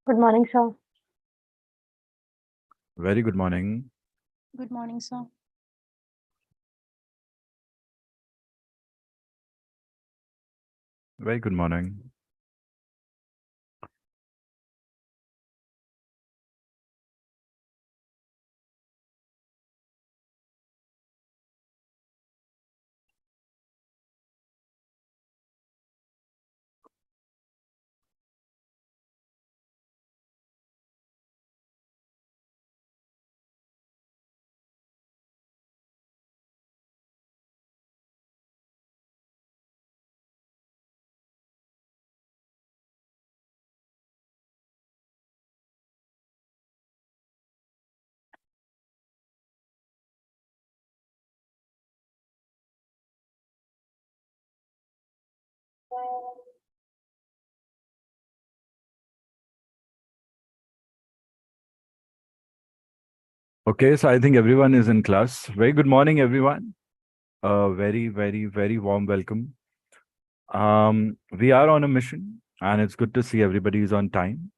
Good morning, sir. Very good morning. Good morning, sir. Very good morning. Okay, so I think everyone is in class. Very good morning, everyone. A very warm welcome. We are on a mission, and it's good to see everybody is on time.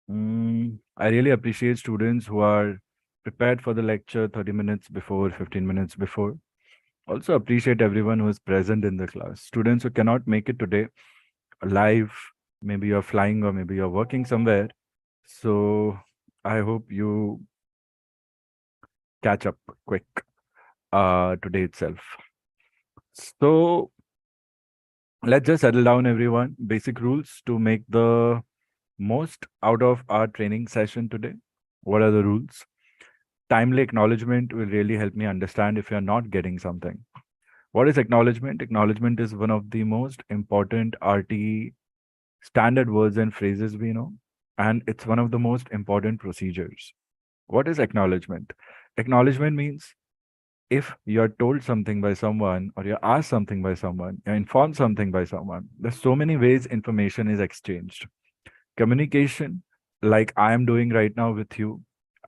I really appreciate students who are prepared for the lecture 30 minutes before, 15 minutes before. Also appreciate everyone who is present in the class. Students who cannot make it today live, maybe you're flying or maybe you're working somewhere. So I hope you catch up quick today itself. So let's just settle down, everyone. Basic rules to make the most out of our training session today. What are the rules? Timely acknowledgement will really help me understand if you're not getting something. What is acknowledgement? Acknowledgement is one of the most important RT standard words and phrases we know, and it's one of the most important procedures. What is acknowledgement? Acknowledgement means if you're told something by someone or you're asked something by someone, you're informed something by someone, there's so many ways information is exchanged. Communication, like I am doing right now with you,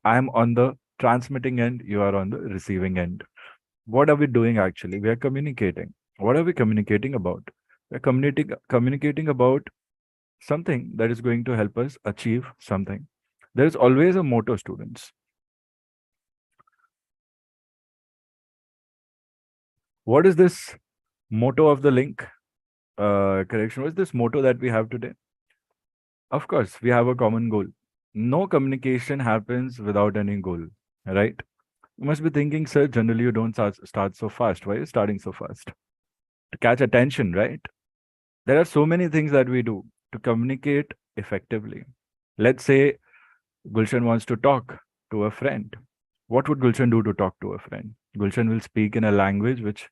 I am on the transmitting end, you are on the receiving end. What are we doing actually? We are communicating. What are we communicating about? We're communicating about something that is going to help us achieve something. There is always a motto, students. What is this motto of the link? Correction. What is this motto that we have today? Of course, we have a common goal. No communication happens without any goal, right? You must be thinking, sir, generally you don't start so fast. Why are you starting so fast? To catch attention, right? There are so many things that we do to communicate effectively. Let's say Gulshan wants to talk to a friend. What would Gulshan do to talk to a friend? Gulshan will speak in a language which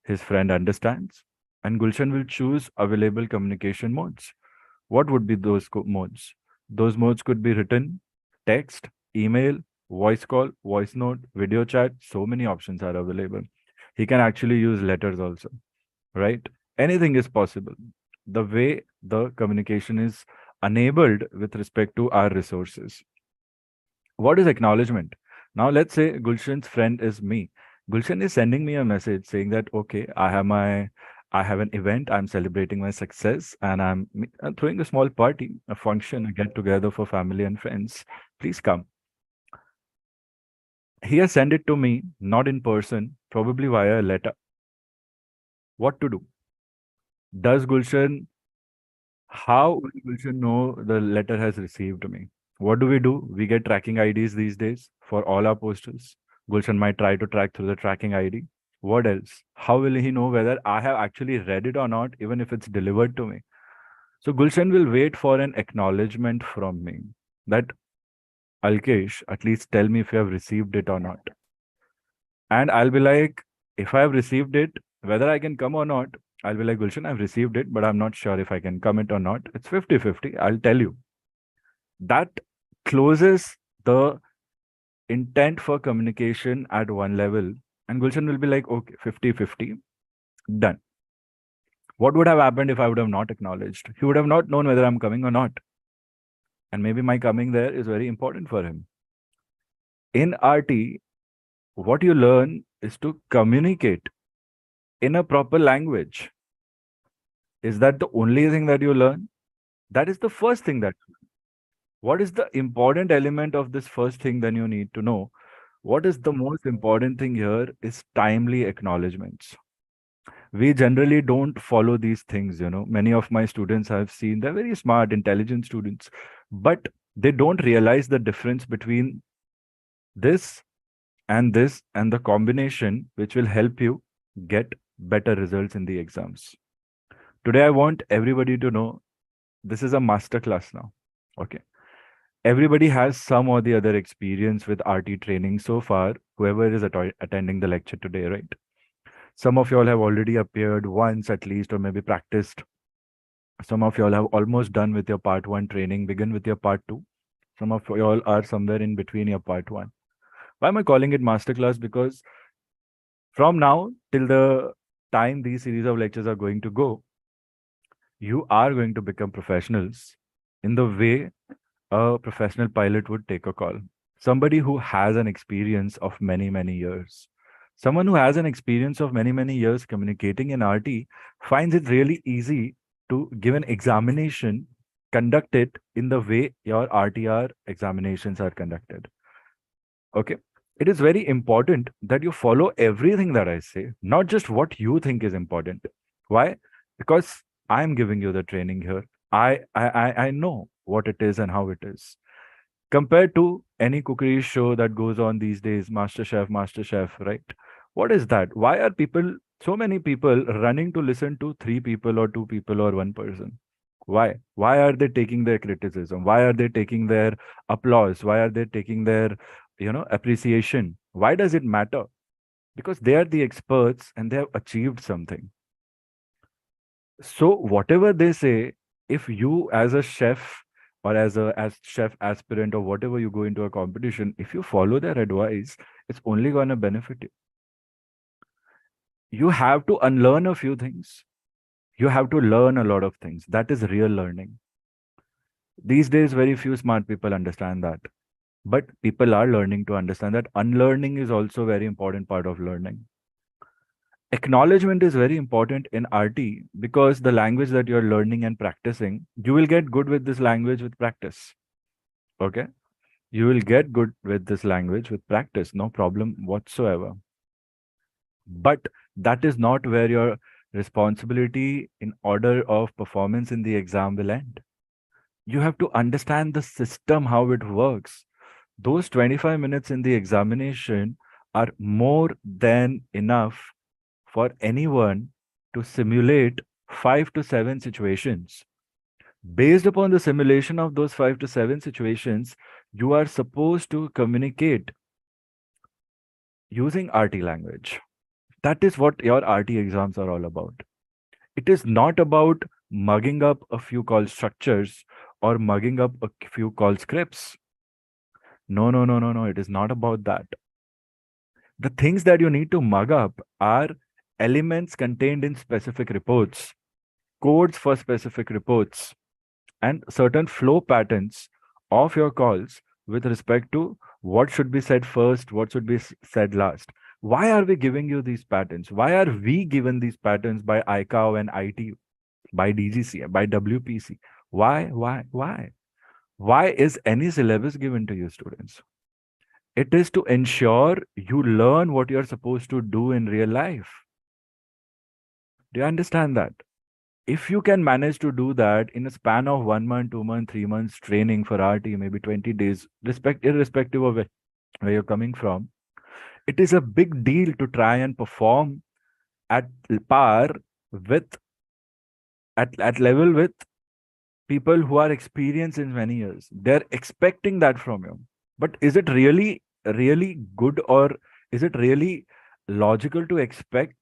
his friend understands, and Gulshan will choose available communication modes. What would be those modes? Those modes could be written, text, email, voice call, voice note, video chat. So many options are available. He can actually use letters also, right? Anything is possible. The way the communication is enabled with respect to our resources. What is acknowledgement? Now, let's say Gulshan's friend is me. Gulshan is sending me a message saying that, okay, I have an event, I'm celebrating my success, and I'm throwing a small party, a function, a get together for family and friends. Please come. He has sent it to me, not in person, probably via a letter. What to do? Does Gulshan, how will Gulshan know the letter has received me? What do? We get tracking IDs these days for all our postals. Gulshan might try to track through the tracking ID. What else? How will he know whether I have actually read it or not, even if it's delivered to me? So Gulshan will wait for an acknowledgement from me that Alkesh, at least tell me if you have received it or not. And I'll be like, if I have received it, whether I can come or not, I'll be like, Gulshan, I've received it, but I'm not sure if I can commit or not. It's 50-50. I'll tell you. That closes the intent for communication at one level. And Gulshan will be like, okay, 50-50, done. What would have happened if I would have not acknowledged? He would have not known whether I'm coming or not. And maybe my coming there is very important for him. In RT, what you learn is to communicate in a proper language. Is that the only thing that you learn? That is the first thing that What is the important element of this first thing then you need to know? What is the most important thing here is timely acknowledgements. We generally don't follow these things, you know. Many of my students I've seen, they're very smart, intelligent students, but they don't realize the difference between this this and the combination which will help you get better results in the exams. Today, I want everybody to know this is a master class now. Okay. Everybody has some or the other experience with RT training so far, whoever is attending the lecture today, right? Some of you all have already appeared once at least, or maybe practiced. Some of you all have almost done with your part one training, begin with your part two. Some of you all are somewhere in between your part one. Why am I calling it masterclass? Because from now till the time these series of lectures are going to go, you are going to become professionals in the way a professional pilot would take a call. Somebody who has an experience of many, many years. Someone who has an experience of many, many years communicating in RT finds it really easy to give an examination, conduct it in the way your RTR examinations are conducted. Okay. It is very important that you follow everything that I say, not just what you think is important. Why? Because I'm giving you the training here. I know what it is and how it is. Compared to any cookery show that goes on these days, Master Chef, right? What is that? Why are people, so many people running to listen to three people or two people or one person? Why? Why are they taking their criticism? Why are they taking their applause? Why are they taking their, appreciation? Why does it matter? Because they are the experts and they have achieved something. So whatever they say, if you as a chef or as chef aspirant or whatever you go into a competition, if you follow their advice, it's only going to benefit you. You have to unlearn a few things. You have to learn a lot of things. That is real learning. These days, very few smart people understand that. But people are learning to understand that unlearning is also a very important part of learning. Acknowledgement is very important in RT because the language that you're learning and practicing, you will get good with this language with practice. Okay. You will get good with this language with practice, no problem whatsoever. But that is not where your responsibility in order of performance in the exam will end. You have to understand the system, how it works. Those 25 minutes in the examination are more than enough for anyone to simulate 5 to 7 situations. Based upon the simulation of those 5 to 7 situations, you are supposed to communicate using RT language. That is what your RT exams are all about. It is not about mugging up a few call structures or mugging up a few call scripts. No, no, no, no, no. It is not about that. The things that you need to mug up are elements contained in specific reports, codes for specific reports, and certain flow patterns of your calls with respect to what should be said first, what should be said last. Why are we giving you these patterns? Why are we given these patterns by ICAO and IT, by DGC, by WPC? Why? Why is any syllabus given to you, students? It is to ensure you learn what you're supposed to do in real life. Do you understand that? If you can manage to do that in a span of 1 month, 2 months, 3 months training for RT, maybe 20 days, irrespective of where you're coming from, it is a big deal to try and perform at par with, at level with people who are experienced in many years. They're expecting that from you. But is it really, really good, or is it really logical to expect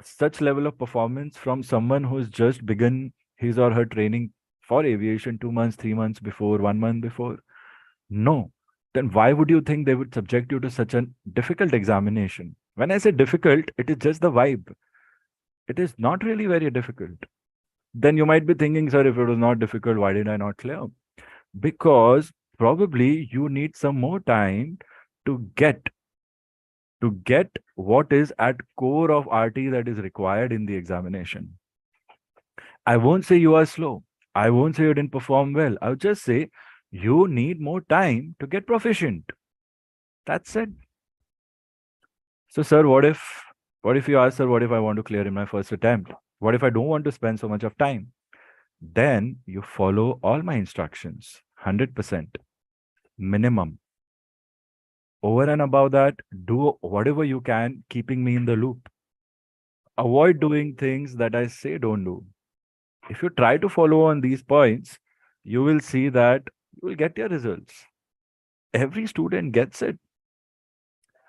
such level of performance from someone who's just begun his or her training for aviation 2 months, 3 months before, 1 month before? No. Then why would you think they would subject you to such a difficult examination? When I say difficult, it is just the vibe. It is not really very difficult. Then you might be thinking, sir, if it was not difficult, why did I not clear? Because probably you need some more time to get what is at core of RT that is required in the examination. I won't say you are slow. I won't say you didn't perform well. I'll just say You need more time to get proficient. That's it. So, sir, what if you ask, sir, what if I want to clear in my first attempt? What if I don't want to spend so much of time? Then you follow all my instructions, 100% minimum. Over and above that, do whatever you can, keeping me in the loop. Avoid doing things that I say don't do. If you try to follow on these points, you will see that you will get your results. Every student gets it.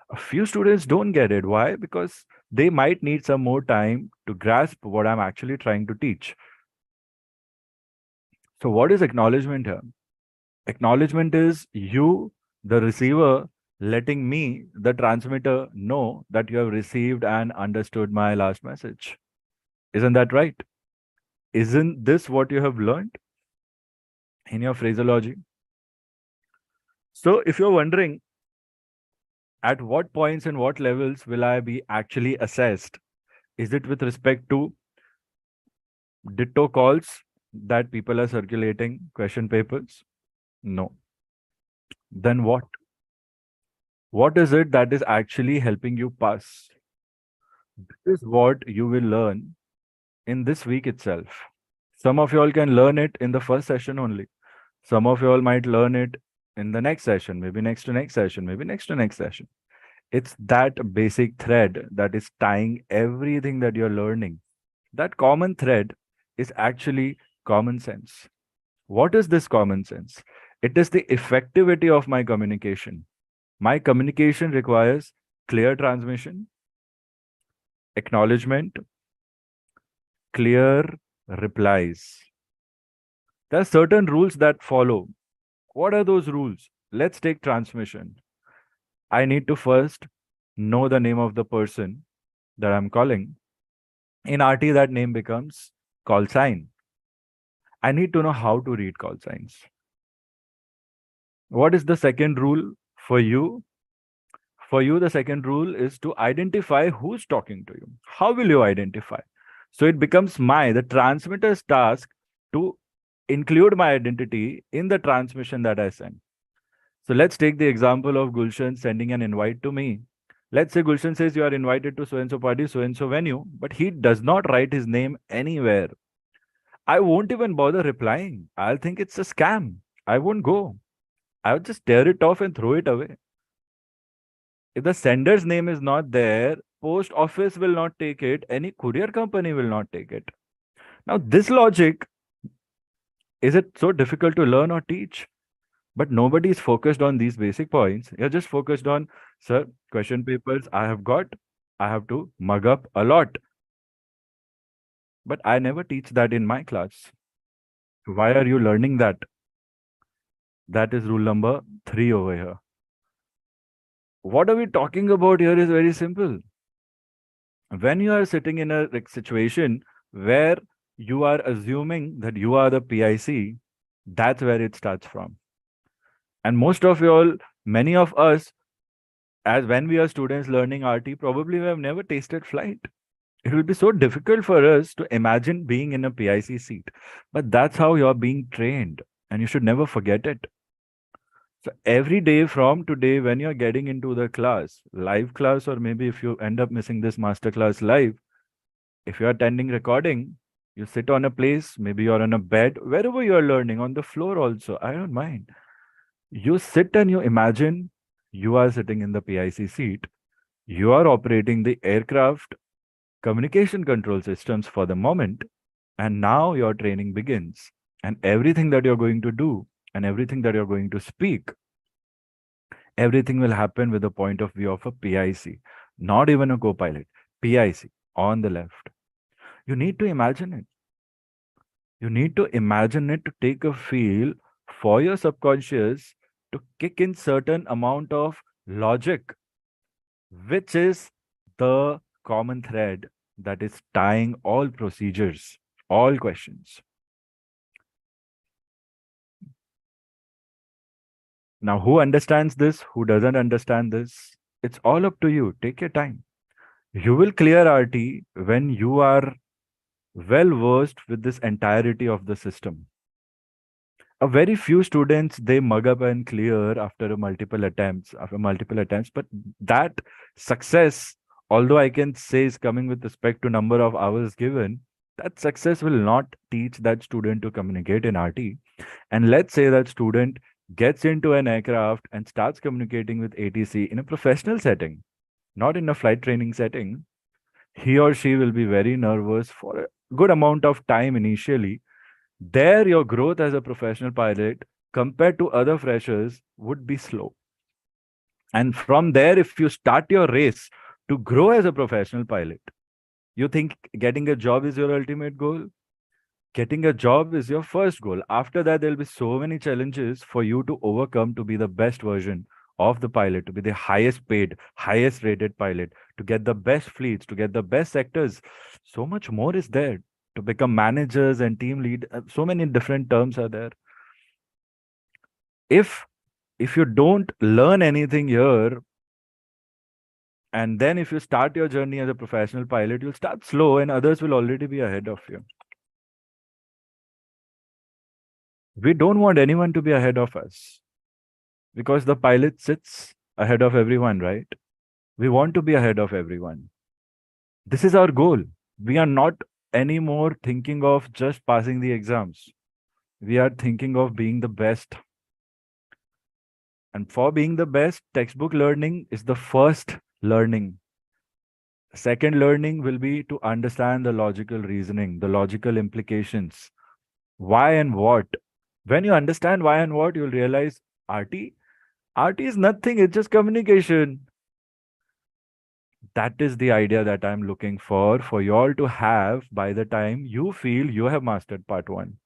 A few students don't get it. Why? Because they might need some more time to grasp what I'm actually trying to teach. So, what is acknowledgement here? Acknowledgement is you, the receiver, letting me, the transmitter, know that you have received and understood my last message. Isn't that right? Isn't this what you have learned in your phraseology? So, if you're wondering at what points and what levels will I be actually assessed, is it with respect to ditto calls that people are circulating question papers? No. Then what? What is it that is actually helping you pass? This is what you will learn in this week itself. Some of you all can learn it in the first session only. Some of you all might learn it in the next session, maybe next to next session, maybe next to next session. It's that basic thread that is tying everything that you're learning. That common thread is actually common sense. What is this common sense? It is the effectivity of my communication. My communication requires clear transmission, acknowledgement, clear replies. There are certain rules that follow. What are those rules? Let's take transmission. I need to first know the name of the person that I'm calling. In RT, that name becomes call sign. I need to know how to read call signs. What is the second rule for you? For you, the second rule is to identify who's talking to you. How will you identify? So it becomes the transmitter's task to include my identity in the transmission that I send. So let's take the example of Gulshan sending an invite to me. Let's say Gulshan says you are invited to so and so party, so and so venue, but he does not write his name anywhere. I won't even bother replying. I'll think it's a scam. I won't go. I would just tear it off and throw it away. If the sender's name is not there, post office will not take it, any courier company will not take it. Now, this logic, is it so difficult to learn or teach? But nobody is focused on these basic points. You're just focused on, sir, question papers I have got, I have to mug up a lot. But I never teach that in my class. Why are you learning that? That is rule number 3 over here. What are we talking about here is very simple. When you are sitting in a situation where you are assuming that you are the PIC, that's where it starts from. And most of you all, many of us, as when we are students learning RT, probably we have never tasted flight. It will be so difficult for us to imagine being in a PIC seat. But that's how you're being trained, and you should never forget it. So every day from today, when you're getting into the class, live class, or maybe if you end up missing this master class live, if you're attending recording, you sit on a place, maybe you're on a bed, wherever you're learning, on the floor also, I don't mind. You sit and you imagine you are sitting in the PIC seat. You are operating the aircraft communication control systems for the moment. And now your training begins. And everything that you're going to do and everything that you're going to speak, everything will happen with the point of view of a PIC, not even a co-pilot, PIC on the left. You need to imagine it. You need to imagine it to take a feel for your subconscious to kick in certain amount of logic, which is the common thread that is tying all procedures, all questions. Now, who understands this? Who doesn't understand this? It's all up to you. Take your time. You will clear RT when you are well versed with this entirety of the system. A very few students, they mug up and clear after multiple attempts, but that success, although I can say is coming with respect to number of hours given, that success will not teach that student to communicate in RT. And let's say that student gets into an aircraft and starts communicating with ATC in a professional setting, not in a flight training setting. He or she will be very nervous for a good amount of time initially. There, your growth as a professional pilot compared to other freshers would be slow. And from there, if you start your race to grow as a professional pilot, you think getting a job is your ultimate goal? Getting a job is your first goal. After that, there'll be so many challenges for you to overcome to be the best version of the pilot, to be the highest paid, highest rated pilot, to get the best fleets, to get the best sectors. So much more is there to become managers and team lead. So many different terms are there. If if you don't learn anything here, and then if you start your journey as a professional pilot, you'll start slow and others will already be ahead of you. We don't want anyone to be ahead of us because the pilot sits ahead of everyone, right? We want to be ahead of everyone. This is our goal. We are not anymore thinking of just passing the exams. We are thinking of being the best. And for being the best, textbook learning is the first learning. Second learning will be to understand the logical reasoning, the logical implications, why and what. When you understand why and what, you'll realize RT is nothing, it's just communication. That is the idea that I'm looking for you all to have by the time you feel you have mastered part one.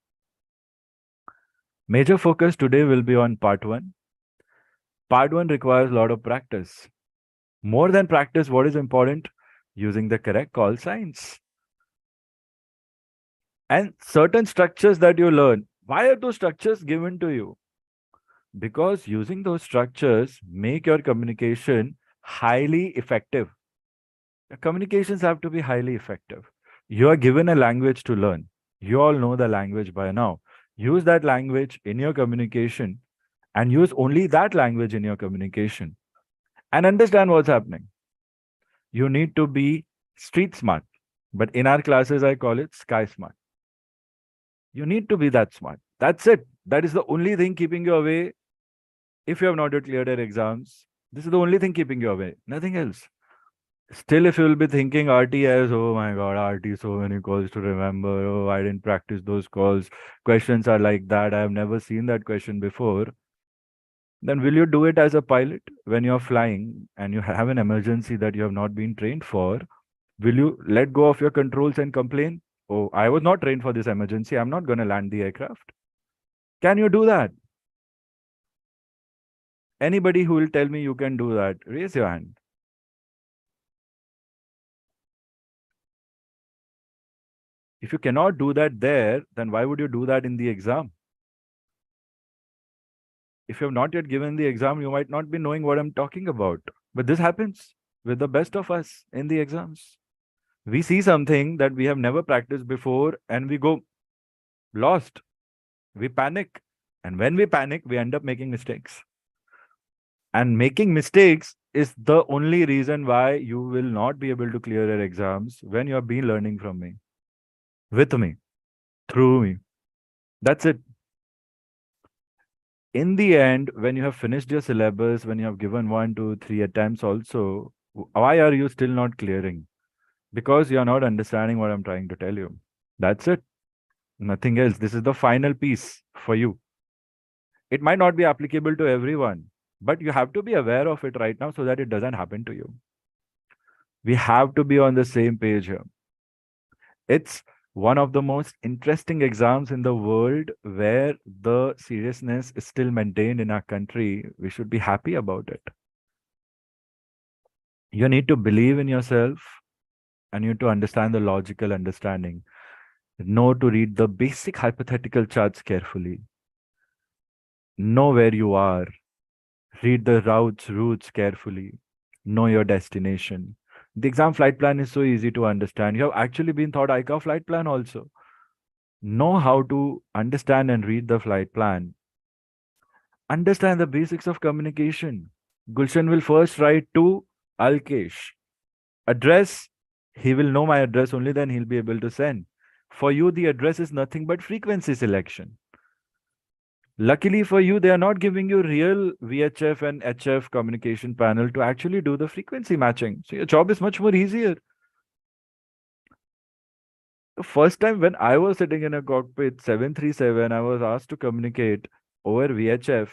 Major focus today will be on part one. Part one requires a lot of practice. More than practice, what is important? Using the correct call signs. And certain structures that you learn. Why are those structures given to you? Because using those structures make your communication highly effective. Your communications have to be highly effective. You are given a language to learn. You all know the language by now. Use that language in your communication and use only that language in your communication and understand what's happening. You need to be street smart, but in our classes, I call it sky smart. You need to be that smart. That's it. That is the only thing keeping you away. If you have not yet cleared your exams, this is the only thing keeping you away, nothing else. Still, if you will be thinking RT as, oh my God, RT, so many calls to remember. Oh, I didn't practice those calls. Questions are like that. I have never seen that question before. Then will you do it as a pilot when you're flying and you have an emergency that you have not been trained for? Will you let go of your controls and complain? Oh, I was not trained for this emergency. I'm not going to land the aircraft. Can you do that? Anybody who will tell me you can do that, raise your hand. If you cannot do that there, then why would you do that in the exam? If you have not yet given the exam, you might not be knowing what I'm talking about. But this happens with the best of us in the exams. We see something that we have never practiced before and we go lost. We panic. And when we panic, we end up making mistakes. And making mistakes is the only reason why you will not be able to clear your exams when you have been learning from me, with me, through me. That's it. In the end, when you have finished your syllabus, when you have given 1, 2, 3 attempts also, why are you still not clearing? Because you are not understanding what I'm trying to tell you. That's it. Nothing else. This is the final piece for you. It might not be applicable to everyone, but you have to be aware of it right now so that it doesn't happen to you. We have to be on the same page here. It's one of the most interesting exams in the world where the seriousness is still maintained in our country. We should be happy about it. You need to believe in yourself and you need to understand the logical understanding. Know to read the basic hypothetical charts carefully. Know where you are. Read the routes carefully. Know your destination. The exam flight plan is so easy to understand. You have actually been taught iCATS flight plan also. know how to understand and read the flight plan, understand the basics of communication. Gulshan will first write to Alkesh. Address, he will know my address, only then he'll be able to send. For you, the address is nothing but frequency selection. Luckily for you, they are not giving you real VHF and HF communication panel to actually do the frequency matching. So your job is much more easier. The first time when I was sitting in a cockpit 737, I was asked to communicate over VHF.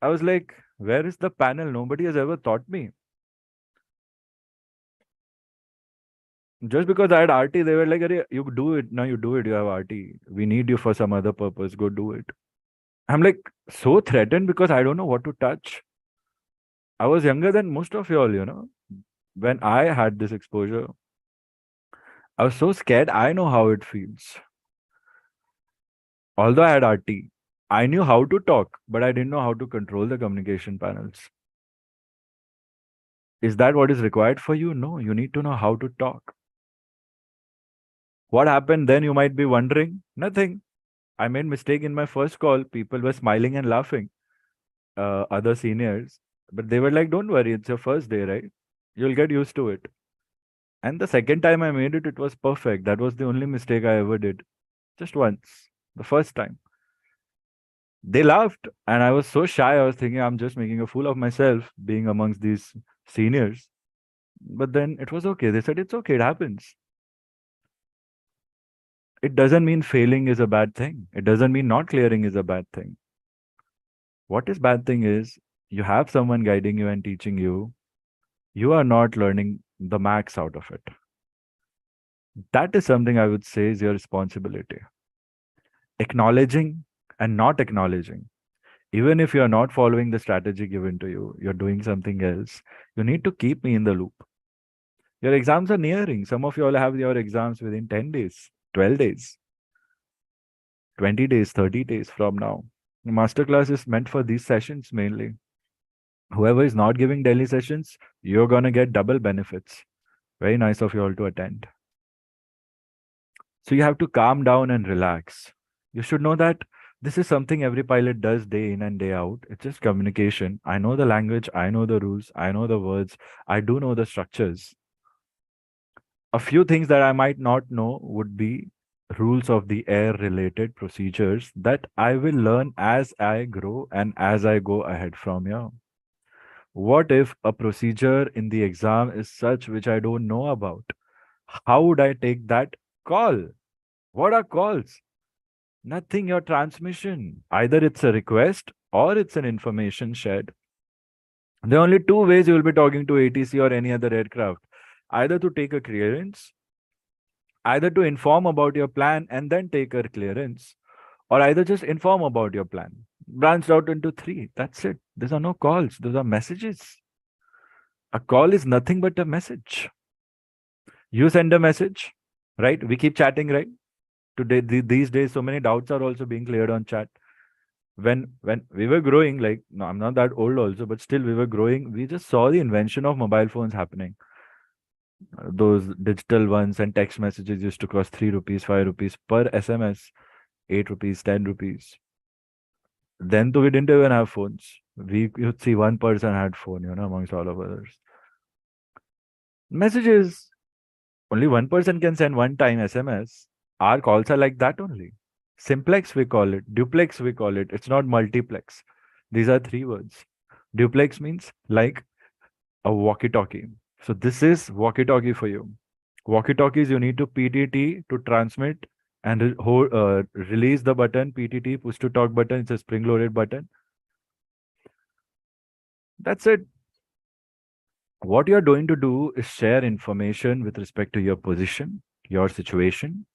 I was like, where is the panel? Nobody has ever taught me. Just because I had RT, they were like, "Arey, you do it. Now you do it. You have RT. We need you for some other purpose. Go do it." I'm like so threatened because I don't know what to touch. I was younger than most of y'all. When I had this exposure, I was so scared. I know how it feels. Although I had RT, I knew how to talk, but I didn't know how to control the communication panels. Is that what is required for you? No, you need to know how to talk. What happened then, you might be wondering? Nothing. I made mistake in my first call. People were smiling and laughing, other seniors. But they were like, don't worry, it's your first day, right? You'll get used to it. And the second time I made it, it was perfect. That was the only mistake I ever did. Just once. The first time. They laughed, and I was so shy. I was thinking I'm just making a fool of myself being amongst these seniors. But then it was okay. They said, it's okay, it happens. It doesn't mean failing is a bad thing. It doesn't mean not clearing is a bad thing. What is bad thing is you have someone guiding you and teaching you. You are not learning the max out of it. That is something I would say is your responsibility. Acknowledging and not acknowledging. Even if you are not following the strategy given to you, you're doing something else. You need to keep me in the loop. Your exams are nearing. Some of you all have your exams within 10 days, 12 days, 20 days, 30 days from now. The masterclass is meant for these sessions mainly. Whoever is not giving daily sessions, you're going to get double benefits. Very nice of you all to attend. So you have to calm down and relax. You should know that this is something every pilot does day in and day out. It's just communication. I know the language, I know the rules, I know the words, I do know the structures. A few things that I might not know would be rules of the air related procedures that I will learn as I grow and as I go ahead from here. What if a procedure in the exam is such which I don't know about? How would I take that call? What are calls? Nothing, your transmission. Either it's a request or it's an information shared. There are only two ways you will be talking to ATC or any other aircraft. Either to take a clearance, either to inform about your plan and then take a clearance, or either just inform about your plan. Branched out into three. That's it. These are no calls, those are messages. A call is nothing but a message. You send a message, right? We keep chatting, right? Today, these days, so many doubts are also being cleared on chat. When we were growing, like, no, I'm not that old also, but still we were growing, we just saw the invention of mobile phones happening. Those digital ones and text messages used to cost 3 rupees, 5 rupees per SMS, 8 rupees, 10 rupees. Then we didn't even have phones. We you'd see one person had phone, amongst all of others. Messages, only one person can send one time SMS. Our calls are like that only. Simplex we call it, duplex we call it. It's not multiplex. These are three words. Duplex means like a walkie-talkie. So this is walkie-talkie for you. Walkie-talkies, you need to PTT to transmit and release the button. PTT, push to talk button. It's a spring-loaded button. That's it. What you're going to do is share information with respect to your position, your situation,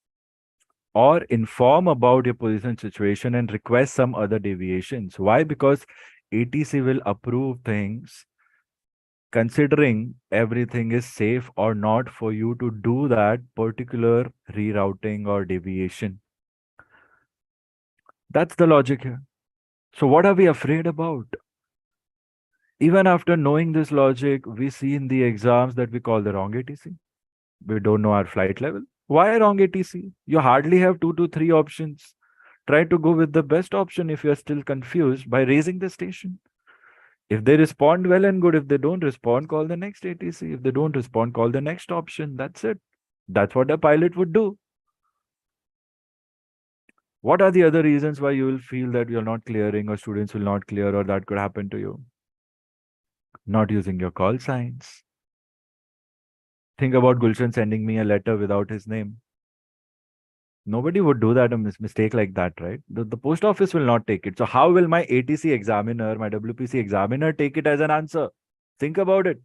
or inform about your position situation and request some other deviations. Why? Because ATC will approve things considering everything is safe or not for you to do that particular rerouting or deviation. That's the logic here. So what are we afraid about? Even after knowing this logic, we see in the exams that we call the wrong ATC. We don't know our flight level. Why wrong ATC? You hardly have 2 to 3 options. Try to go with the best option if you're still confused by raising the station. If they respond, well and good. If they don't respond, call the next ATC. If they don't respond, call the next option. That's it. That's what a pilot would do. What are the other reasons why you will feel that you're not clearing or students will not clear or that could happen to you? Not using your call signs. Think about Gulshan sending me a letter without his name. Nobody would do that, a mistake like that, right? The post office will not take it. So how will my ATC examiner, my WPC examiner take it as an answer? Think about it.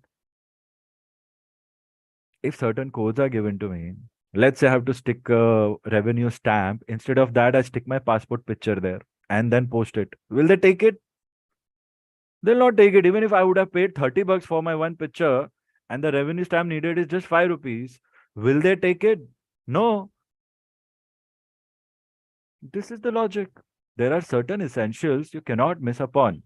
If certain codes are given to me, let's say I have to stick a revenue stamp. Instead of that, I stick my passport picture there and then post it. Will they take it? They'll not take it. Even if I would have paid 30 bucks for my one picture and the revenue stamp needed is just 5 rupees, will they take it? No. This is the logic. There are certain essentials you cannot miss upon.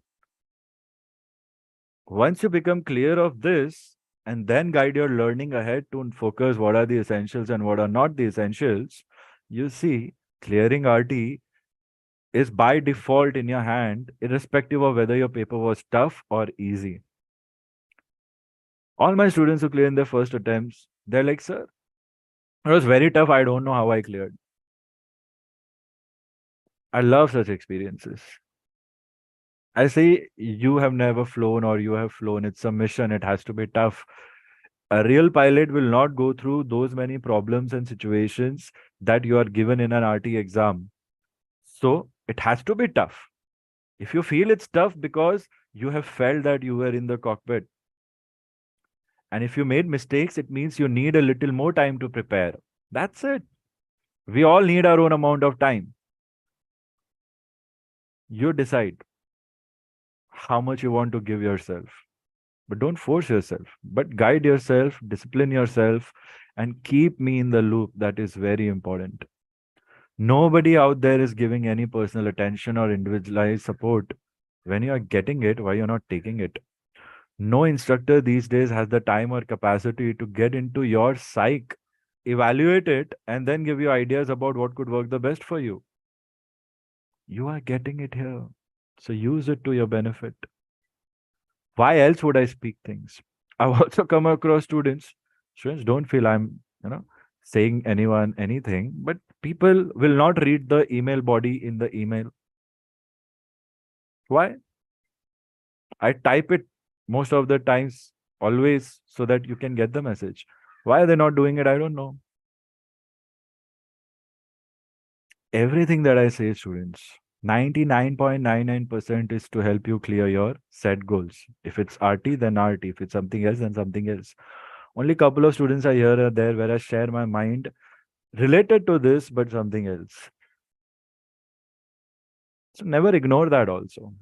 Once you become clear of this and then guide your learning ahead to focus what are the essentials and what are not the essentials, you see clearing RT is by default in your hand, irrespective of whether your paper was tough or easy. All my students who clear in their first attempts, they're like, sir, it was very tough. I don't know how I cleared. I love such experiences. I say you have never flown or you have flown. It's a mission. It has to be tough. A real pilot will not go through those many problems and situations that you are given in an RT exam. So it has to be tough. If you feel it's tough because you have felt that you were in the cockpit, and if you made mistakes, it means you need a little more time to prepare. That's it. We all need our own amount of time. You decide how much you want to give yourself. But don't force yourself, but guide yourself, discipline yourself, and keep me in the loop. That is very important. Nobody out there is giving any personal attention or individualized support. When you are getting it, why you're not taking it? No instructor these days has the time or capacity to get into your psyche, evaluate it, and then give you ideas about what could work the best for you. You are getting it here. So use it to your benefit. Why else would I speak things? I've also come across students. Students don't feel I'm, saying anyone anything, but people will not read the email body in the email. Why? I type it most of the times, always, so that you can get the message. Why are they not doing it? I don't know. Everything that I say, students, 99.99% is to help you clear your set goals. If it's RT, then RT. If it's something else, then something else. Only couple of students are here or there where I share my mind related to this, but something else. So never ignore that also.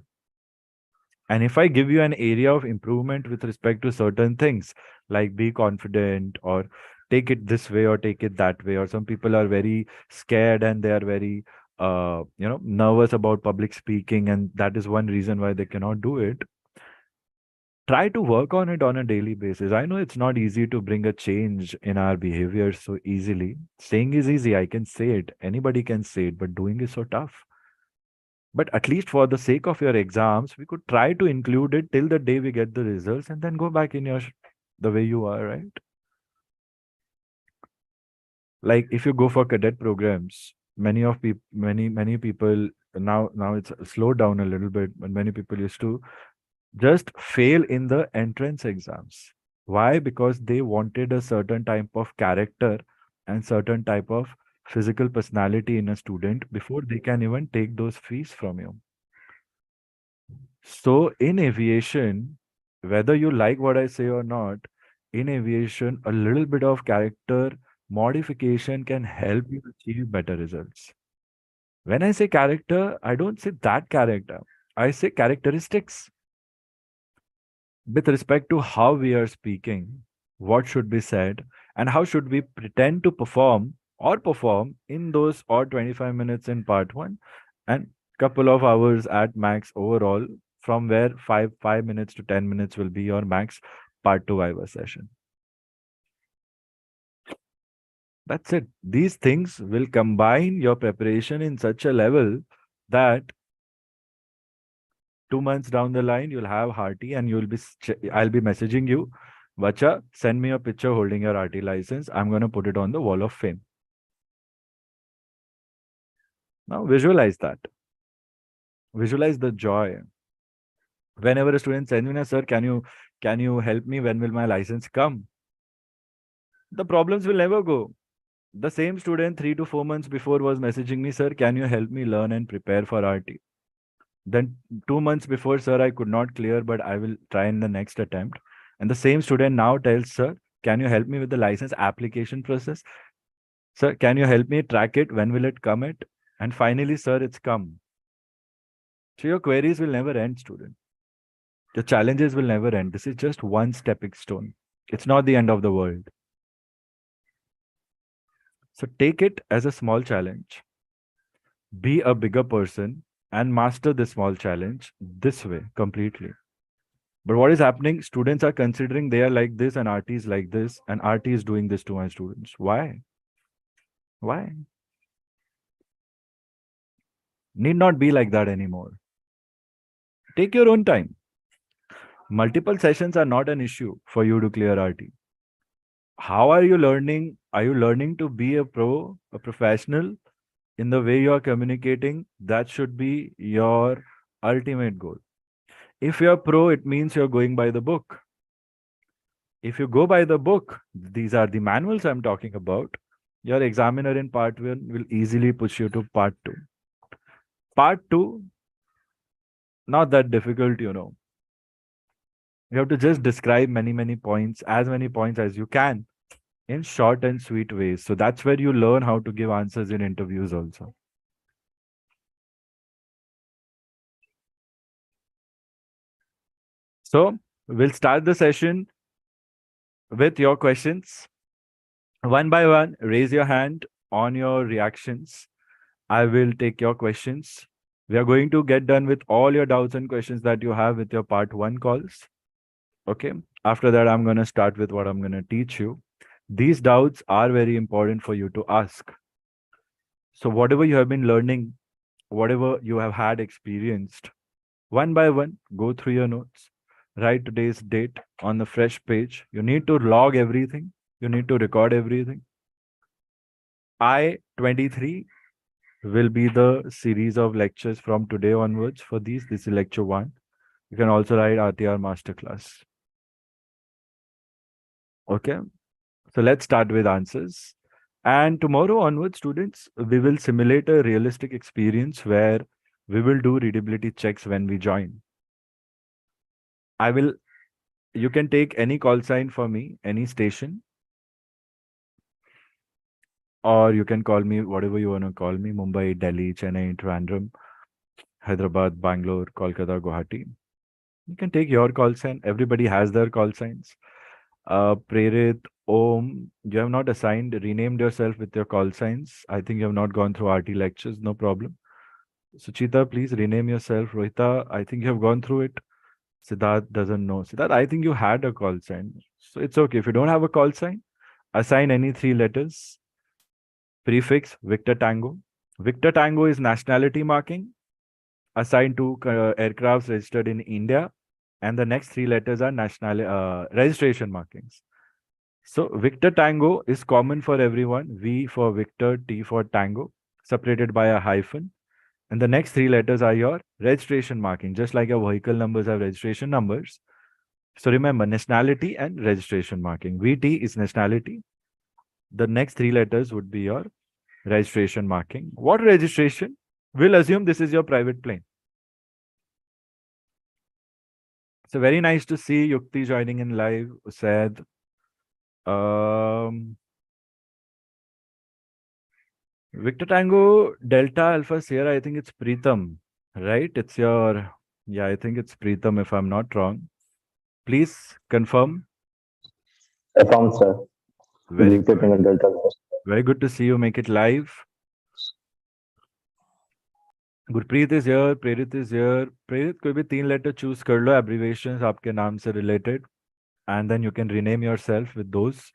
And if I give you an area of improvement with respect to certain things, like be confident or take it this way or take it that way, or some people are very scared and they are very nervous about public speaking, and that is one reason why they cannot do it. Try to work on it on a daily basis. I know it's not easy to bring a change in our behavior so easily. Saying is easy, I can say it, anybody can say it, but doing is so tough. But at least for the sake of your exams, we could try to include it till the day we get the results and then go back in your the way you are, right? Like if you go for cadet programs, many people now it's slowed down a little bit, but many people used to just fail in the entrance exams. Why? Because they wanted a certain type of character and certain type of physical personality in a student before they can even take those fees from you. So in aviation, whether you like what I say or not, in aviation, a little bit of character modification can help you achieve better results. When I say character, I don't say that character. I say characteristics with respect to how we are speaking, what should be said, and how should we pretend to perform in those odd 25 minutes in part one and couple of hours at max overall, from where 5 minutes to 10 minutes will be your max part two Viva session. That's it. These things will combine your preparation in such a level that 2 months down the line, you'll have Hearty and I'll be messaging you, Vacha, send me a picture holding your RT license. I'm going to put it on the wall of fame. Now visualize that. Visualize the joy. Whenever a student sends me, sir, can you help me? When will my license come? The problems will never go. The same student 3 to 4 months before was messaging me, sir, can you help me learn and prepare for RT? Then 2 months before, sir, I could not clear, but I will try in the next attempt. And the same student now tells, sir, can you help me with the license application process? Sir, can you help me track it? When will it come it? And finally, sir, it's come. So your queries will never end, student. Your challenges will never end. This is just one stepping stone. It's not the end of the world. So take it as a small challenge. Be a bigger person and master this small challenge this way completely. But what is happening? Students are considering they are like this and RT is like this, and RT is doing this to my students. Why? Why? Need not be like that anymore. Take your own time. Multiple sessions are not an issue for you to clear RT. How are you learning? Are you learning to be a pro, a professional in the way you are communicating? That should be your ultimate goal. If you're pro, it means you're going by the book. If you go by the book, these are the manuals I'm talking about, your examiner in part 1 will easily push you to part 2. Part 2, not that difficult, You have to just describe many points, as many points as you can in short and sweet ways. So that's where you learn how to give answers in interviews also. So we'll start the session with your questions. One by one, raise your hand on your reactions. I will take your questions. We are going to get done with all your doubts and questions that you have with your part 1 calls. Okay. After that, I'm going to start with what I'm going to teach you. These doubts are very important for you to ask. So whatever you have been learning, whatever you have had experienced, one by one, go through your notes. Write today's date on the fresh page. You need to log everything. You need to record everything. I23 will be the series of lectures from today onwards for these. This is lecture 1. You can also write RTR masterclass. Okay. So let's start with answers. And tomorrow onwards, students, we will simulate a realistic experience where we will do readability checks when we join. You can take any call sign for me, any station, or you can call me whatever you want to call me, Mumbai, Delhi, Chennai, Trivandrum, Hyderabad, Bangalore, Kolkata, Guwahati. You can take your call sign. Everybody has their call signs. Prerit, Om, you have not renamed yourself with your call signs. I think you have not gone through RT lectures, no problem. Suchita, please rename yourself. Rohita, I think you have gone through it. Siddharth doesn't know. Siddharth, I think you had a call sign. So it's okay. If you don't have a call sign, assign any 3 letters. Prefix, Victor Tango. Victor Tango is nationality marking assigned to aircrafts registered in India. And the next 3 letters are registration markings. So Victor Tango is common for everyone. V for Victor, T for Tango, separated by a hyphen. And the next 3 letters are your registration marking, just like your vehicle numbers have registration numbers. So remember, nationality and registration marking. VT is nationality. The next 3 letters would be your registration marking. What registration? We'll assume this is your private plane. So very nice to see Yukti joining in live. Usaid. Victor Tango Delta Alpha Sierra, I think it's Preetham, right? It's your, yeah, I think it's Preetham if I'm not wrong. Please confirm. Affirm, sir. Very Victor good. Tango Delta. Very good to see you make it live. Gurpreet is here, Prerit is here. Prerit, कोई भी 3 letter choose कर लो, abbreviations आपके नाम से related, and then you can rename yourself with those.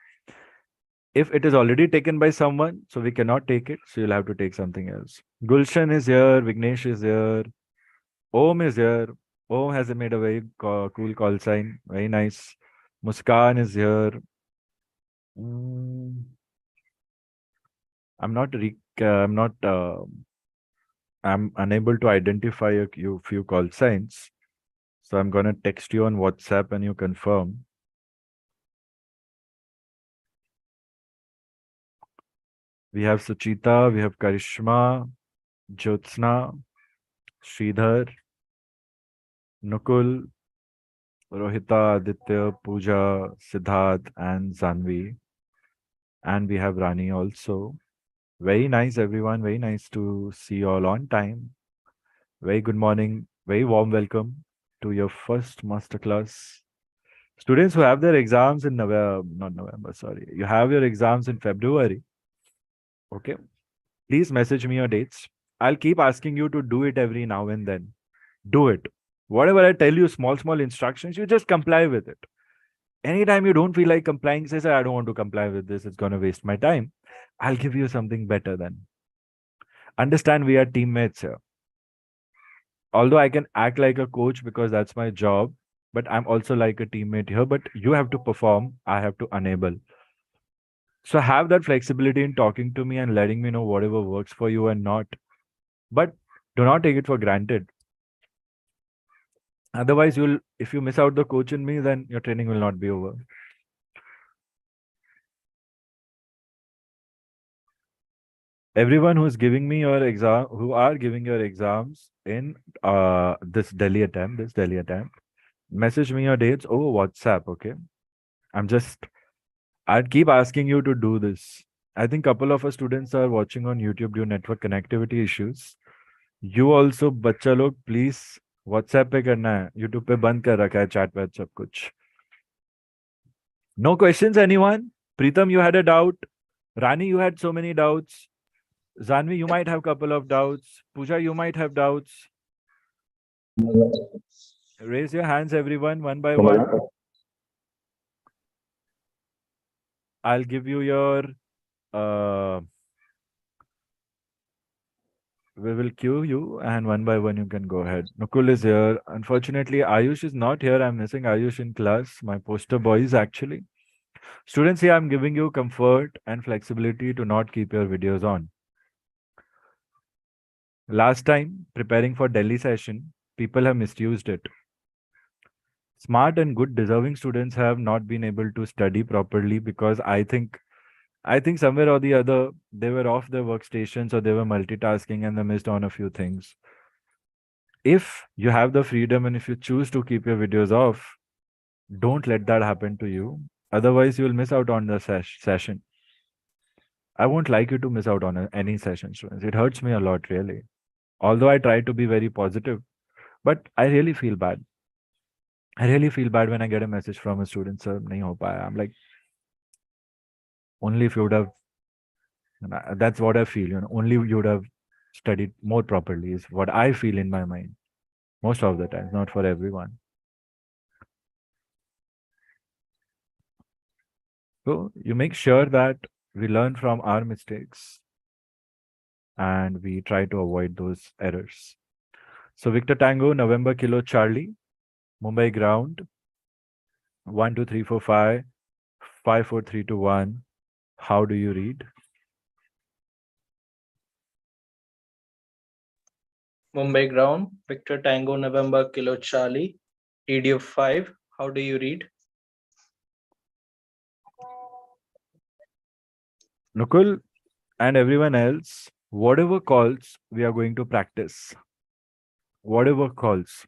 If it is already taken by someone, so we cannot take it, so you'll have to take something else. Gulshan is here, Vignesh is here, Om is here. Om has made a very cool call sign. Very nice. Muskan is here. Mm, I'm not. I'm not. I'm unable to identify a few call signs. So I'm gonna text you on WhatsApp and you confirm. We have Suchita. We have Karishma, Jyotsna, Sridhar, Nukul, Rohita, Aditya, Pooja, Siddharth, and Zanvi. And we have Rani also. Very nice, everyone. Very nice to see you all on time. Very good morning. Very warm welcome to your first masterclass. Students who have their exams in November, not November, sorry. You have your exams in February. Okay. Please message me your dates. I'll keep asking you to do it every now and then. Do it. Whatever I tell you, small instructions, you just comply with it. Anytime you don't feel like complying, say, sir, I don't want to comply with this. It's going to waste my time. I'll give you something better then. Understand we are teammates here. Although I can act like a coach because that's my job, but I'm also like a teammate here. But you have to perform, I have to enable. So have that flexibility in talking to me and letting me know whatever works for you and not. But do not take it for granted. Otherwise, if you miss out the coach in me, then your training will not be over. Everyone who's giving me your exam, who are giving your exams in this Delhi attempt, message me your dates over WhatsApp, okay? I'd keep asking you to do this. I think couple of our students are watching on YouTube due to network connectivity issues. You also, बच्चा लोग, please WhatsApp पे करना है. YouTube पे बंद कर रखा है chat वैट सब कुछ. No questions, anyone? Pritam, you had a doubt. Rani, you had so many doubts. Zanvi, you might have couple of doubts. Pooja, you might have doubts. Raise your hands, everyone, one by one. I'll give you your we will queue you and one by one you can go ahead. Nukul is here. Unfortunately, Ayush is not here. I'm missing Ayush in class. My poster boys actually. Students, here I'm giving you comfort and flexibility to not keep your videos on. Last time, preparing for Delhi session, people have misused it. Smart and good deserving students have not been able to study properly because I think somewhere or the other they were off their workstations or they were multitasking and they missed on a few things. If you have the freedom and if you choose to keep your videos off, don't let that happen to you. Otherwise, you will miss out on the session. I won't like you to miss out on any session, students. It hurts me a lot, really. Although I try to be very positive, but I really feel bad. I really feel bad when I get a message from a student, sir, nahi ho paya. I'm like, only if you would have, that's what I feel, only you would have studied more properly is what I feel in my mind. Most of the time, not for everyone. So you make sure that we learn from our mistakes and we try to avoid those errors. So Victor Tango, November Kilo Charlie, Mumbai ground, 1, 2, 3, 4, 5, 5, 4, 3, 2, 1. How do you read? Mumbai ground, Victor Tango November Kilo Charlie, TDF 5. How do you read? Nukul and everyone else, whatever calls we are going to practice, whatever calls,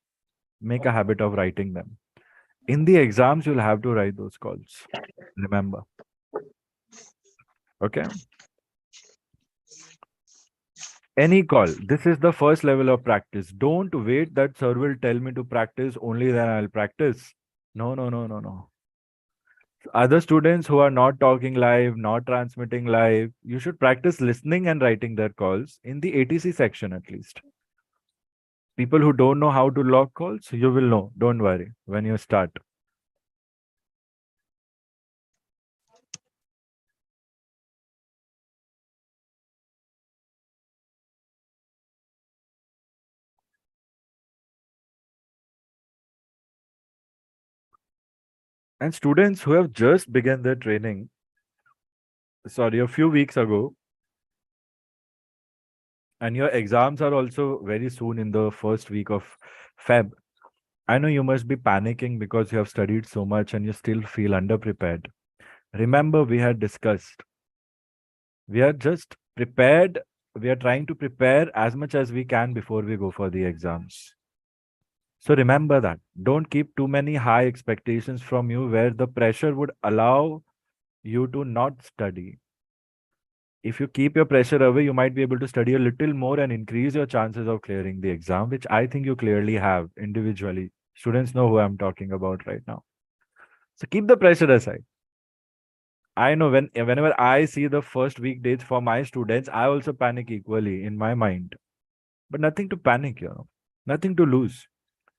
make a habit of writing them. In the exams, you'll have to write those calls. Remember. Okay. Any call. This is the first level of practice. Don't wait that sir will tell me to practice, only then I'll practice. No, no, no, no, no. Other students who are not talking live, not transmitting live, you should practice listening and writing their calls in the ATC section at least. People who don't know how to log calls, you will know. Don't worry when you start. And students who have just begun their training, sorry, a few weeks ago, and your exams are also very soon in the first week of Feb. I know you must be panicking because you have studied so much and you still feel underprepared. Remember, we had discussed, we are just prepared. We are trying to prepare as much as we can before we go for the exams. So remember that. Don't keep too many high expectations from you where the pressure would allow you to not study. If you keep your pressure away, you might be able to study a little more and increase your chances of clearing the exam, which I think you clearly have individually. Students know who I'm talking about right now. So keep the pressure aside. I know whenever I see the first week dates for my students, I also panic equally in my mind. But nothing to panic, nothing to lose.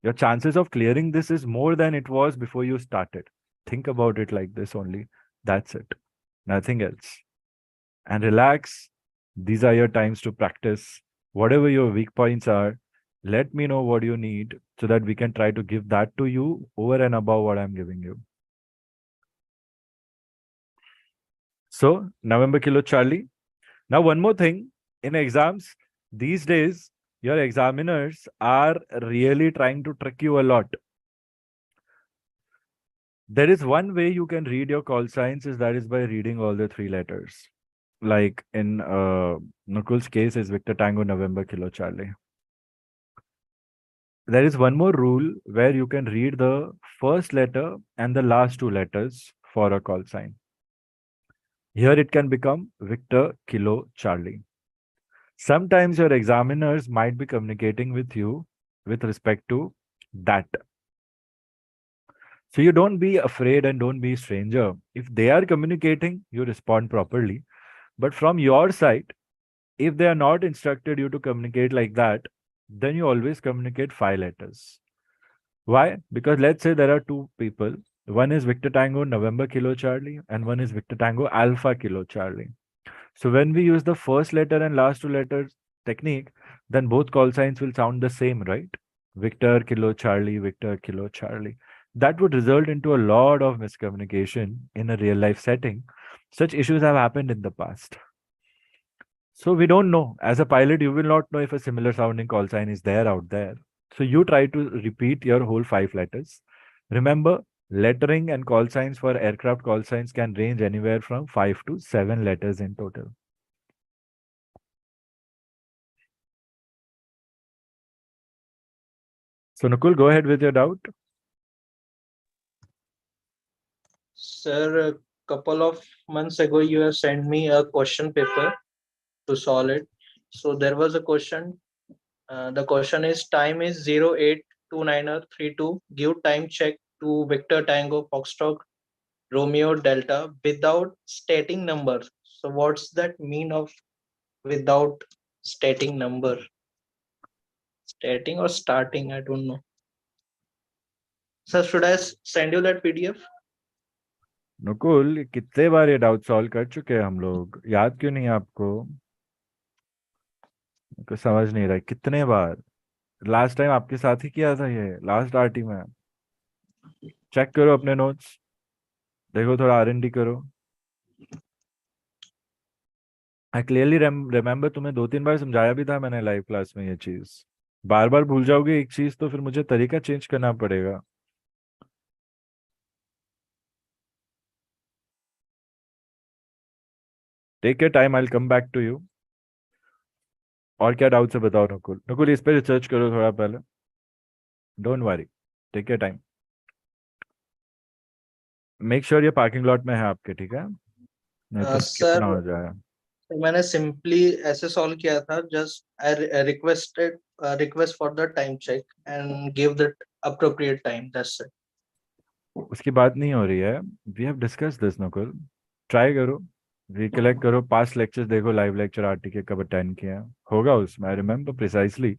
Your chances of clearing this is more than it was before you started. Think about it like this only. That's it. Nothing else. And relax. These are your times to practice. Whatever your weak points are, let me know what you need so that we can try to give that to you over and above what I'm giving you. So, November Kilo Charlie. Now, one more thing in exams, these days, your examiners are really trying to trick you a lot. There is one way you can read your call signs, is that is by reading all the three letters. Like in Nukul's case is Victor Tango November Kilo Charlie. There is one more rule where you can read the first letter and the last two letters for a call sign. Here it can become Victor Kilo Charlie. Sometimes your examiners might be communicating with you with respect to that. So you don't be afraid and don't be a stranger. If they are communicating, you respond properly. But from your side, if they are not instructed you to communicate like that, then you always communicate 5 letters. Why? Because let's say there are two people. One is Victor Tango November Kilo Charlie and one is Victor Tango Alpha Kilo Charlie. So when we use the first letter and last two letters technique, then both call signs will sound the same, right? Victor Kilo Charlie, Victor Kilo Charlie. That would result into a lot of miscommunication in a real life setting. Such issues have happened in the past. So we don't know. As a pilot, you will not know if a similar sounding call sign is there out there. So you try to repeat your whole 5 letters. Remember, lettering and call signs for aircraft call signs can range anywhere from 5 to 7 letters in total. So Nukul, go ahead with your doubt. Sir, a couple of months ago, you have sent me a question paper to solve it. So there was a question. The question is time is 082932. Give time check to Victor Tango Foxtrot Romeo Delta without stating number. So what's that mean of without stating number? Stating or starting? I don't know. Sir, should I send you that PDF? Nukul कितने बार ये doubt solve कर चुके हैं हम लोग, याद क्यों नहीं है आपको? को समझ नहीं रहा है, कितने बार? लास्ट टाइम आपके साथ ही किया था ये, लास्ट आरटी में। चेक करो अपने नोट्स, देखो थोड़ा आरएनडी करो। आई क्लियरली रिमेम्बर तुम्हें 2-3 बार समझाया भी था मैंने लाइव क्लास में ये चीज। बार बार भूल जाओगे एक चीज तो फिर मुझे तरीका चेंज करना पड़ेगा। Take your time, I will come back to you. और क्या डाउट्स है बताओ नकुल। नकुल इस पे रिसर्च करो थोड़ा पहले, don't worry, take your time. Make sure ये पार्किंग लॉट में है आपके, ठीक है? नहीं तो सर कितना हो जाएगा। मैंने सिंपली ऐसे सॉल्व किया था, just I request for the time check and give the appropriate time, that's it. उसकी बात नहीं हो रही है, we have discuss this Nakul. Try करो, रिकलेक्ट करो, पास्ट लेक्चर्स देखो, लाइव लेक्चर आरटी के कब अटेंड किए हैं, होगा उसमें। I remember precisely.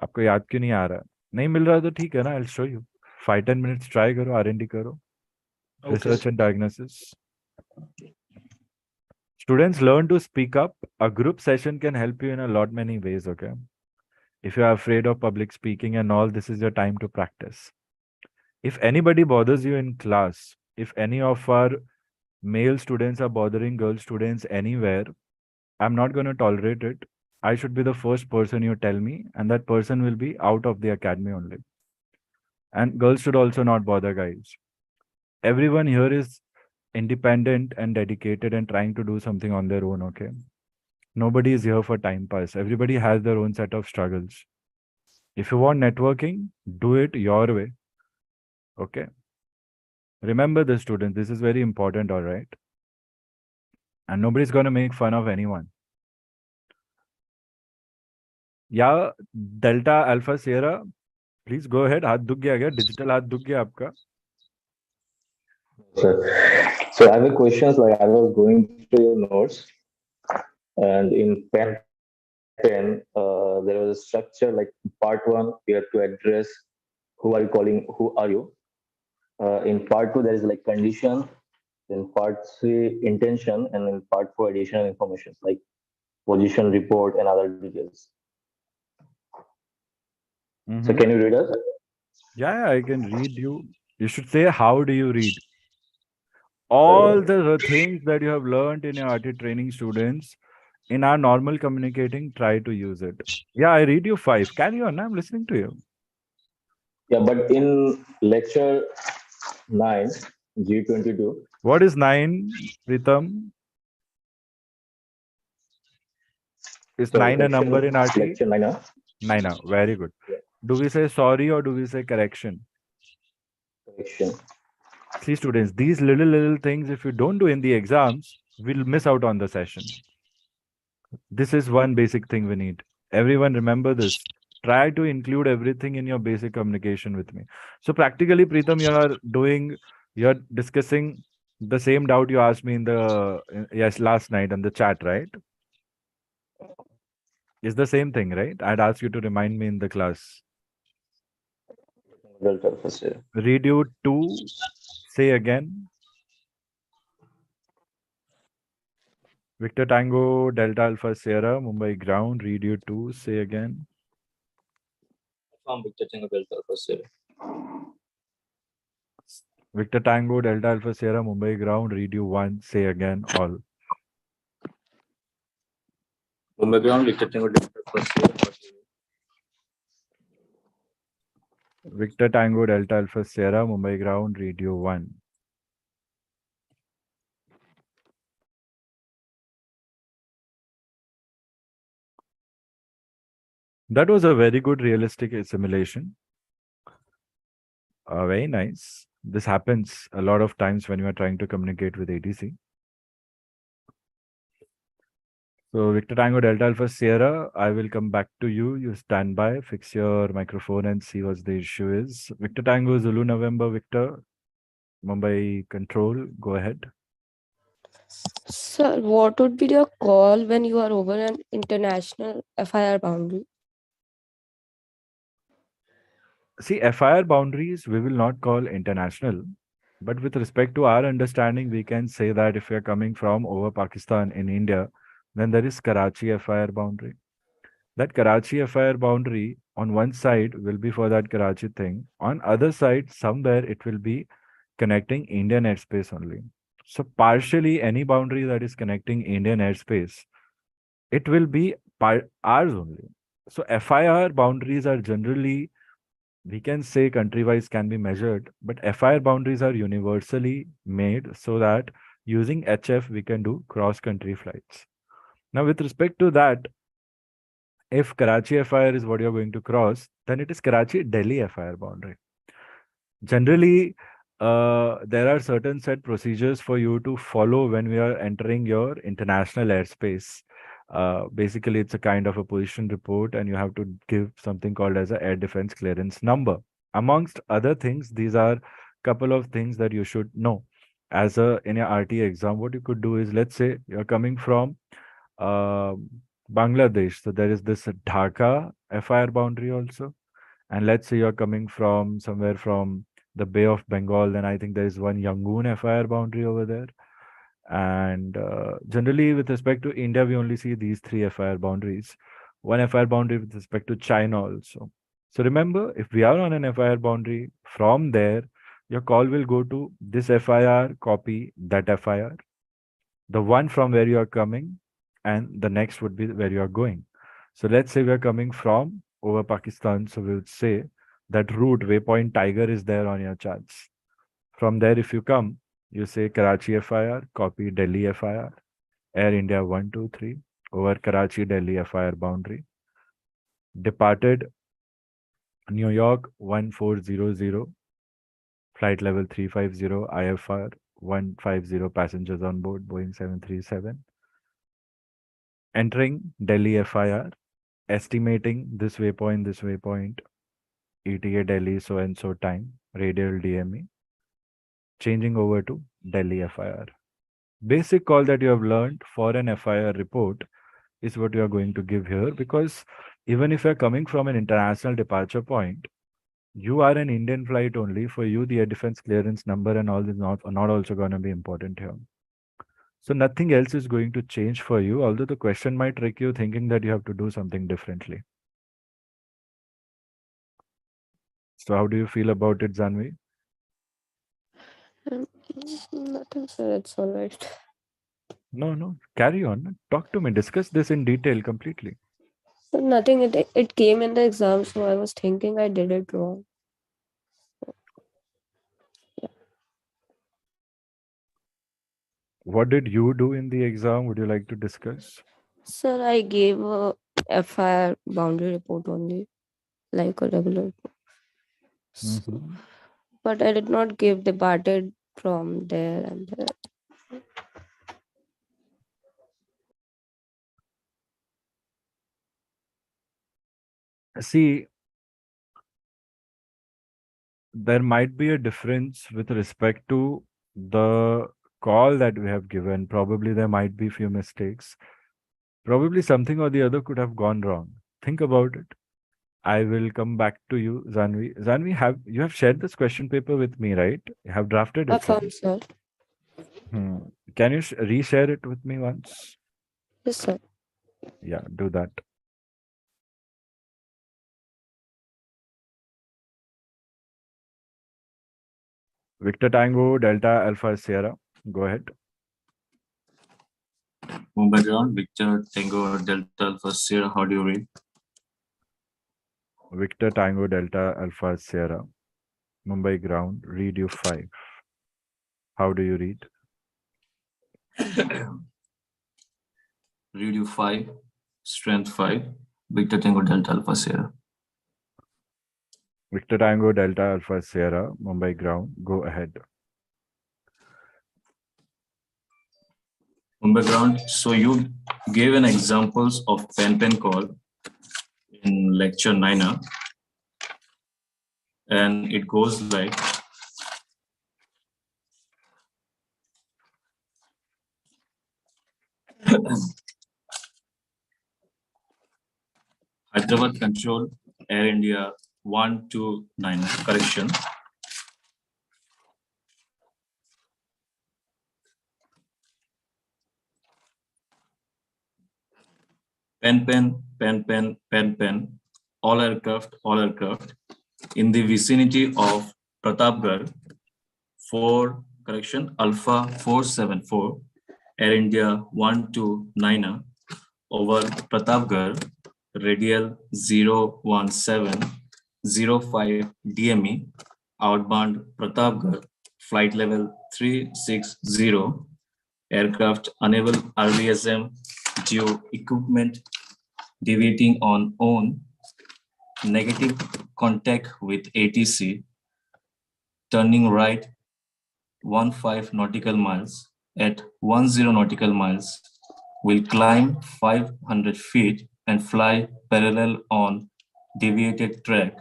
आपको याद क्यों नहीं आ रहा? नहीं मिल रहा तो ठीक है ना, I show you. 5-10 minutes try करो, आरएनडी करो, research and diagnosis. Students learn to speak up. A group session can help you in a lot many ways, okay? If you are afraid of public speaking and all, this is your time to practice. If anybody bothers you in class, if any of our male students are bothering girl students anywhere, I'm not going to tolerate it. I should be the first person you tell me, and that person will be out of the academy only. And girls should also not bother guys. Everyone here is independent and dedicated and trying to do something on their own, okay? Nobody is here for time pass. Everybody has their own set of struggles. If you want networking, do it your way, okay? Remember this, students. This is very important, all right? And nobody's going to make fun of anyone. Yeah, Delta Alpha Sierra, please go ahead. हाथ दुख गया क्या? Digital हाथ दुख गया आपका? Sir. So I have a questions like I was going through your notes, and in pen 10, there was a structure like part one, you have to address who are you calling, who are you. In part two, there is like condition. In part three, intention, and in part four, additional information like position report and other details. So can you read us? Yeah, I can read you. You should say, how do you read? All the things that you have learned in your RT training, students, in our normal communicating, try to use it. Yeah, I read you 5. Carry on. I'm listening to you. Yeah, but in lecture 9, G22. What is 9, Pritam? Is So 9 a section number in RT? lecture 9. 9. Very good. Yeah. Do we say sorry or do we say correction? Correction. See, students, these little things, if you don't do in the exams, we'll miss out on the session. This is one basic thing we need. Everyone remember this. Try to include everything in your basic communication with me. So practically, Preetham, you're discussing the same doubt you asked me in the last night in the chat, right? It's the same thing, right? I'd ask you to remind me in the class. Delta Alpha Sierra. Read you 2, say again. Victor Tango, Delta Alpha Sierra, Mumbai ground, read you 2, say again. From Victor Tango, Delta Alpha Sierra. Victor Tango, Delta Alpha Sierra, Mumbai ground, read you 1, say again, all. Mumbai ground, Victor Tango, Delta Alpha Sierra. Victor Tango, Delta Alpha Sierra, Mumbai ground, read you 1. That was a very good realistic simulation. Very nice. This happens a lot of times when you are trying to communicate with ATC. So Victor Tango, Delta Alpha Sierra, I will come back to you. You stand by, fix your microphone and see what the issue is. Victor Tango, Zulu November, Victor, Mumbai control, go ahead. Sir, what would be your call when you are over an international FIR boundary? See, FIR boundaries, we will not call international. But with respect to our understanding, we can say that if we are coming from over Pakistan in India, then there is Karachi FIR boundary. That Karachi FIR boundary on one side will be for that Karachi thing. On other side, somewhere it will be connecting Indian airspace only. So partially any boundary that is connecting Indian airspace, it will be ours only. So FIR boundaries are generally, we can say country-wise can be measured, but FIR boundaries are universally made so that using HF, we can do cross-country flights. Now, with respect to that, if Karachi FIR is what you're going to cross, then it is Karachi-Delhi FIR boundary. Generally, there are certain set procedures for you to follow when we are entering your international airspace. Basically, it's a kind of a position report, and you have to give something called as a air defense clearance number. Amongst other things, these are couple of things that you should know. As in your RT exam, what you could do is, let's say you're coming from Bangladesh. So there is this Dhaka FIR boundary also. And let's say you're coming from somewhere from the Bay of Bengal, then I think there is one Yangon FIR boundary over there. And generally, with respect to India, we only see these 3 FIR boundaries. One FIR boundary with respect to China also. So remember, if we are on an FIR boundary, from there, your call will go to this FIR, copy that FIR, the one from where you are coming, and the next would be where you are going. So let's say we are coming from over Pakistan. So we would say that route waypoint Tiger is there on your charts. From there, if you come, you say Karachi FIR, copy Delhi FIR, Air India 123 over Karachi Delhi FIR boundary. Departed New York 1400, flight level 350, IFR 150, passengers on board, Boeing 737. Entering Delhi FIR, estimating this waypoint, ETA Delhi so and so time, radial DME, changing over to Delhi FIR. Basic call that you have learned for an FIR report is what you are going to give here, because even if you're coming from an international departure point, you are an Indian flight only. For you, the air defense clearance number and all is not also going to be important here. So nothing else is going to change for you, although the question might trick you thinking that you have to do something differently. So how do you feel about it, Zanvi? Nothing, sir. It's all right. No, carry on. Talk to me. Discuss this in detail completely. So nothing. It came in the exam, so I was thinking I did it wrong. What did you do in the exam? Would you like to discuss? Sir, I gave a FIR boundary report only, like a regular report. Mhm. But I did not give departed from there and there. See, there might be a difference with respect to the call that we have given. Probably there might be few mistakes. Probably something or the other could have gone wrong. Think about it. I will come back to you, Zanvi. Zanvi, you have shared this question paper with me, right? You have drafted I it, right? found, sir. Hmm. Can you reshare it with me once? Yes, sir. Yeah, do that. Victor Tango, Delta Alpha Sierra. Go ahead. Mumbai ground, Victor Tango Delta Alpha Sierra. How do you read? Victor Tango, Delta Alpha Sierra. Mumbai ground, read you 5. How do you read? Read you 5, strength 5, Victor Tango Delta Alpha Sierra. Victor Tango, Delta Alpha Sierra, Mumbai ground. Go ahead. Mumbai ground. So you gave an examples of pen call in lecture 9, and it goes like Hyderabad Control, Air India 129. Correction. Pen. All aircraft in the vicinity of Pratapgarh 4, Alpha 474, Air India 129 over Pratapgarh, radial 01705 DME, outbound Pratapgarh, flight level 360, aircraft unable RVSM due equipment deviating on own, negative contact with ATC, turning right 15 nautical miles at 10 nautical miles, will climb 500 feet and fly parallel on deviated track.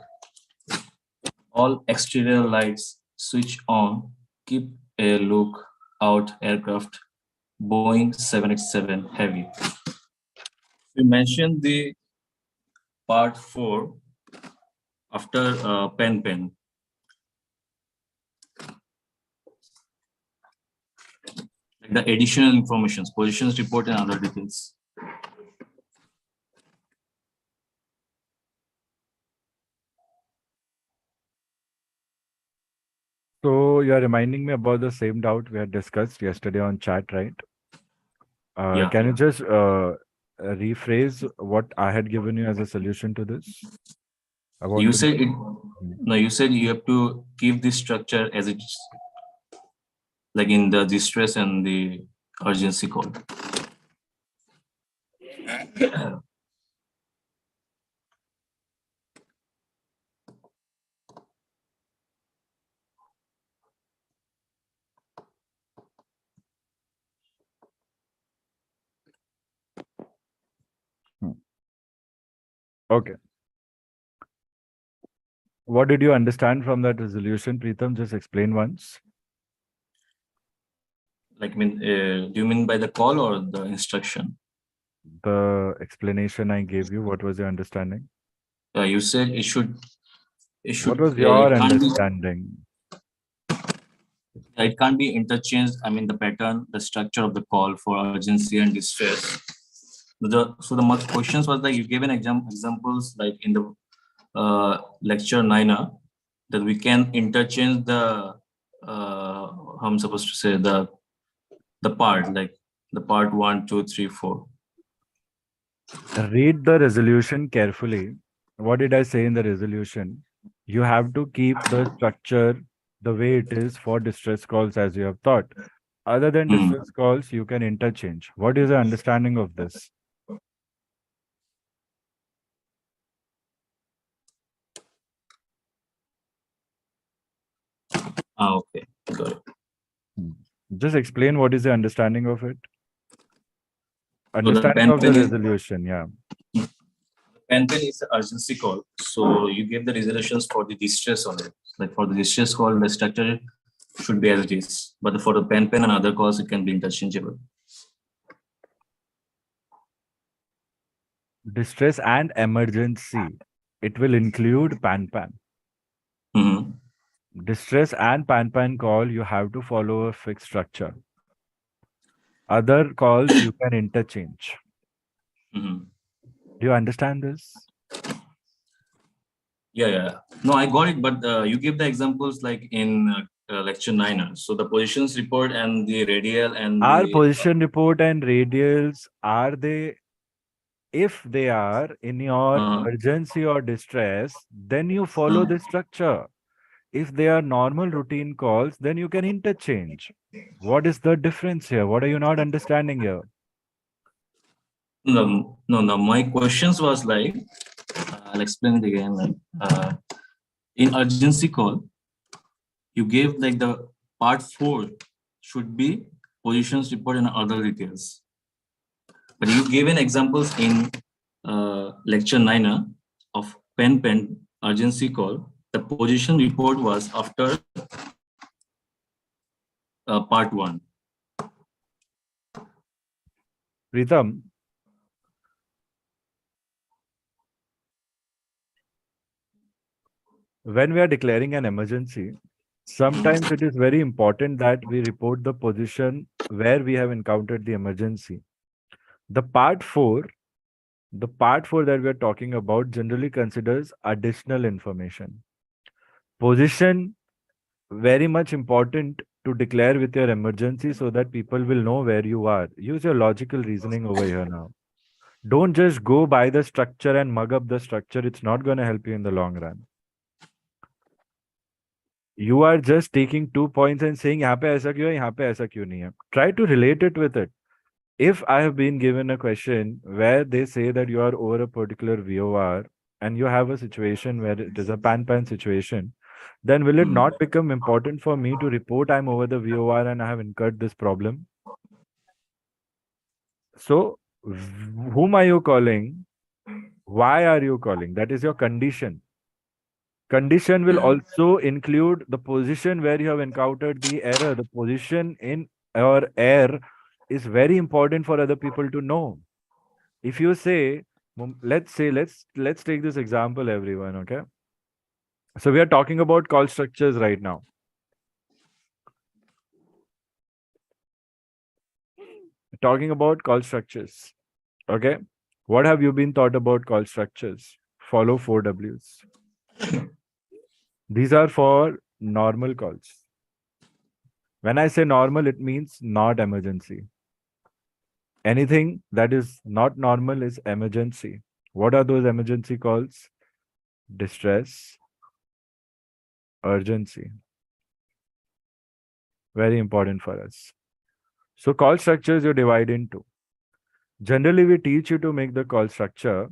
All exterior lights switch on. Keep a look out aircraft Boeing 787 Heavy. We mentioned the part 4 after pen. The additional information, positions report and other details. So you're reminding me about the same doubt we had discussed yesterday on chat, right? Yeah. Can you just rephrase what I had given you as a solution to this? I want You to said it. Hmm. No, you said you have to keep this structure as it's like in the distress and the urgency call. Okay. What did you understand from that resolution, Preetham? Just explain once. Like, do you mean by the call or the instruction? The explanation I gave you, what was your understanding? You said it should. What was your It can't be. understanding? It can't be interchanged. I mean, the pattern, the structure of the call for urgency and distress. So the questions was like you gave an examples like in the lecture 9 that we can interchange the how I'm supposed to say the part, like the part 1, 2, 3, 4. Read the resolution carefully. What did I say in the resolution? You have to keep the structure the way it is for distress calls as you have thought. Other than Hmm. distress calls, you can interchange. What is the understanding of this? Okay, got it. Just explain what is the understanding of it. So the Understanding of the pen resolution, yeah. pen is the urgency call. So you gave the resolutions for the distress on it. Like for the distress call, the structure should be as it is. But for the pen and other calls, it can be interchangeable. Distress and emergency. It will include pan. Mm-hmm. Distress and pan call, you have to follow a fixed structure. Other calls you can interchange. Mm-hmm. Do you understand this? Yeah. No, I got it. But you give the examples like in lecture 9. So the positions report and the radial and Our the position report and radials, are they, if they are in your urgency or distress, then you follow the structure. If they are normal routine calls, then you can interchange. What is the difference here? What are you not understanding here? no. My questions was like I'll explain it again. Like in urgency call, you gave like the part 4 should be positions report and other details. But you gave an examples in lecture 9 of pen urgency call. The position report was after part 1. Preetham, when we are declaring an emergency, sometimes it is very important that we report the position where we have encountered the emergency. The part 4 that we are talking about generally considers additional information. Position, very much important to declare with your emergency so that people will know where you are. Use your logical reasoning over here now. Don't just go by the structure and mug up the structure. It's not going to help you in the long run. You are just taking 2 points and saying यहाँ पे ऐसा क्यों है, यहाँ पे ऐसा क्यों नहीं है. Try to relate it with it. If I have been given a question where they say that you are over a particular VOR and you have a situation where it is a pan situation, then will it not become important for me to report I'm over the VOR and I have incurred this problem? So, whom are you calling? Why are you calling? That is your condition. Condition will also include the position where you have encountered the error. The position in your error is very important for other people to know. If you say, let's take this example, everyone, okay? So we are talking about call structures right now. Talking about call structures, okay? What have you been taught about call structures? Follow 4 Ws. These are for normal calls. When I say normal, it means not emergency. Anything that is not normal is emergency. What are those emergency calls? Distress, urgency. Very important for us. So call structures you divide into. Generally, we teach you to make the call structure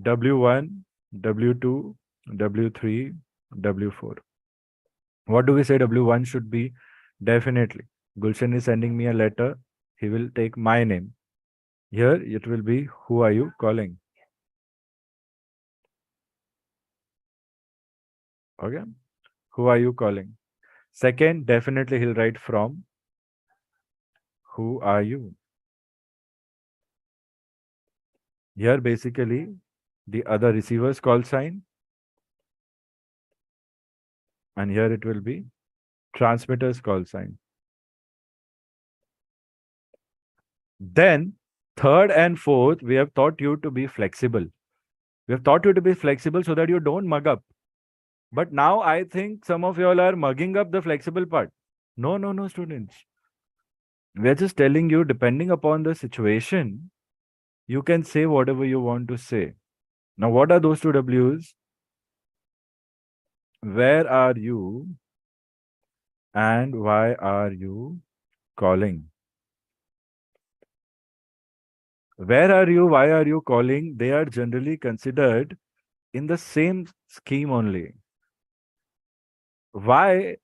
W1, W2, W3, W4. What do we say W1 should be? Definitely. Gulshan is sending me a letter. He will take my name. Here it will be, who are you calling? Okay. Who are you calling? Second, definitely he'll write from. Who are you? Here basically the other receiver's call sign. And here it will be transmitter's call sign. Then third and fourth, we have taught you to be flexible. We have taught you to be flexible so that you don't mug up. But now I think some of you all are mugging up the flexible part. No, students. We're just telling you, depending upon the situation, you can say whatever you want to say. Now, what are those two W's? Where are you? And why are you calling? Where are you? Why are you calling? They are generally considered in the same scheme only. Why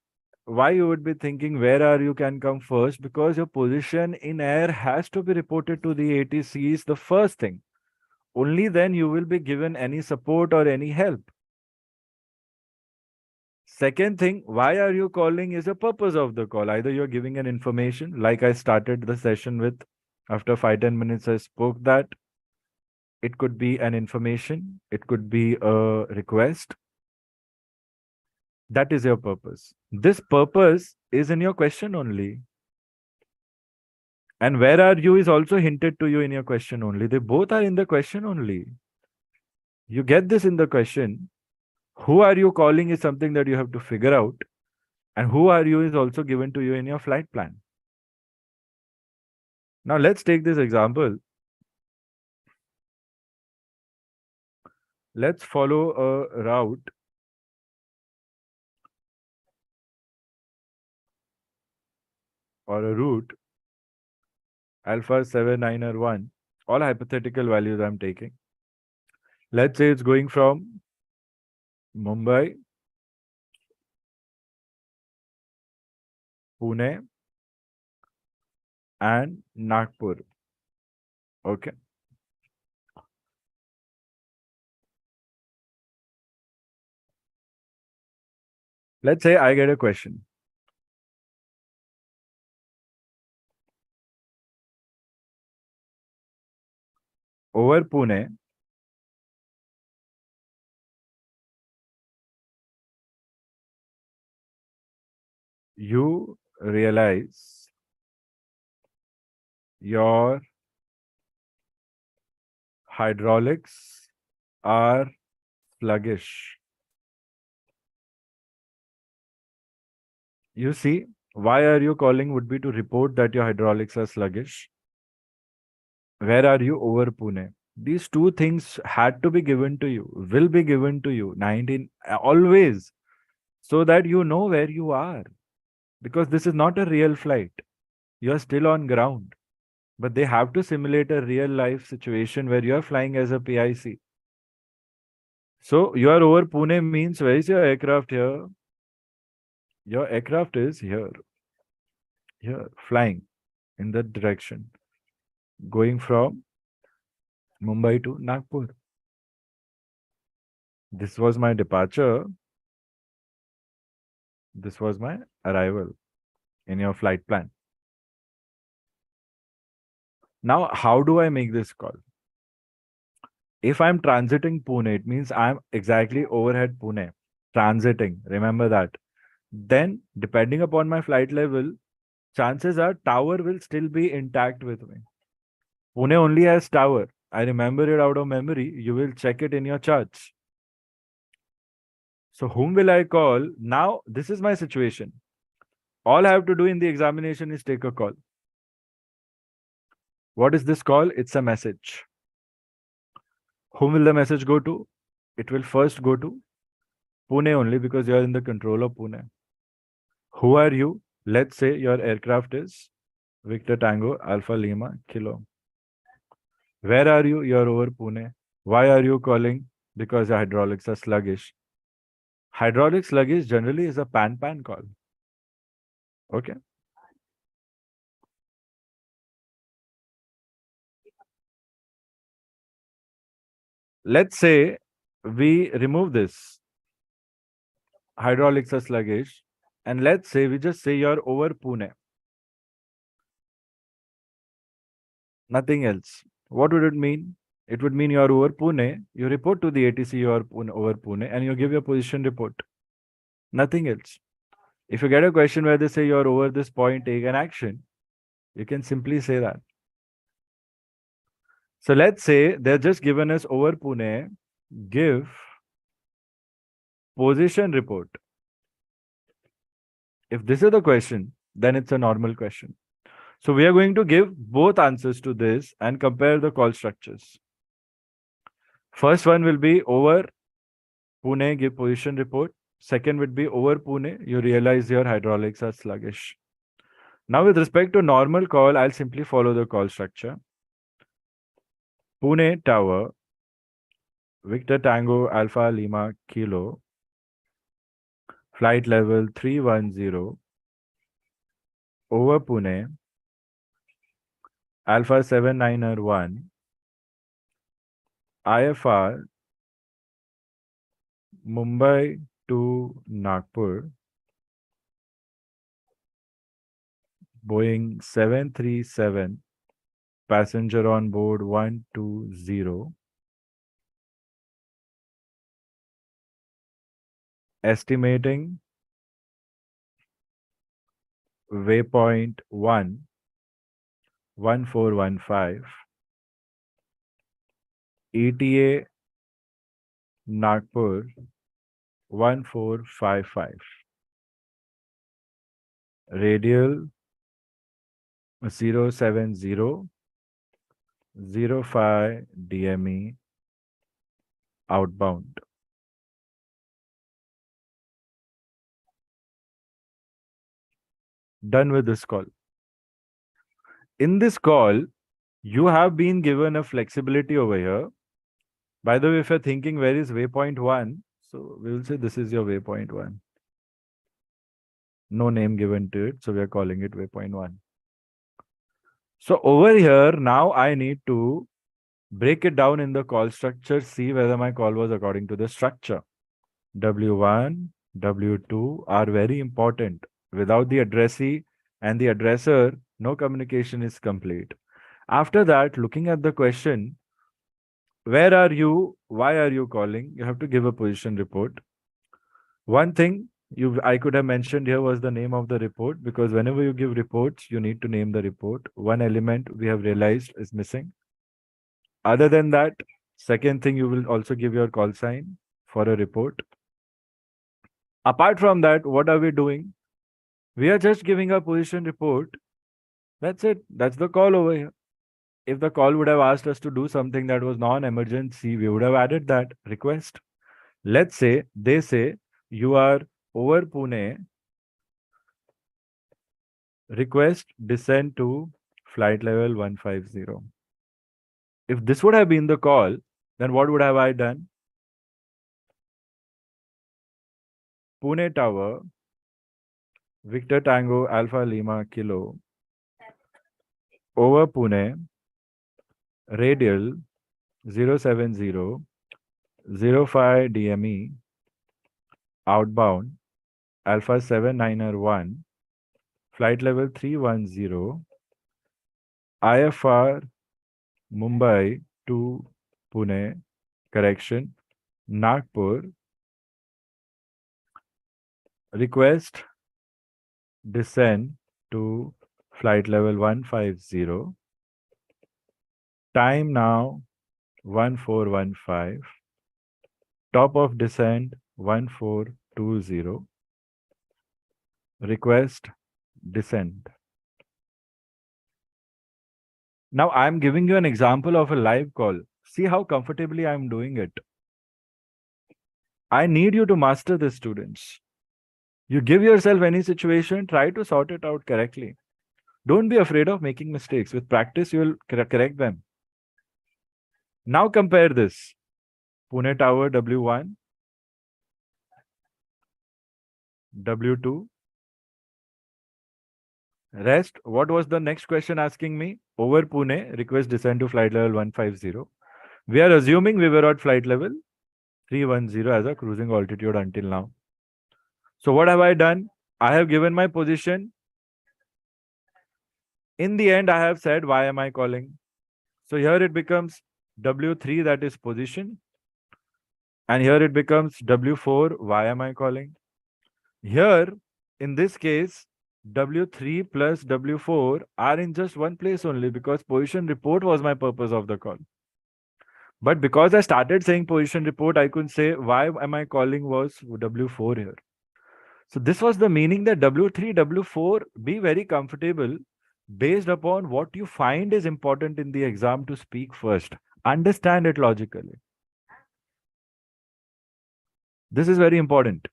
you would be thinking where are you can come first? Because your position in air has to be reported to the ATCs the first thing. Only then you will be given any support or any help. Second thing, why are you calling is the purpose of the call. Either you're giving an information, like I started the session with, after 5-10 minutes I spoke that. It could be an information, it could be a request. That is your purpose. This purpose is in your question only. And where are you is also hinted to you in your question only. They both are in the question only. You get this in the question. Who are you calling is something that you have to figure out. And who are you is also given to you in your flight plan. Now let's take this example. Let's follow a route or a route Alpha 79R1, all hypothetical values I'm taking. Let's say it's going from Mumbai, Pune, and Nagpur. Okay. Let's say I get a question. Over Pune, you realize your hydraulics are sluggish. You see, why are you calling would be to report that your hydraulics are sluggish. Where are you? Over Pune. These two things had to be given to you, will be given to you, 19, always, so that you know where you are. Because this is not a real flight. You are still on ground. But they have to simulate a real life situation where you are flying as a PIC. So you are over Pune means where is your aircraft here? Your aircraft is here, flying in that direction, going from Mumbai to Nagpur. This was my departure. This was my arrival in your flight plan. Now, how do I make this call? If I'm transiting Pune, it means I'm exactly overhead Pune, transiting. Remember that. Then, depending upon my flight level, chances are tower will still be intact with me. Pune only has tower. I remember it out of memory. You will check it in your charts. So whom will I call? Now, this is my situation. All I have to do in the examination is take a call. What is this call? It's a message. Whom will the message go to? It will first go to Pune only, because you are in the control of Pune. Who are you? Let's say your aircraft is Victor Tango Alpha Lima Kilo. Where are you? You're over Pune. Why are you calling? Because the hydraulics are sluggish. Hydraulic sluggish generally is a pan call. Okay. Let's say we remove this. Hydraulics are sluggish. And let's say we just say you're over Pune. Nothing else. What would it mean? It would mean you're over Pune. You report to the ATC you're over Pune and you give your position report. Nothing else. If you get a question where they say you're over this point, take an action, you can simply say that. So let's say they're just given us over Pune, give position report. If this is the question, then it's a normal question. So we are going to give both answers to this and compare the call structures. First one will be over Pune, give position report. Second would be over Pune, you realize your hydraulics are sluggish. Now with respect to normal call, I'll simply follow the call structure. Pune Tower, Victor Tango Alpha Lima Kilo, flight level 310, over Pune, Alpha 791, IFR, Mumbai to Nagpur, Boeing 737, passenger on board 120, estimating waypoint 1, 1415, ETA Nagpur 1455, radial 07005 DME outbound. Done with this call. In this call, you have been given a flexibility over here. By the way, if you're thinking where is waypoint 1, so we will say this is your waypoint 1. No name given to it, so we are calling it waypoint 1. So over here, now I need to break it down in the call structure, see whether my call was according to the structure. W1, W2 are very important. Without the addressee and the addresser, no communication is complete. After that, looking at the question, where are you? Why are you calling? You have to give a position report. One thing I could have mentioned here was the name of the report, because whenever you give reports, you need to name the report. One element we have realized is missing. Other than that, second thing, you will also give your call sign for a report. Apart from that, what are we doing? We are just giving a position report. That's it. That's the call over here. If the call would have asked us to do something that was non-emergency, we would have added that request. Let's say they say you are over Pune, request descend to flight level 150. If this would have been the call, then what would have I done? Pune Tower, Victor Tango Alpha Lima Kilo, over Pune, radial 070 05 DME, outbound Alpha 791, flight level 310, IFR Mumbai to Pune, correction, Nagpur, request descend to flight level 150, time now 1415, top of descent 1420, request descend. Now I'm giving you an example of a live call. See how comfortably I'm doing it. I need you to master this, students. You give yourself any situation, try to sort it out correctly. Don't be afraid of making mistakes. With practice, you will correct them. Now compare this. Pune Tower W1, W2. Rest. What was the next question asking me? Over Pune, request descend to flight level 150. We are assuming we were at flight level 310 as a cruising altitude until now. So what have I done? I have given my position. In the end, I have said, why am I calling? So here it becomes W3, that is position. And here it becomes W4, why am I calling? Here, in this case, W3 plus W4 are in just one place only because position report was my purpose of the call. But because I started saying position report, I could say, why am I calling was W4 here? So this was the meaning that W3, W4, be very comfortable based upon what you find is important in the exam to speak first. Understand it logically. This is very important.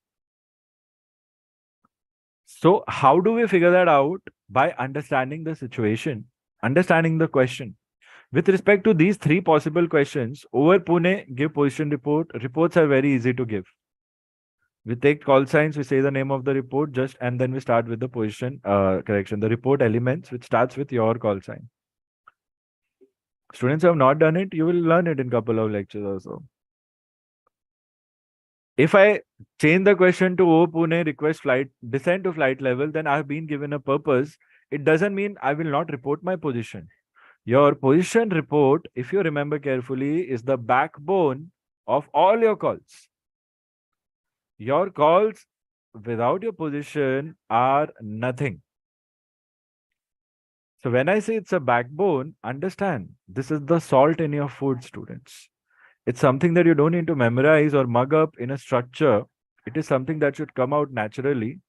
So how do we figure that out? By understanding the situation, understanding the question. With respect to these three possible questions, over Pune, give position report. Reports are very easy to give. We take call signs, we say the name of the report and then we start with the position correction. The report elements, which starts with your call sign. Students who have not done it, you will learn it in a couple of lectures or so. If I change the question to O Pune, request flight, descend to flight level, then I have been given a purpose. It doesn't mean I will not report my position. Your position report, if you remember carefully, is the backbone of all your calls. Your calls without your position are nothing. So when I say it's a backbone, understand, this is the salt in your food, students. It's something that you don't need to memorize or mug up in a structure. It is something that should come out naturally.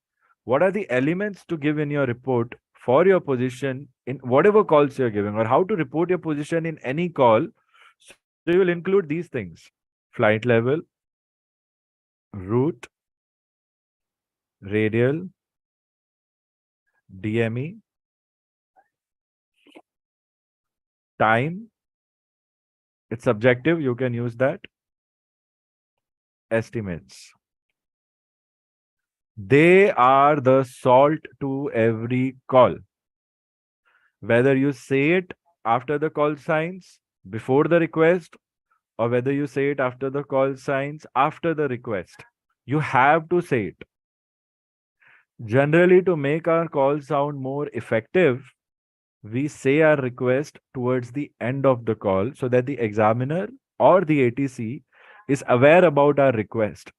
What are the elements to give in your report for your position in whatever calls you're giving, or how to report your position in any call? So you will include these things: flight level, route, radial, DME, time. It's subjective, you can use that. Estimates. They are the salt to every call. Whether you say it after the call signs, before the request, or whether you say it after the call signs, after the request, you have to say it. Generally, to make our call sound more effective, we say our request towards the end of the call so that the examiner or the ATC is aware about our request.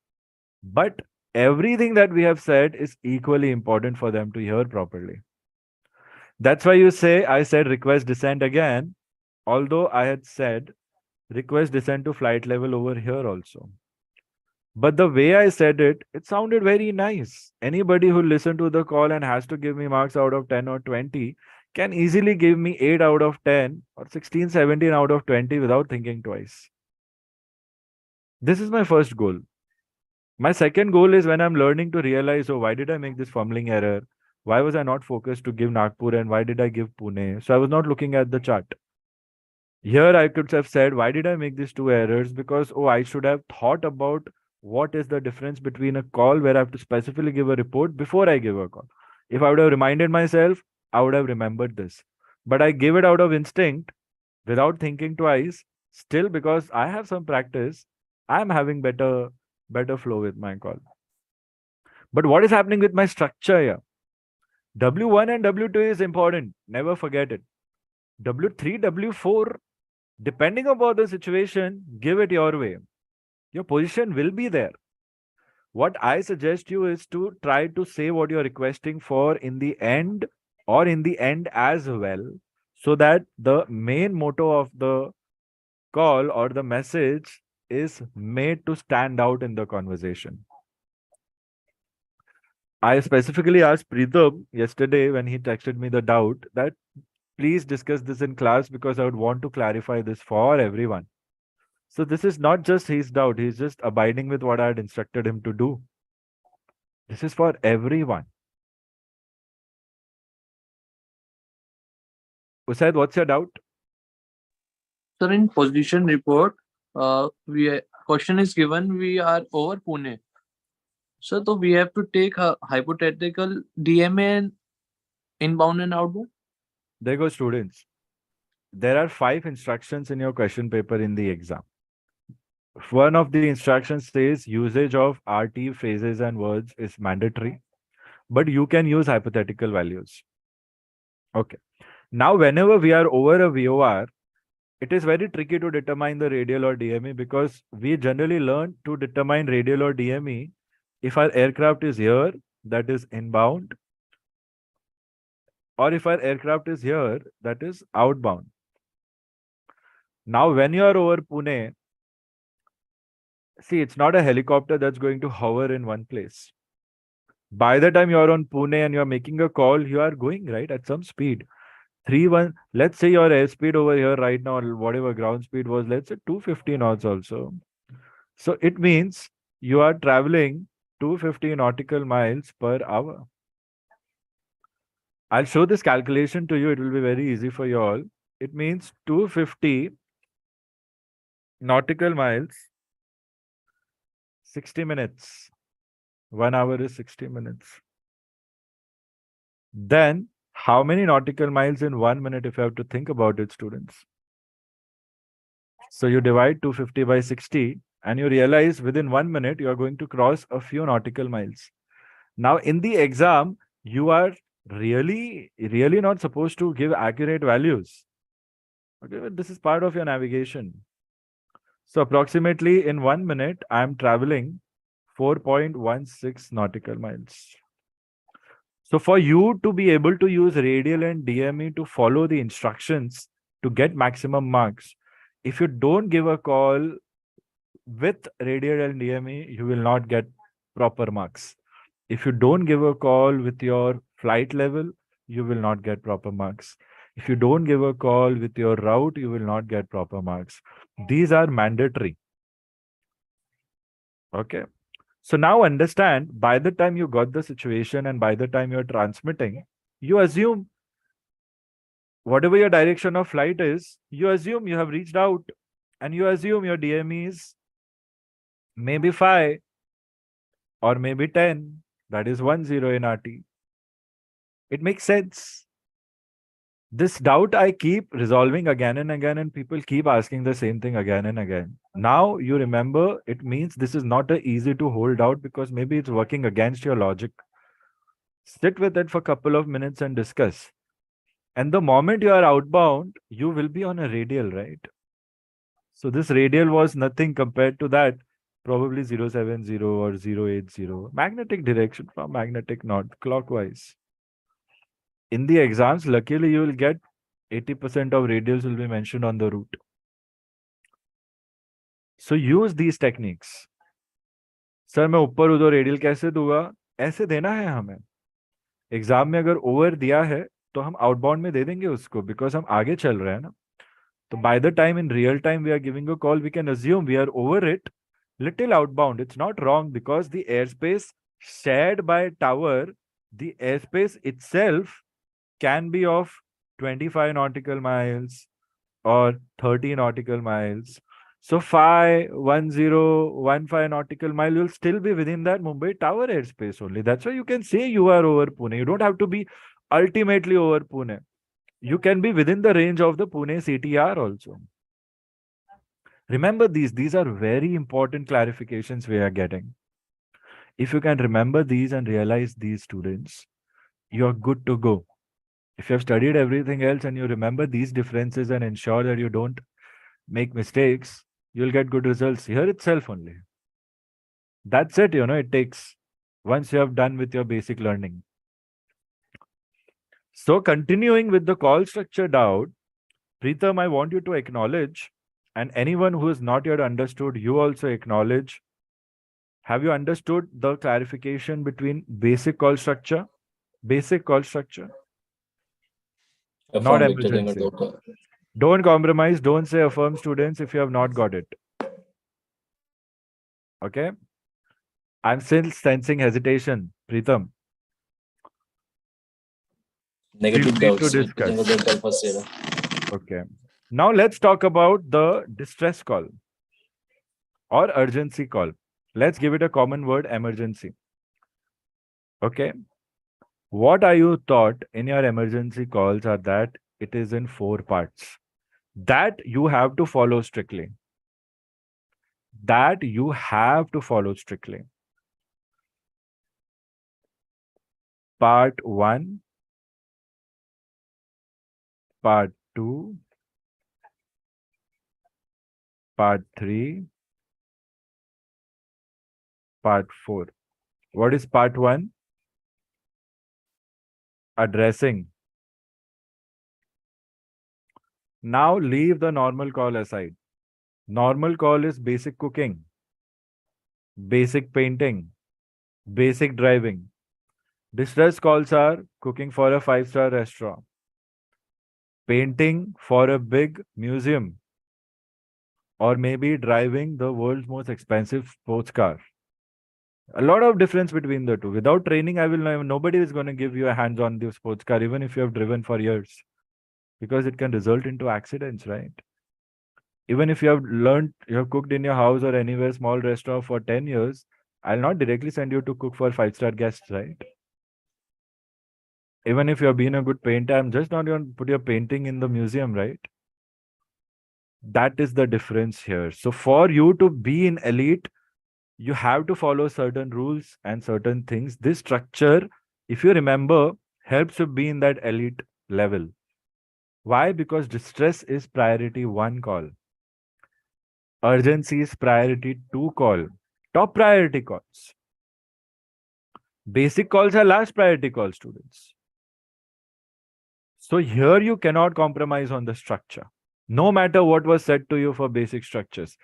But everything that we have said is equally important for them to hear properly. That's why you say, I said request descent again, although I had said request descent to flight level over here also. But the way I said it, it sounded very nice. Anybody who listened to the call and has to give me marks out of 10 or 20 can easily give me 8 out of 10 or 16, 17 out of 20 without thinking twice. This is my first goal. My second goal is when I'm learning to realize, oh, why did I make this fumbling error? Why was I not focused to give Nagpur and why did I give Pune? So I was not looking at the chart. Here I could have said, why did I make these two errors? Because, oh, I should have thought about what is the difference between a call where I have to specifically give a report before I give a call. If I would have reminded myself, I would have remembered this. But I gave it out of instinct without thinking twice. Still, because I have some practice, I'm having better flow with my call. But what is happening with my structure here? W1 and W2 is important. Never forget it. W3, W4, depending upon the situation, give it your way. Your position will be there. What I suggest you is to try to say what you're requesting for in the end or in the end as well, so that the main motto of the call or the message is made to stand out in the conversation. I specifically asked Preetham yesterday when he texted me the doubt that please discuss this in class because I would want to clarify this for everyone. So this is not just his doubt, he's just abiding with what I had instructed him to do. This is for everyone. Usaid, what's your doubt? Sir, in position report, question is given, we are over Pune. So we have to take a hypothetical DMA and inbound and outbound. There go students. There are 5 instructions in your question paper in the exam. One of the instructions says usage of RT phrases and words is mandatory, but you can use hypothetical values. Okay. Now, whenever we are over a VOR, it is very tricky to determine the radial or DME because we generally learn to determine radial or DME if our aircraft is here, that is inbound, or if our aircraft is here, that is outbound. Now, when you are over Pune, see, it's not a helicopter that's going to hover in one place. By the time you're on Pune and you're making a call, you are going right at some speed. 3-1, let's say your airspeed over here right now, whatever ground speed was, let's say 250 knots also. So it means you are traveling 250 nautical miles per hour. I'll show this calculation to you. It will be very easy for you all. It means 250 nautical miles, 60 minutes. 1 hour is 60 minutes. Then how many nautical miles in 1 minute if you have to think about it, students? So you divide 250 by 60 and you realize within 1 minute you are going to cross a few nautical miles. Now in the exam, you are really not supposed to give accurate values. Okay, but this is part of your navigation. So approximately in 1 minute, I am traveling 4.16 nautical miles. So for you to be able to use radial and DME to follow the instructions to get maximum marks, if you don't give a call with radial and DME, you will not get proper marks. If you don't give a call with your flight level, you will not get proper marks. If you don't give a call with your route, you will not get proper marks. These are mandatory. Okay. So now understand, by the time you got the situation and by the time you're transmitting, you assume whatever your direction of flight is, you assume you have reached out and you assume your DME is maybe 5 or maybe 10. That is 10 in RT. It makes sense. This doubt I keep resolving again and again, and people keep asking the same thing again and again. Now you remember, it means this is not a easy to hold out because maybe it's working against your logic. Sit with it for a couple of minutes and discuss. And the moment you are outbound, you will be on a radial, right? So this radial was nothing compared to that, probably 070 or 080. Magnetic direction from magnetic north, clockwise. In the exams, luckily you will get 80% of radials will be mentioned on the route. So use these techniques. Sir मैं ऊपर उधर radial कैसे दूंगा? ऐसे देना है हमें. Exam में अगर ओवर दिया है तो हम आउटबाउंड में दे देंगे उसको बिकॉज हम आगे चल रहे हैं ना. तो by the time in real time we are giving a call, we can assume we are over it, little outbound. It's not wrong because the airspace shared by tower, the airspace itself can be of 25 nautical miles or 30 nautical miles. So 1015 nautical mile will still be within that Mumbai tower airspace only. That's why you can say you are over Pune. You don't have to be ultimately over Pune. You can be within the range of the Pune CTR also. Remember these are very important clarifications we are getting. If you can remember these and realize these, students, you're good to go. If you have studied everything else and you remember these differences and ensure that you don't make mistakes, you'll get good results here itself only. That's it, it takes once you have done with your basic learning. So continuing with the call structure doubt, Preetham, I want you to acknowledge, and anyone who has not yet understood, you also acknowledge Have you understood the clarification between basic call structure? Basic call structure, not Affirm, telling emergency. about Don't compromise. Don't say affirm, students, if you have not got it. Okay? I'm still sensing hesitation. Pritam, negative feel free to doubts. discuss. Okay. Now let's talk about the distress call or urgency call. Let's give it a common word, emergency. Okay. What are you taught in your emergency calls are that it is in 4 parts that you have to follow strictly. That you have to follow strictly. Part 1, part 2, part 3, part 4. What is part 1? Addressing. Now leave the normal call aside. Normal call is basic cooking, basic painting, basic driving. Distress calls are cooking for a 5-star restaurant, painting for a big museum, or maybe driving the world's most expensive sports car. A lot of difference between the two. Without training, nobody is going to give you a hands on the sports car, even if you have driven for years, because it can result into accidents, right? Even if you have cooked in your house or anywhere small restaurant for 10 years, I'll not directly send you to cook for 5-star guests, right? Even if you're being a good painter, I'm just not going to put your painting in the museum, right? That is the difference here. So for you to be in elite, you have to follow certain rules and certain things. This structure, if you remember, helps you be in that elite level. Why? Because distress is priority 1 call. Urgency is priority 2 call. Top priority calls. Basic calls are last priority call, students. So here you cannot compromise on the structure, no matter what was said to you for basic structures.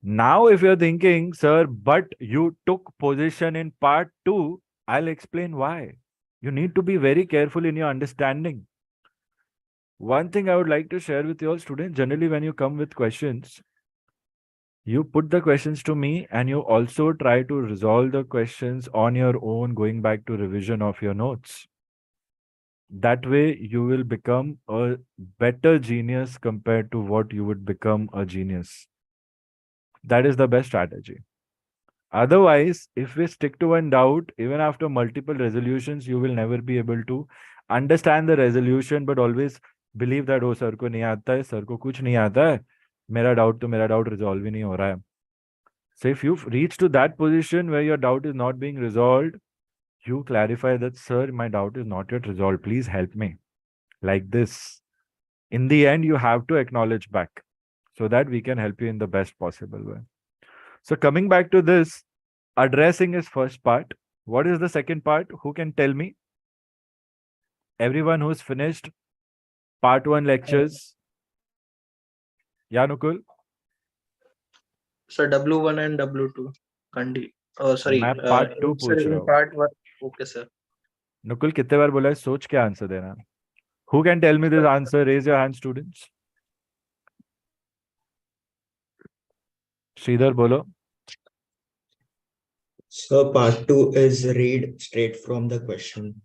Now, if you're thinking, sir, but you took position in part 2, I'll explain why. You need to be very careful in your understanding. One thing I would like to share with you all students, generally when you come with questions, you put the questions to me and you also try to resolve the questions on your own, going back to revision of your notes. That way you will become a better genius compared to what you would become a genius. That is the best strategy. Otherwise, if we stick to one doubt, even after multiple resolutions, you will never be able to understand the resolution, but always believe that, oh, sir ko nahi aata hai, sir ko kuch nahi aata hai, mera doubt resolve hi nahi ho raha hai. So if you've reached to that position where your doubt is not being resolved, you clarify that, sir, my doubt is not yet resolved. Please help me. Like this. In the end, you have to acknowledge back so that we can help you in the best possible way. So coming back to this, addressing is first part. What is the second part? Who can tell me? Everyone who's finished part 1 lectures. Yeah, Nukul? Sir, W1 and W2. Sorry. मैं part 2 answer पूछ in रहा हूँ. part 1. Okay, sir. Nukul कितने बार बोला है सोच के answer देना? Who can tell me this answer? Raise your hand, students. Sridhar, bolo. So part 2 is read straight from the question.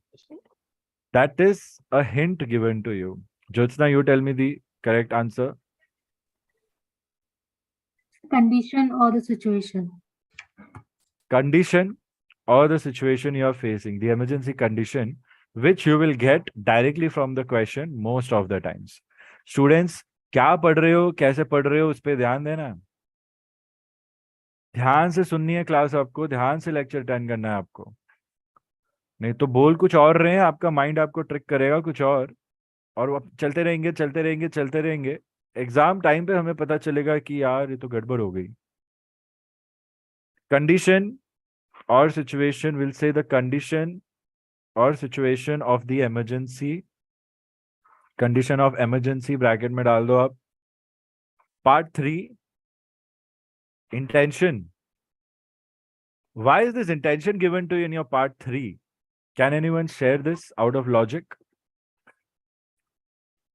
That is a hint given to you. Jyotsna, you tell me the correct answer. Condition or the situation. Condition or the situation you are facing, the emergency condition, which you will get directly from the question most of the times. Students, क्या पढ़ रहे हो, कैसे पढ़ रहे हो, उस पर ध्यान देना. ध्यान से सुननी है क्लास आपको, ध्यान से लेक्चर अटेंड करना है आपको. नहीं तो बोल कुछ और रहे हैं, आपका माइंड आपको ट्रिक करेगा कुछ और चलते रहेंगे. एग्जाम टाइम पे हमें पता चलेगा कि यार ये तो गड़बड़ हो गई. Condition or situation, will say the condition or situation of the emergency. Condition of emergency bracket में डाल दो आप. Part 3, intention. Why is this intention given to you in your part 3? Can anyone share this out of logic?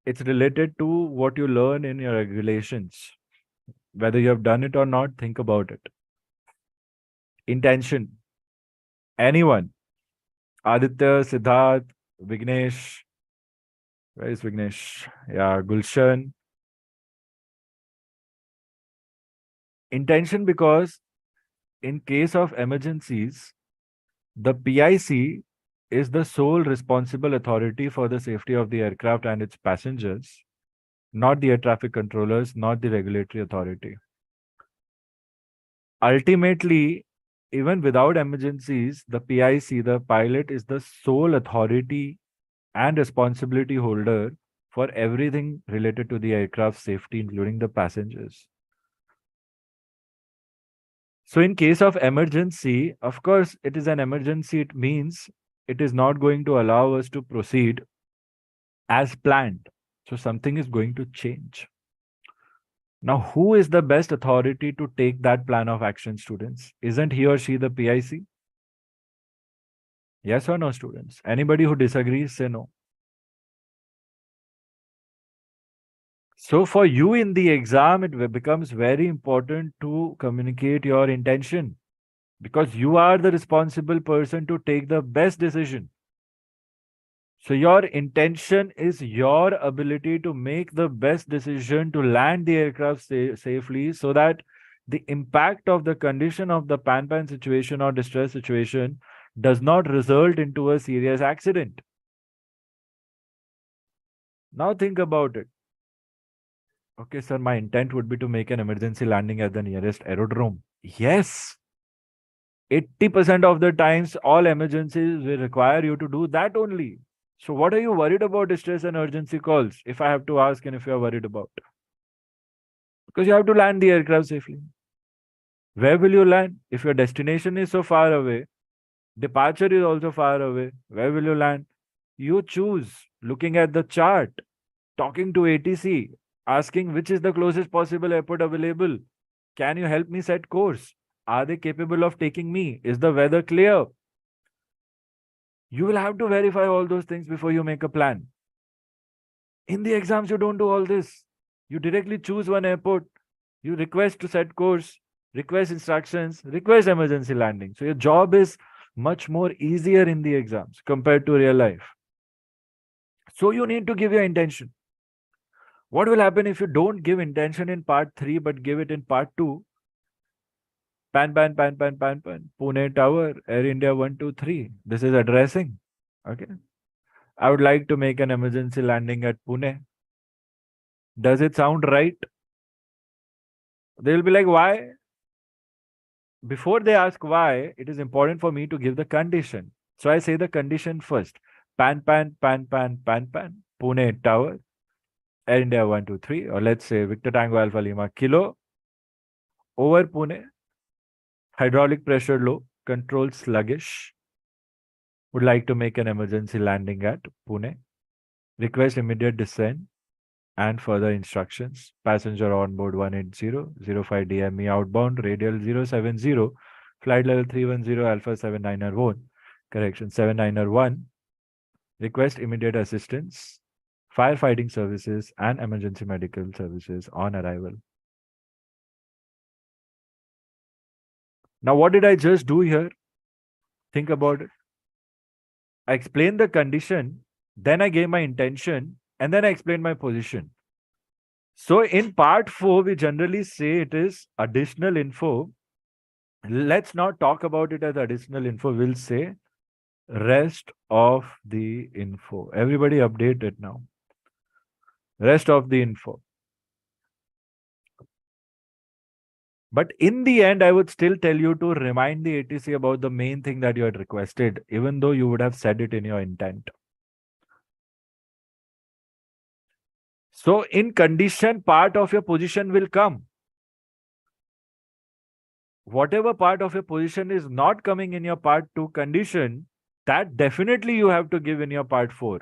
It's related to what you learn in your regulations. Whether you have done it or not, think about it. Intention. Anyone? Aditya, Siddharth, Vignesh. Where is Vignesh? Yeah, Gulshan. Intention, because in case of emergencies, the PIC is the sole responsible authority for the safety of the aircraft and its passengers, not the air traffic controllers, not the regulatory authority. Ultimately, even without emergencies, the PIC, the pilot, is the sole authority and responsibility holder for everything related to the aircraft safety, including the passengers. So in case of emergency, of course, it is an emergency. It means it is not going to allow us to proceed as planned. So something is going to change. Now, who is the best authority to take that plan of action, students? Isn't he or she the PIC? Yes or no, students? Anybody who disagrees, say no. So for you in the exam, it becomes very important to communicate your intention, because you are the responsible person to take the best decision. So your intention is your ability to make the best decision to land the aircraft safely, so that the impact of the condition of the pan situation or distress situation does not result into a serious accident. Now think about it. Okay, sir, my intent would be to make an emergency landing at the nearest aerodrome. Yes. 80% of the times, all emergencies will require you to do that only. So what are you worried about distress and urgency calls, if I have to ask, and if you are worried about? Because you have to land the aircraft safely. Where will you land? If your destination is so far away, departure is also far away, where will you land? You choose, looking at the chart, talking to ATC, asking which is the closest possible airport available. Can you help me set course? Are they capable of taking me? Is the weather clear? You will have to verify all those things before you make a plan. In the exams, you don't do all this. You directly choose one airport. You request to set course, request instructions, request emergency landing. So your job is much more easier in the exams compared to real life. So you need to give your intention. What will happen if you don't give intention in part 3 but give it in part 2? Pan, Pune Tower, Air India 123. This is addressing. Okay. I would like to make an emergency landing at Pune. Does it sound right? They'll be like, why? Before they ask why, it is important for me to give the condition. So I say the condition first. Pan, Pune Tower, Air India 123, or let's say Victor Tango Alpha Lima Kilo, over Pune, hydraulic pressure low, control sluggish, would like to make an emergency landing at Pune, request immediate descent and further instructions. Passenger on board 180, 05 DME outbound, radial 070, flight level 310, Alpha 79er 1, correction 79er 1, request immediate assistance, firefighting services and emergency medical services on arrival. Now, what did I just do here? Think about it. I explained the condition, then I gave my intention, and then I explained my position. So in part 4, we generally say it is additional info. Let's not talk about it as additional info. We'll say rest of the info. Everybody update it now. Rest of the info. But in the end, I would still tell you to remind the ATC about the main thing that you had requested, even though you would have said it in your intent. So in condition, part of your position will come. Whatever part of your position is not coming in your part 2 condition, that definitely you have to give in your part 4.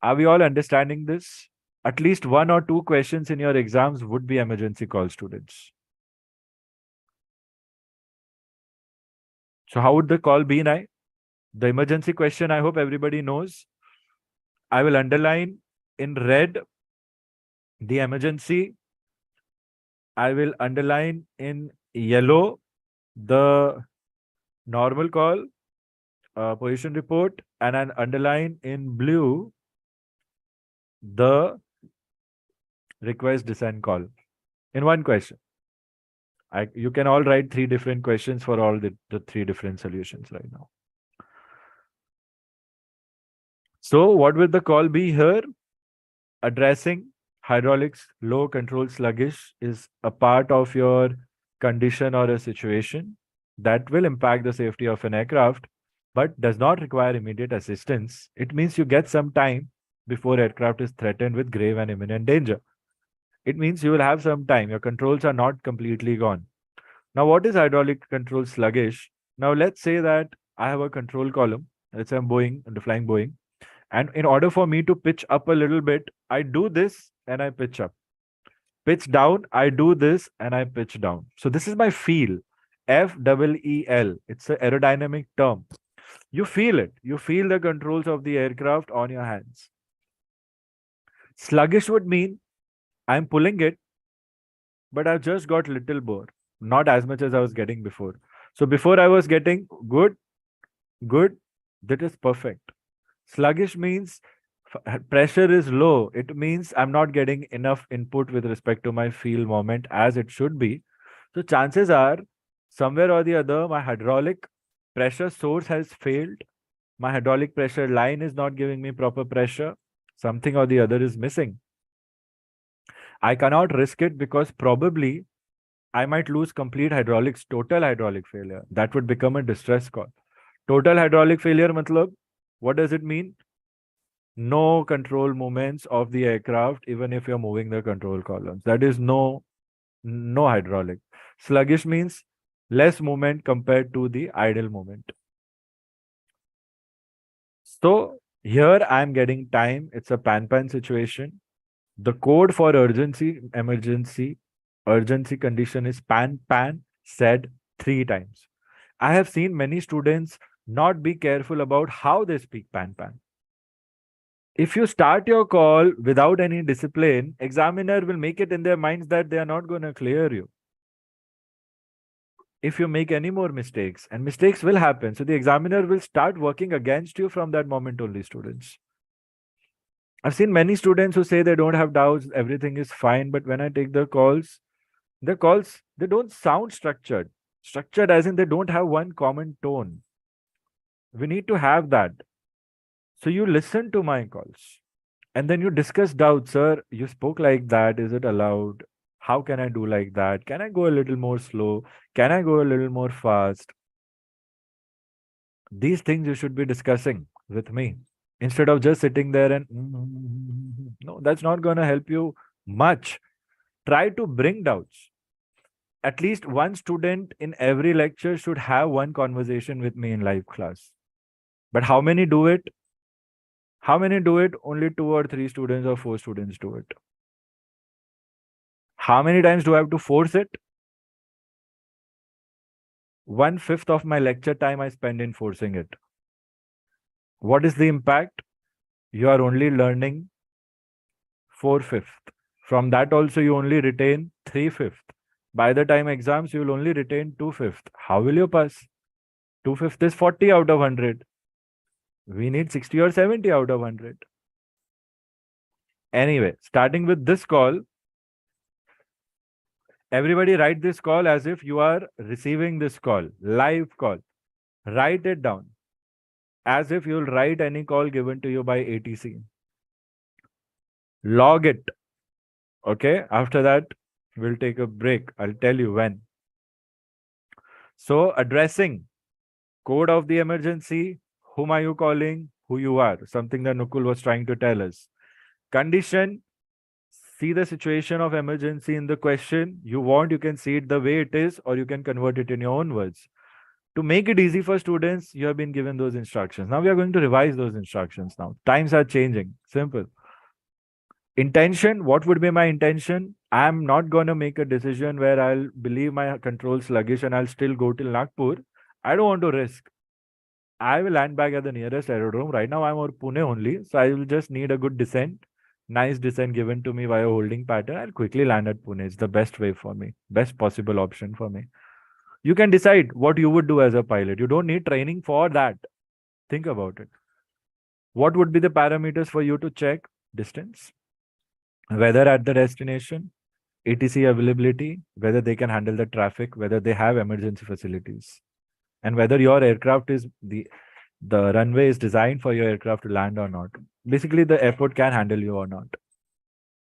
Are we all understanding this? At least 1 or 2 questions in your exams would be emergency call, students. So how would the call be, Nai? The emergency question, I hope everybody knows. I will underline in red the emergency. I will underline in yellow the normal call, position report, and an underline in blue the request descent call in one question. You can all write 3 different questions for all the 3 different solutions right now. So what will the call be here? Addressing hydraulics low, control sluggish is a part of your condition or a situation that will impact the safety of an aircraft, but does not require immediate assistance. It means you get some time before aircraft is threatened with grave and imminent danger. It means you will have some time. Your controls are not completely gone. Now, what is hydraulic control sluggish? Now, let's say that I have a control column. Let's say I'm Boeing, the flying Boeing. And in order for me to pitch up a little bit, I do this and I pitch up. Pitch down, I do this and I pitch down. So this is my feel. FEEL. It's an aerodynamic term. You feel it. You feel the controls of the aircraft on your hands. Sluggish would mean I'm pulling it, but I've just got little more. Not as much as I was getting before. So before I was getting good, that is perfect. Sluggish means pressure is low. It means I'm not getting enough input with respect to my field moment as it should be. So chances are somewhere or the other, my hydraulic pressure source has failed. My hydraulic pressure line is not giving me proper pressure. Something or the other is missing. I cannot risk it because probably I might lose complete hydraulics, total hydraulic failure. That would become a distress call. Total hydraulic failure, matlab, what does it mean? No control movements of the aircraft, even if you're moving the control columns. That is no hydraulic. Sluggish means less movement compared to the idle movement. So here I'm getting time. It's a pan situation. The code for urgency condition is pan said 3 times. I have seen many students not be careful about how they speak pan. If you start your call without any discipline, examiner will make it in their minds that they are not going to clear you. If you make any more mistakes, and mistakes will happen, so the examiner will start working against you from that moment only, students. I've seen many students who say they don't have doubts, everything is fine, but when I take the calls, they don't sound structured. Structured as in they don't have one common tone. We need to have that. So you listen to my calls and then you discuss doubts. Sir, you spoke like that. Is it allowed? How can I do like that? Can I go a little more slow? Can I go a little more fast? These things you should be discussing with me instead of just sitting there and no, that's not going to help you much. Try to bring doubts. At least one student in every lecture should have one conversation with me in live class. But how many do it? How many do it? Only 2 or 3 students or 4 students do it. How many times do I have to force it? 1/5 of my lecture time I spend in forcing it. What is the impact? You are only learning 4/5. From that also you only retain 3/5. By the time exams, you will only retain 2/5. How will you pass? 2/5 is 40 out of 100. We need 60 or 70 out of 100. Anyway, starting with this call, everybody write this call as if you are receiving this call, live call. Write it down as if you'll write any call given to you by ATC. Log it. Okay, after that, we'll take a break. I'll tell you when. So addressing code of the emergency, whom are you calling, who you are, something that Nukul was trying to tell us. Condition, see the situation of emergency in the question. You want, you can see it the way it is, or you can convert it in your own words. To make it easy for students, you have been given those instructions. Now we are going to revise those instructions now. Times are changing. Simple. Intention, what would be my intention? I'm not going to make a decision where I'll believe my control sluggish and I'll still go till Nagpur. I don't want to risk. I will land back at the nearest aerodrome. Right now, I'm over Pune only, so I will just need a good descent, nice descent given to me via holding pattern. I'll quickly land at Pune. It's the best way for me, best possible option for me. You can decide what you would do as a pilot. You don't need training for that. Think about it. What would be the parameters for you to check? Distance, weather at the destination, ATC availability, whether they can handle the traffic, whether they have emergency facilities, and whether your aircraft is the runway is designed for your aircraft to land or not. Basically, the airport can handle you or not.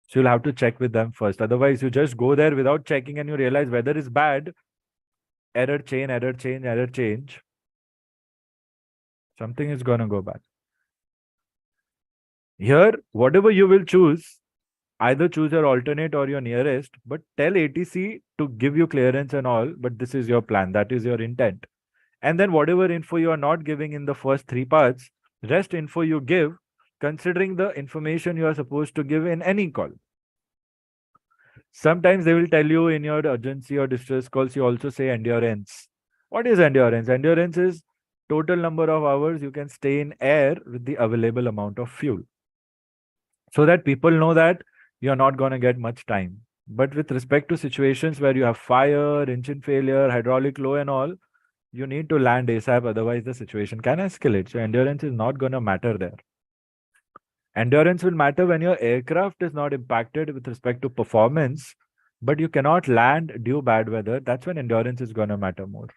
So you'll have to check with them first. Otherwise, you just go there without checking and you realize weather is bad. Error chain, error change, error change. Something is going to go bad. Here, whatever you will choose, either choose your alternate or your nearest, but tell ATC to give you clearance and all, but this is your plan. That is your intent. And then whatever info you are not giving in the first 3 parts, rest info you give, considering the information you are supposed to give in any call. Sometimes they will tell you in your urgency or distress calls, you also say endurance. What is endurance? Endurance is total number of hours you can stay in air with the available amount of fuel. So that people know that you're not going to get much time. But with respect to situations where you have fire, engine failure, hydraulic low and all, you need to land ASAP, otherwise the situation can escalate. So endurance is not going to matter there. Endurance will matter when your aircraft is not impacted with respect to performance, but you cannot land due bad weather. That's when endurance is going to matter more.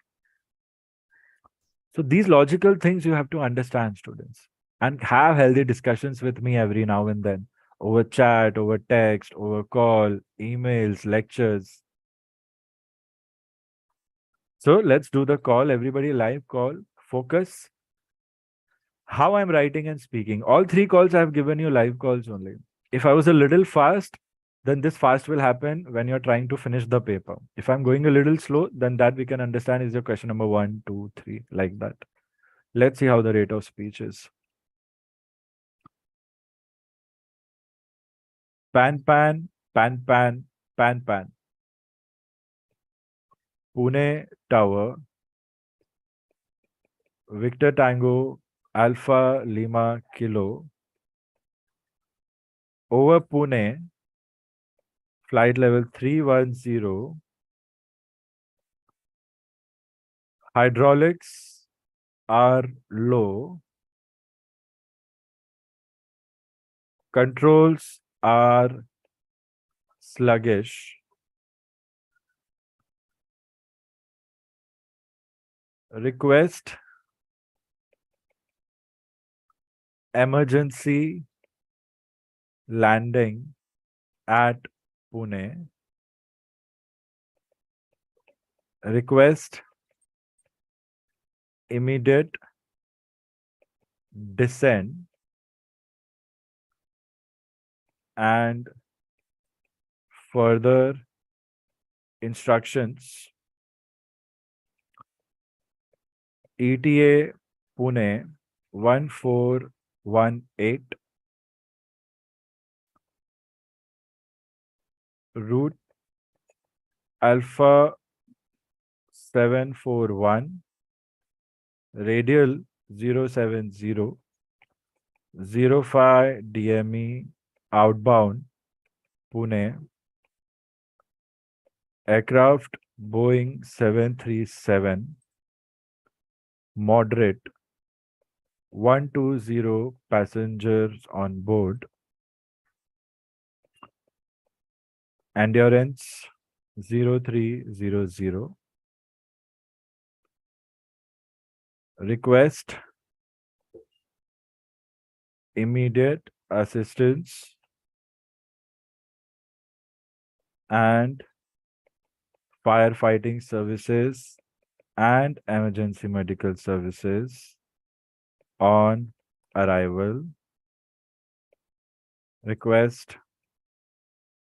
So these logical things you have to understand, students, and have healthy discussions with me every now and then over chat, over text, over call, emails, lectures. So let's do the call. Everybody live call. Focus. How I'm writing and speaking. All 3 calls I have given you live calls only. If I was a little fast, then this fast will happen when you're trying to finish the paper. If I'm going a little slow, then that we can understand is your question number 1, 2, 3, like that. Let's see how the rate of speech is. Pan, pan, pan, pan, pan, pan. Pune Tower, Victor Tango, Alpha Lima Kilo, over Pune, flight level 310, hydraulics are low, controls are sluggish, request emergency landing at Pune, request immediate descent and further instructions. ETA Pune 1418, route Alpha 741, radial 070, 05 DME outbound Pune, aircraft Boeing 737, moderate, 120 passengers on board, endurance 0300, request immediate assistance and firefighting services and emergency medical services on arrival. Request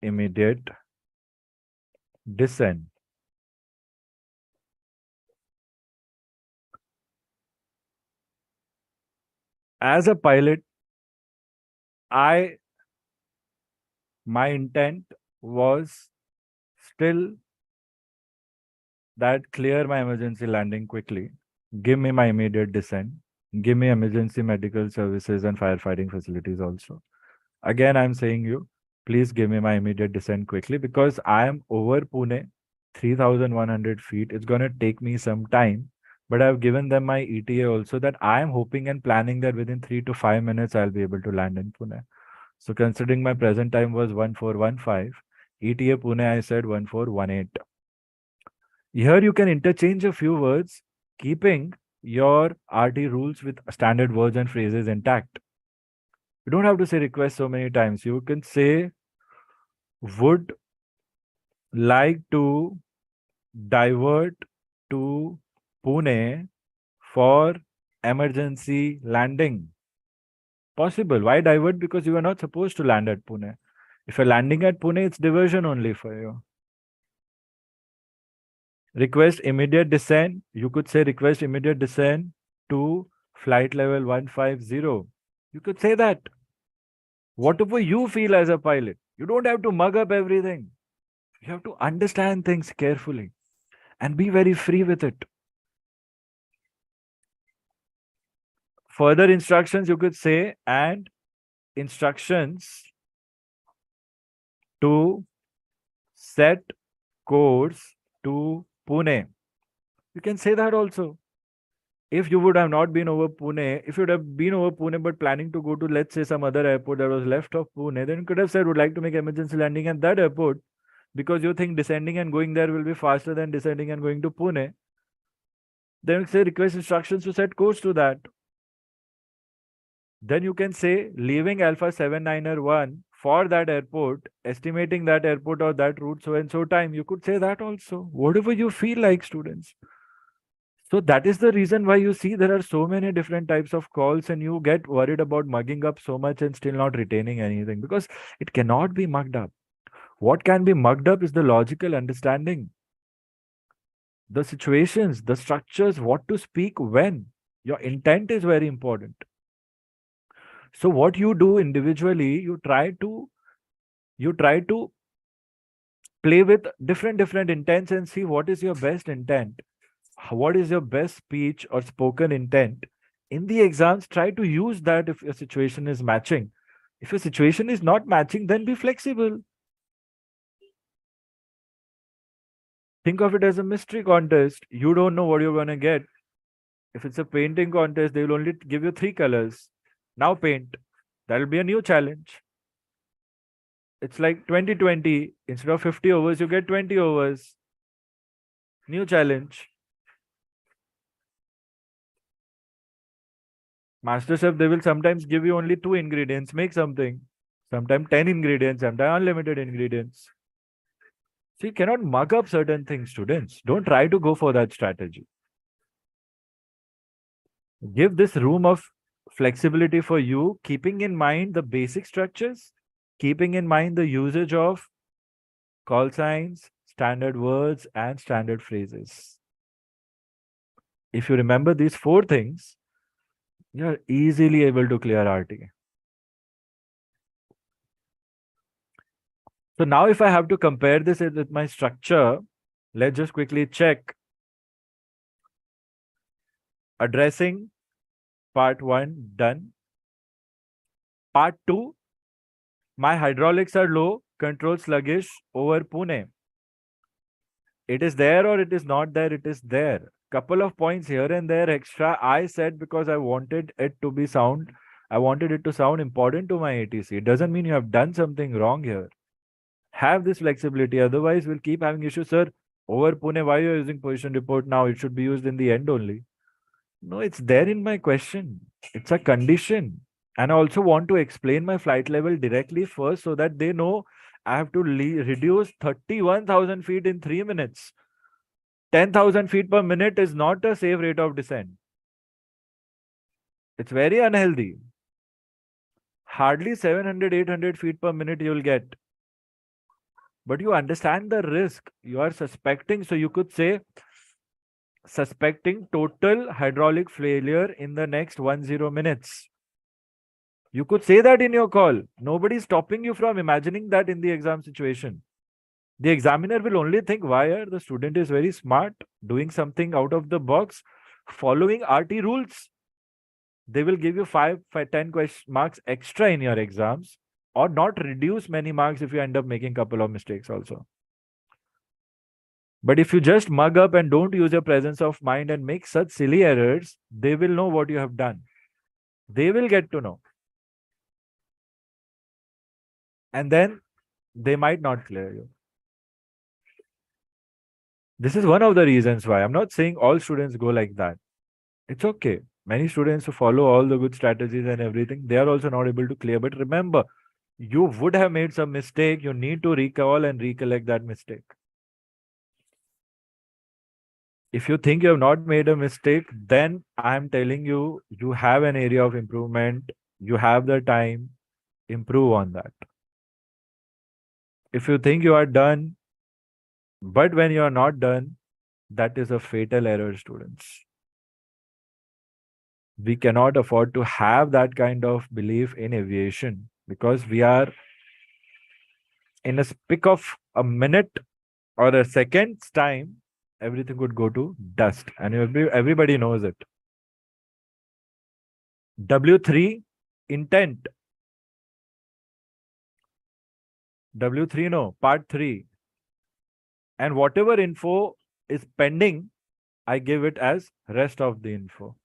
immediate descent. As a pilot, my intent was still that clear my emergency landing quickly. give me my immediate descent. Give me emergency medical services and firefighting facilities also. Again, I'm saying you, please give me my immediate descent quickly because I am over Pune, 3,100 feet. It's going to take me some time, but I've given them my ETA also that I am hoping and planning that within 3 to 5 minutes, I'll be able to land in Pune. So considering my present time was 1415, ETA Pune, I said 1418. Here you can interchange a few words, keeping your RT rules with standard words and phrases intact. You don't have to say request so many times. You can say would like to divert to Pune for emergency landing. Possible. Why divert? Because you are not supposed to land at Pune. If you're landing at Pune, it's diversion only for you. Request immediate descent. You could say request immediate descent to flight level 150. You could say that. Whatever you feel as a pilot, you don't have to mug up everything. You have to understand things carefully and be very free with it. Further instructions, you could say, and instructions to set course to Pune. You can say that also. If you would have not been over Pune, if you would have been over Pune but planning to go to, let's say, some other airport that was left of Pune, then you could have said, would like to make emergency landing at that airport because you think descending and going there will be faster than descending and going to Pune. Then you say request instructions to set course to that. Then you can say leaving Alpha 79er1 for that airport, estimating that airport or that route so and so time. You could say that also. Whatever you feel like, students. So that is the reason why you see there are so many different types of calls and you get worried about mugging up so much and still not retaining anything because it cannot be mugged up. What can be mugged up is the logical understanding, the situations, the structures, what to speak when. Your intent is very important. So what you do individually, you try to play with different intents and see what is your best intent. What is your best speech or spoken intent? In the exams, try to use that if your situation is matching. If your situation is not matching, then be flexible. Think of it as a mystery contest. You don't know what you're going to get. If it's a painting contest, they will only give you 3 colors. Now paint. That'll be a new challenge. It's like 2020. Instead of 50 overs, you get 20 overs. New challenge. MasterChef, they will sometimes give you only 2 ingredients, make something. Sometimes 10 ingredients, sometimes unlimited ingredients. So you cannot mug up certain things, students. Don't try to go for that strategy. Give this room of flexibility for you, keeping in mind the basic structures, keeping in mind the usage of call signs, standard words, and standard phrases. If you remember these 4 things, you're easily able to clear RT. So now if I have to compare this with my structure, let's just quickly check. Addressing, part 1, done. Part 2, my hydraulics are low, control sluggish over Pune. It is there or it is not there, it is there. Couple of points here and there extra I said because I wanted it to be sound. I wanted it to sound important to my ATC. It doesn't mean you have done something wrong here. Have this flexibility. Otherwise, we'll keep having issues. Sir, over Pune, why are you using position report now? It should be used in the end only. No, it's there in my question. It's a condition. And I also want to explain my flight level directly first so that they know I have to reduce 31,000 feet in 3 minutes. 10,000 feet per minute is not a safe rate of descent. It's very unhealthy. Hardly 700, 800 feet per minute you'll get. But you understand the risk. You are suspecting. So you could say, suspecting total hydraulic failure in the next 10 minutes. You could say that in your call. Nobody is stopping you from imagining that in the exam situation. The examiner will only think, why the student is very smart, doing something out of the box. following RT rules. They will give you 10 marks extra in your exams, or not reduce many marks if you end up making a couple of mistakes also. But if you just mug up and don't use your presence of mind and make such silly errors, they will know what you have done. They will get to know. And then they might not clear you. This is one of the reasons why. I'm not saying all students go like that. It's okay. Many students who follow all the good strategies and everything, they are also not able to clear. But remember, you would have made some mistake. You need to recall and recollect that mistake. If you think you have not made a mistake, then I'm telling you, you have an area of improvement. You have the time. Improve on that. If you think you are done, but when you are not done, that is a fatal error, students. We cannot afford to have that kind of belief in aviation, because we are in a speck of a minute or a second's time, everything would go to dust, and everybody knows it. W3 intent. W3 no, part 3. And whatever info is pending, I give it as rest of the info.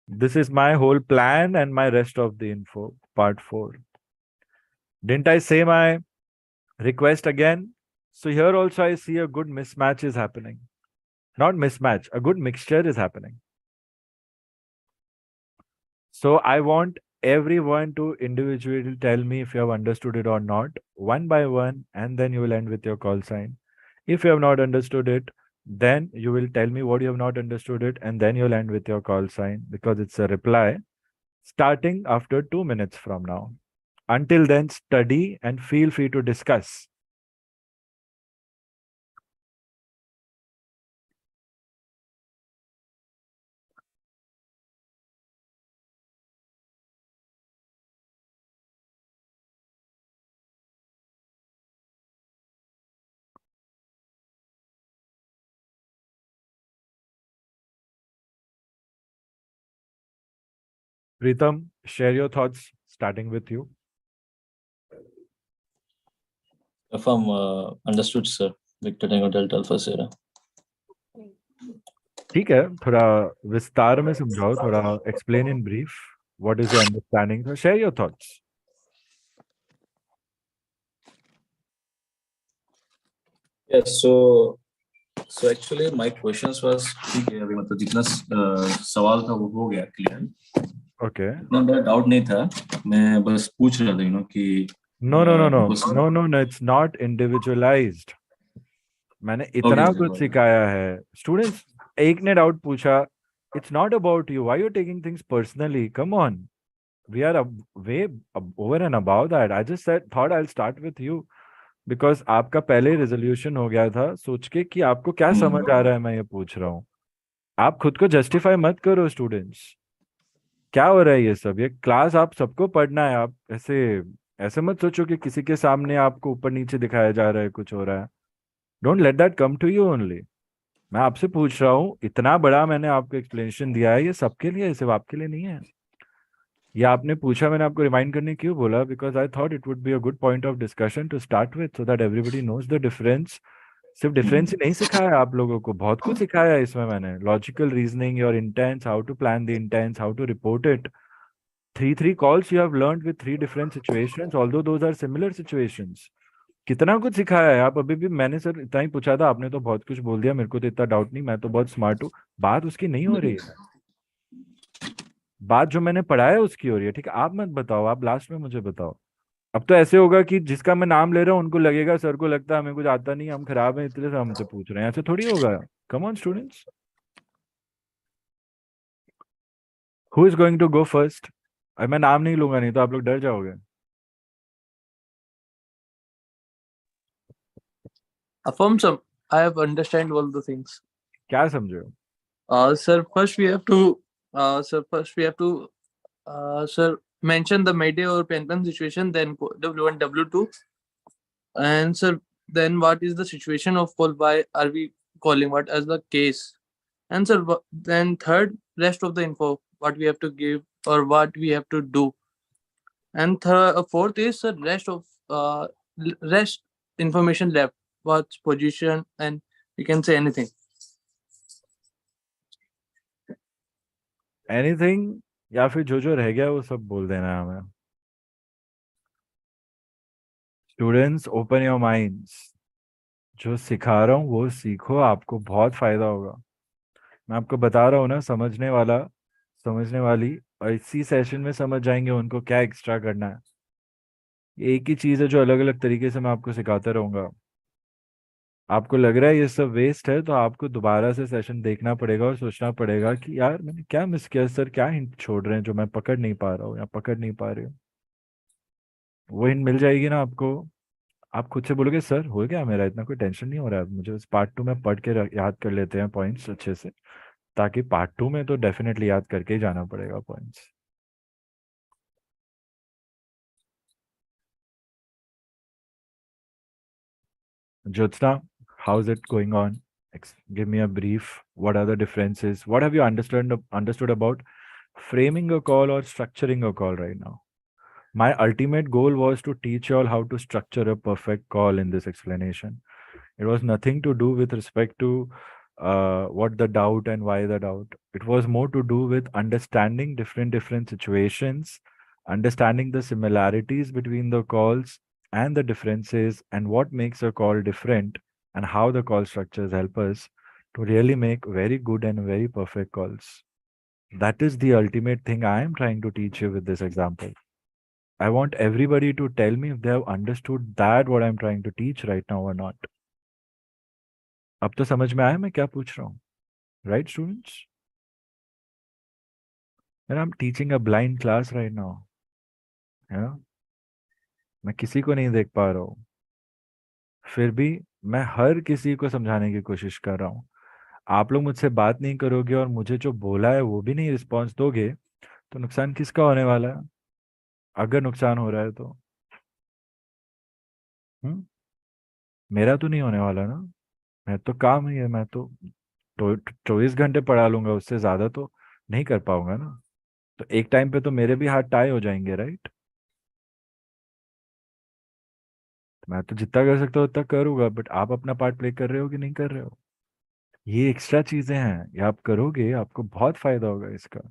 This is my whole plan and my rest of the info, part 4. Didn't I say my request again? So here also I see a good mismatch is happening. Not mismatch, a good mixture is happening. So I want everyone to individually tell me if you have understood it or not, one by one, and then you will end with your call sign. If you have not understood it, then you will tell me what you have not understood it, and then you'll end with your call sign, because it's a reply starting after 2 minutes from now. Until then, study and feel free to discuss. Pritam, share your thoughts, starting with you. Affirm, understood, sir. Victor Tango Delta Alpha Sierra. ठीक है, थोड़ा विस्तार में समझाओ, थोड़ा explain in brief. What is your understanding? So share your thoughts. Yes, so actually my questions was ठीक है, अभी मतलब जितना सवाल था वो हो गया clear. Okay. इतना बड़ा डाउट नहीं था, मैं बस पूछ रहा था कि No, it's not individualized. मैंने इतना कुछ सिखाया है. Students, एक ने डाउट पूछा, it's not about you. Why are you taking things personally? Come on. We are way over and above that. I just thought I'll start with you. Because आपका पहले रेजोल्यूशन हो गया था सोच के कि आपको क्या समझ आ रहा है, मैं ये पूछ रहा हूँ. आप खुद को जस्टिफाई मत करो स्टूडेंट्स. क्या हो रहा है ये सब? ये क्लास आप सबको पढ़ना है. आप ऐसे मत सोचो कि किसी के सामने आपको ऊपर नीचे दिखाया जा रहा है, कुछ हो रहा है. Don't let that come to you only. मैं आपसे पूछ रहा हूँ, इतना बड़ा मैंने आपको एक्सप्लेनेशन दिया है, ये सबके लिए है, सिर्फ आपके लिए नहीं है. ये आपने पूछा, मैंने आपको रिमाइंड करने क्यों बोला? Because I thought it would be a good point of discussion to start with, so that everybody knows the difference. सिर्फ डिफरेंस ही नहीं सिखाया आप लोगों को, बहुत कुछ सिखाया है इसमें मैंने. Logical reasoning, your intents, how to plan the intents, how to report it. 3 calls you have learned with 3 different situations, although those are similar situations. कितना कुछ सिखाया है. आप अभी भी, मैंने सर इतना ही पूछा था, आपने तो बहुत कुछ बोल दिया, मेरे को तो इतना डाउट नहीं, मैं तो बहुत स्मार्ट हूँ. बात उसकी नहीं हो रही है. बात जो मैंने पढ़ाया है उसकी हो रही है. ठीक है, आप मत बताओ, आप लास्ट में मुझे बताओ. अब तो ऐसे होगा कि जिसका मैं नाम ले रहा हूँ उनको लगेगा, सर को लगता है हमें कुछ आता नहीं, हम खराब हैं इसलिए हमसे पूछ रहे हैं. ऐसे थोड़ी होगा. Come on students, who is going to go first? मैं नाम नहीं लूंगा, नहीं तो आप लोग डर जाओगे. Affirm some. I have understand all the things. क्या समझे हो? Sir, first we have to, sir, mention the Mayday or Phantom situation, then W1, W2. And sir, then what is the situation of call? Why are we calling? What as the case? And sir, then third, rest of the info, what we have to give or what we have to do. And fourth is the rest information left, what's position, and you can say anything. Anything या फिर जो रह गया वो सब बोल देना है हमें. Students, open your minds. जो सिखा रहा हूँ वो सीखो, आपको बहुत फायदा होगा. मैं आपको बता रहा हूँ ना, समझने वाला समझने वाली और इसी सेशन में समझ जाएंगे उनको क्या एक्स्ट्रा करना है. एक ही चीज़ है जो अलग अलग तरीके से मैं आपको सिखाता रहूंगा. आपको लग रहा है ये सब वेस्ट है तो आपको दोबारा से सेशन देखना पड़ेगा और सोचना पड़ेगा कि यार मैंने क्या मिस किया, सर क्या हिंट छोड़ रहे हैं जो मैं पकड़ नहीं पा रहा हूँ या पकड़ नहीं पा रही हूँ. वो हिंट मिल जाएगी ना आपको. आप खुद से बोलोगे सर हो गया मेरा, इतना कोई टेंशन नहीं हो रहा है मुझे, बस पार्ट 2 में पढ़ के याद कर लेते हैं पॉइंट्स अच्छे से, ताकि पार्ट 2 में तो डेफिनेटली याद करके ही जाना पड़ेगा points. Jyotsna, how's it going on? Give me a brief. What are the differences? What have you understood about framing a call or structuring a call right now? My ultimate goal was to teach you all how to structure a perfect call in this explanation. It was nothing to do with respect to what the doubt and why the doubt. It was more to do with understanding different situations, understanding the similarities between the calls and the differences, and what makes a call different, and how the call structures help us to really make very good and very perfect calls. That is the ultimate thing I am trying to teach you with this example. I want everybody to tell me if they have understood that what I'm trying to teach right now or not. अब तो समझ में आया मैं क्या पूछ रहा हूँ, right students? And I'm teaching a blind class right now. Yeah? मैं किसी को नहीं देख पा रहा हूँ, फिर भी मैं हर किसी को समझाने की कोशिश कर रहा हूँ. आप लोग मुझसे बात नहीं करोगे और मुझे जो बोला है वो भी नहीं रिस्पॉन्स दोगे तो नुकसान किसका होने वाला है? अगर नुकसान हो रहा है तो मेरा तो नहीं होने वाला ना. मैं तो काम ही है, मैं तो 24 घंटे पढ़ा लूंगा, उससे ज्यादा तो नहीं कर पाऊंगा ना. तो एक टाइम पे तो मेरे भी हाथ टाई हो जाएंगे, राइट? मैं तो जितना कर सकता हूँ उतना करूंगा, बट आप अपना पार्ट प्ले कर रहे हो कि नहीं कर रहे हो? ये एक्स्ट्रा चीजें हैं, ये आप करोगे आपको बहुत फायदा होगा इसका.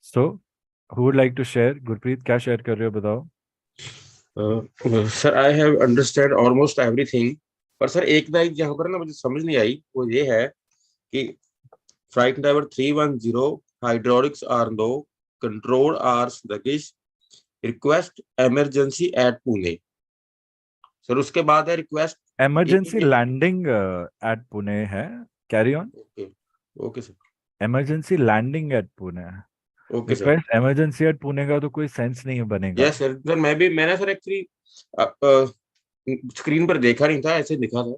So who would like to share? Gurpreet क्या शेयर कर रहे हो बताओ. Sir I have understand almost everything, पर सर एक ना यहाँ पर ना मुझे समझ नहीं आई, वो ये है कि flight number 310 hydraulics are no, control are sluggish, request emergency at Pune. Sir उसके बाद है request emergency landing at Pune है. Carry on. Okay okay sir. Emergency landing at Pune. Okay sir. Request emergency at Pune का तो कोई सेंस नहीं बनेगा. Yes sir. सर मैंने सर एक्चुअली स्क्रीन पर देखा नहीं था, ऐसे लिखा था.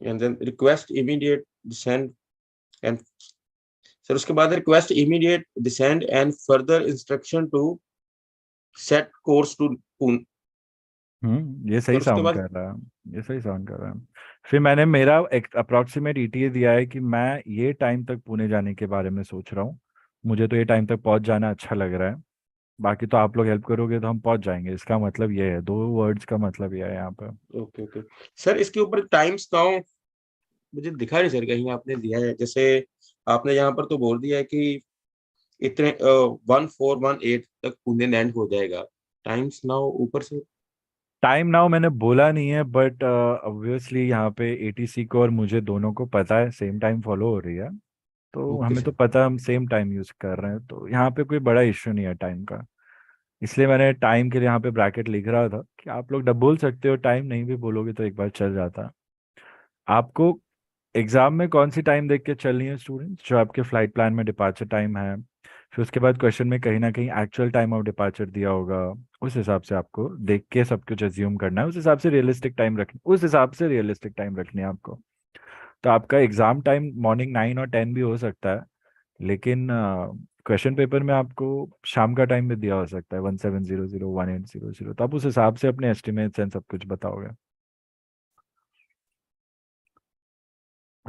And then request immediate descend and sir उसके बाद request immediate descend and further instruction to set course to Pune. ये सही साउंड कर रहा है, ये सही साउंड कर रहा है. फिर मैंने मेरा अप्रोक्सीमेट ईटीए दिया है कि मैं ये टाइम तक पुणे जाने के बारे में सोच रहा हूँ, मुझे तो ये टाइम तक पहुंच जाना अच्छा लग रहा है. बाकी तो आप लोग हेल्प करोगे तो हम पहुंच जाएंगे. इसका मतलब ये है, 2 वर्ड्स का मतलब ये है यहाँ पे. Okay okay sir. इसके ऊपर टाइम्स नाउ मुझे दिखा नहीं सर, कहीं आपने दिया है? जैसे आपने यहाँ पर तो बोल दिया है कि इतने 1418 तक पुणे लैंड हो जाएगा. टाइम्स नाउ ऊपर से टाइम नाउ मैंने बोला नहीं है, बट ऑब्वियसली यहाँ पे एटीसी को और मुझे दोनों को पता है सेम टाइम फॉलो हो रही है, तो ओके हमें तो सर. पता है हम सेम टाइम यूज कर रहे हैं, तो यहाँ पे कोई बड़ा इश्यू नहीं है टाइम का. इसलिए मैंने टाइम के लिए यहाँ पे ब्रैकेट लिख रहा था कि आप लोग डब बोल सकते हो, टाइम नहीं भी बोलोगे तो एक बार चल जाता. आपको एग्जाम में कौन सी टाइम देख के चलनी है स्टूडेंट्स? जो आपके फ्लाइट प्लान में डिपार्चर टाइम है, फिर उसके बाद क्वेश्चन में कहीं ना कहीं एक्चुअल टाइम ऑफ डिपार्चर दिया होगा, उस हिसाब से आपको देख के सब कुछ एज्यूम करना है. उस हिसाब से रियलिस्टिक टाइम रखनी, उस हिसाब से रियलिस्टिक टाइम रखनी है आपको. तो आपका एग्जाम टाइम मॉर्निंग 9 और 10 भी हो सकता है, लेकिन क्वेश्चन पेपर में आपको शाम का टाइम भी दिया हो सकता है, 1700 1800. तो आप उस हिसाब से अपने एस्टिमेट्स एंड सब कुछ बताओगे.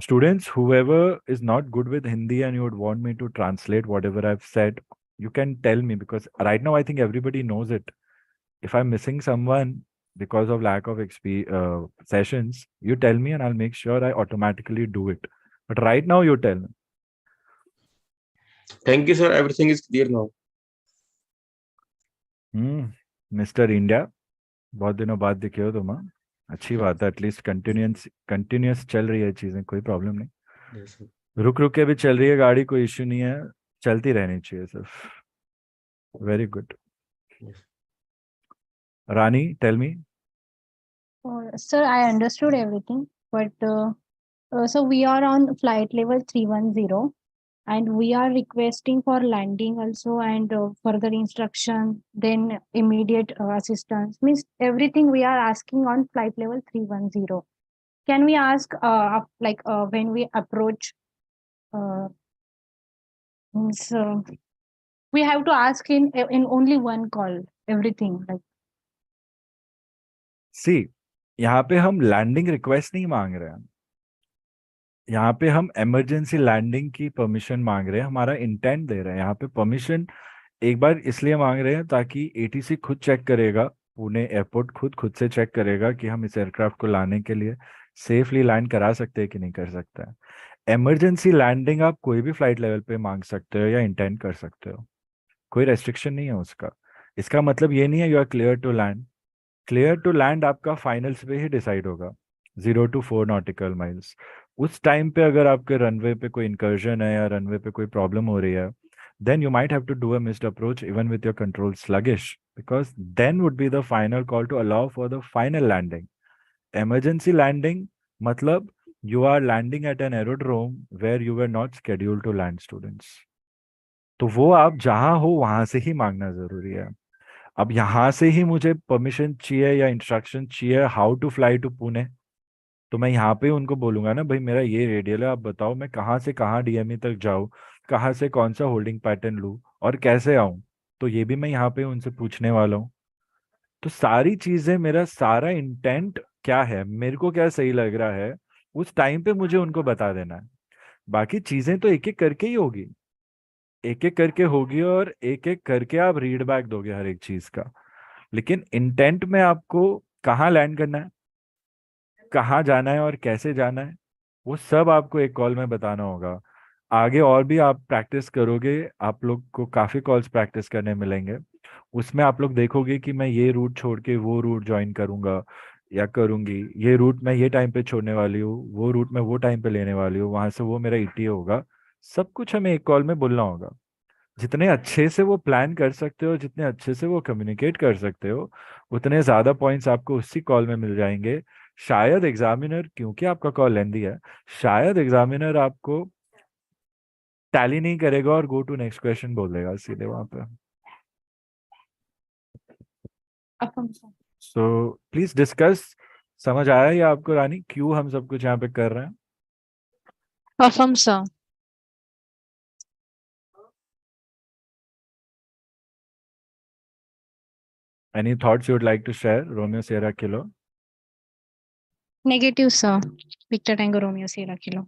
Students, whoever is not good with Hindi and you would want me to translate whatever I've said, you can tell me, because right now I think everybody knows it. If I'm missing someone because of lack of sessions, you tell me and I'll make sure I automatically do it. But right now you tell me. Thank you, sir. Everything is clear now. Mister India, बहुत दिनों बाद दिखे हो तुम। अच्छी बात है, at least continuous चल रही है चीजें, कोई प्रॉब्लम नहीं। Yes, sir. रुक रुक के भी चल रही है गाड़ी, कोई इश्यू नहीं है, चलती रहनी चाहिए सिर्फ। Very good. Yes. Rani, tell me. Sir, I understood everything, but so we are on flight level 310 and we are requesting for landing also and further instruction, then immediate assistance. Means everything we are asking on flight level 310. Can we ask when we approach, means we have to ask in only one call everything like. सी, यहाँ पे हम landing request नहीं मांग रहे हैं, यहाँ पे हम इमरजेंसी लैंडिंग की परमिशन मांग रहे हैं, हमारा इंटेंट दे रहे हैं। यहाँ पे परमिशन एक बार इसलिए मांग रहे हैं ताकि एटीसी खुद चेक करेगा, पुणे एयरपोर्ट खुद से चेक करेगा कि हम इस एयरक्राफ्ट को लाने के लिए सेफली लैंड करा सकते हैं कि नहीं कर सकते हैं। इमरजेंसी लैंडिंग आप कोई भी फ्लाइट लेवल पे मांग सकते हो या इंटेंट कर सकते हो, कोई रेस्ट्रिक्शन नहीं है उसका। इसका मतलब ये नहीं है you are clear to land. Clear to land आपका फाइनल्स पे ही डिसाइड होगा, 0 to 4 नॉटिकल माइल्स। उस टाइम पे अगर आपके रनवे पे कोई इंकर्जन है या रनवे पे कोई प्रॉब्लम हो रही है, then you might have to do a missed approach even with your control sluggish, because then would be the final call to allow for the final landing. Emergency landing matlab you are landing at an aerodrome where you were not scheduled to land, students. तो वो आप जहां हो वहां से ही मांगना जरूरी है। अब यहां से ही मुझे परमिशन चाहिए या इंस्ट्रक्शन चाहिए how to fly to Pune, तो मैं यहाँ पे उनको बोलूंगा ना, भाई मेरा ये रेडियल है, आप बताओ मैं कहाँ से कहाँ डीएमई तक जाऊँ, कहाँ से कौन सा होल्डिंग पैटर्न लूँ और कैसे आऊँ, तो ये भी मैं यहाँ पे उनसे पूछने वाला हूँ। तो सारी चीजें, मेरा सारा इंटेंट क्या है, मेरे को क्या सही लग रहा है, उस टाइम पे मुझे उनको बता देना है। बाकी चीजें तो एक एक करके ही होगी, एक एक करके होगी और एक एक करके आप रीड बैक दोगे हर एक चीज का। लेकिन इंटेंट में आपको कहाँ लैंड करना है, कहाँ जाना है और कैसे जाना है, वो सब आपको एक कॉल में बताना होगा। आगे और भी आप प्रैक्टिस करोगे, आप लोग को काफी कॉल्स प्रैक्टिस करने मिलेंगे, उसमें आप लोग देखोगे कि मैं ये रूट छोड़ के वो रूट ज्वाइन करूंगा या करूंगी, ये रूट मैं ये टाइम पे छोड़ने वाली हूँ, वो रूट मैं वो टाइम पे लेने वाली हूँ, वहां से वो मेरा ईटी होगा। सब कुछ हमें एक कॉल में बोलना होगा। जितने अच्छे से वो प्लान कर सकते हो, जितने अच्छे से वो कम्युनिकेट कर सकते हो, उतने ज्यादा पॉइंट्स आपको उसी कॉल में मिल जाएंगे। शायद एग्जामिनर, क्योंकि आपका कॉल लेंदी है, शायद एग्जामिनर आपको टैली नहीं करेगा और गो टू नेक्स्ट क्वेश्चन बोल देगा सीधे वहां पे। So please discuss. समझ आया या आपको रानी क्यों हम सब कुछ यहाँ पे कर रहे हैं? Affirm, sir. Any thoughts you would like to share, Romeo Sierra Kilo? Negative, sir. Victor Tango Romeo Sierra Kilo.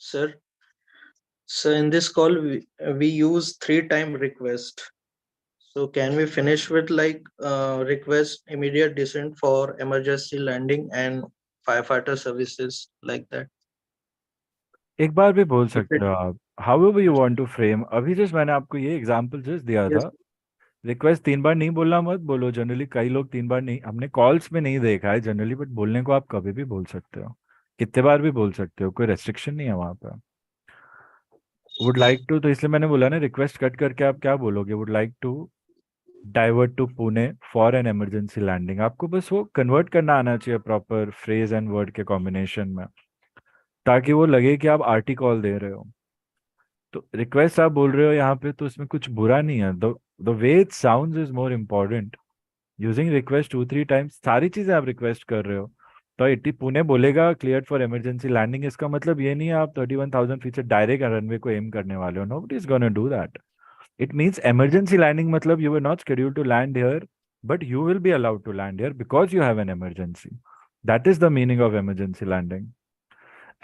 Sir, so in this call, we use 3-time request. So can we finish with like request immediate descent for emergency landing and firefighter services like that? एक बार भी बोल सकते हो आप, however you want to frame। अभी just मैंने आपको ये एग्जांपल जस्ट दिया Yes. था। रिक्वेस्ट 3 बार नहीं बोलना मत बोलो, जनरली कई लोग 3 बार नहीं, हमने कॉल्स में नहीं देखा है जनरली, बट बोलने को आप कभी भी बोल सकते हो, कितने बार भी बोल सकते हो, कोई रेस्ट्रिक्शन नहीं है वहां पर। वुड लाइक टू, तो इसलिए मैंने बोला ना रिक्वेस्ट कट करके आप क्या बोलोगे, would like to divert to Pune for an emergency landing. आपको बस वो कन्वर्ट करना आना चाहिए प्रॉपर फ्रेज एंड वर्ड के कॉम्बिनेशन में, ताकि वो लगे कि आप आरटी कॉल दे रहे हो। तो रिक्वेस्ट आप बोल रहे हो यहाँ पे, तो इसमें कुछ बुरा नहीं है। The way it sounds is more important. Using request 2-3 times, सारी चीजें आप रिक्वेस्ट कर रहे हो। तो इटी पुणे बोलेगा क्लियर फॉर इमरजेंसी लैंडिंग, इसका मतलब ये नहीं है आप 31,000 फीट से डायरेक्ट रनवे को एम करने वाले हो। Nobody is gonna do that. It means emergency landing मतलब you were not scheduled to land here, but you will be allowed to land here because you have an emergency. That is the meaning of emergency landing.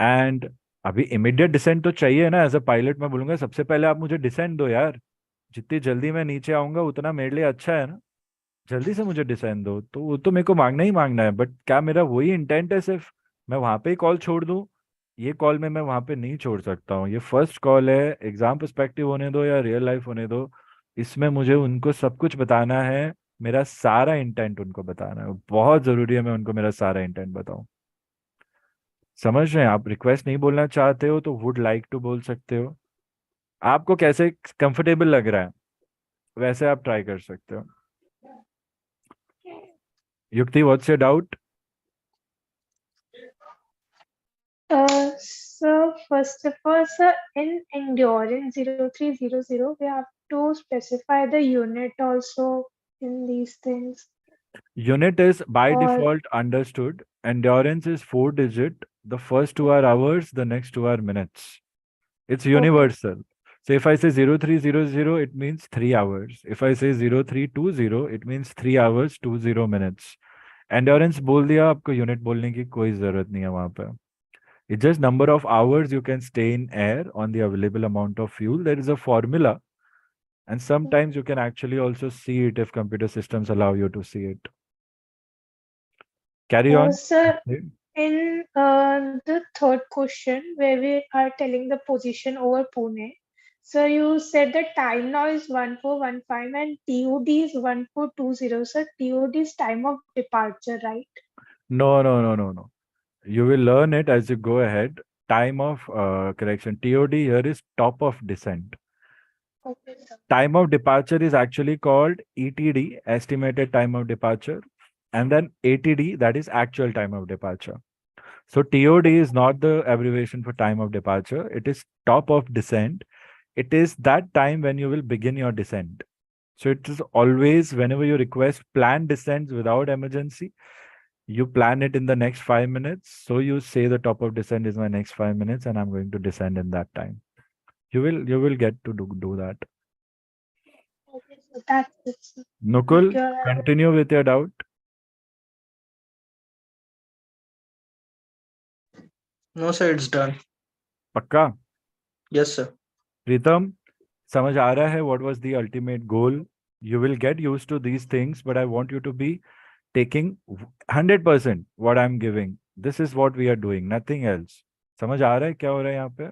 And अभी immediate descent तो चाहिए ना। As a pilot मैं बोलूंगा सबसे पहले आप मुझे डिसेंट दो यार। जितनी जल्दी मैं नीचे आऊंगा उतना मेरे लिए अच्छा है ना। जल्दी से मुझे डिसेंड दो, तो वो तो मेरे को मांगना ही मांगना है। बट क्या मेरा वही इंटेंट है सिर्फ मैं वहां पे ही कॉल छोड़ दूं? ये कॉल में मैं वहां पे नहीं छोड़ सकता हूँ। ये फर्स्ट कॉल है, एग्जाम पर्सपेक्टिव होने दो या रियल लाइफ होने दो, इसमें मुझे उनको सब कुछ बताना है। मेरा सारा इंटेंट उनको बताना है। बहुत जरूरी है मैं उनको मेरा सारा इंटेंट बताऊं। समझ रहे हैं? आप रिक्वेस्ट नहीं बोलना चाहते हो तो वुड लाइक टू बोल सकते हो। आपको कैसे कंफर्टेबल लग रहा है वैसे आप ट्राई कर सकते हो। युक्ति, what's your doubt? So first of all, sir, in endurance 0300, we have to specify the unit also in these things. Unit is by Or default understood. Endurance is 4 digit. The first two are hours, the next two are minutes. It's okay, universal. So if I say 0300, it means 3 hours. If I say 0320, it means 3 hours 20 minutes. Endurance बोल दिया, आपको unit बोलने की कोई जरूरत नहीं है वहां पे। It's just number of hours you can stay in air on the available amount of fuel. There is a formula, and sometimes you can actually also see it if computer systems allow you to see it. Carry on. sir, in the third question where we are telling the position over Pune, so you said the time now is 1415 and TOD is 1420. Sir, TOD is time of departure, right? No, no, no, no, no. You will learn it as you go ahead. Time of correction. TOD here is top of descent. Okay, sir. Time of departure is actually called ETD, estimated time of departure, and then ATD, that is actual time of departure. So TOD is not the abbreviation for time of departure. It is top of descent. It is that time when you will begin your descent. So it is always whenever you request planned descents without emergency, you plan it in the next 5 minutes. So you say the top of descent is my next 5 minutes and I'm going to descend in that time. You will get to do that. Okay, so that's it, sir. Nukul, Thank you. continue with your doubt. No, sir, it's done. Pakka? Yes, sir. Pritam, समझ आ रहा है what was the ultimate goal? You will get used to these things, but I want you to be taking 100% what I'm giving. This is what we are doing, nothing else. समझ आ रहा है क्या हो रहा है यहाँ पे?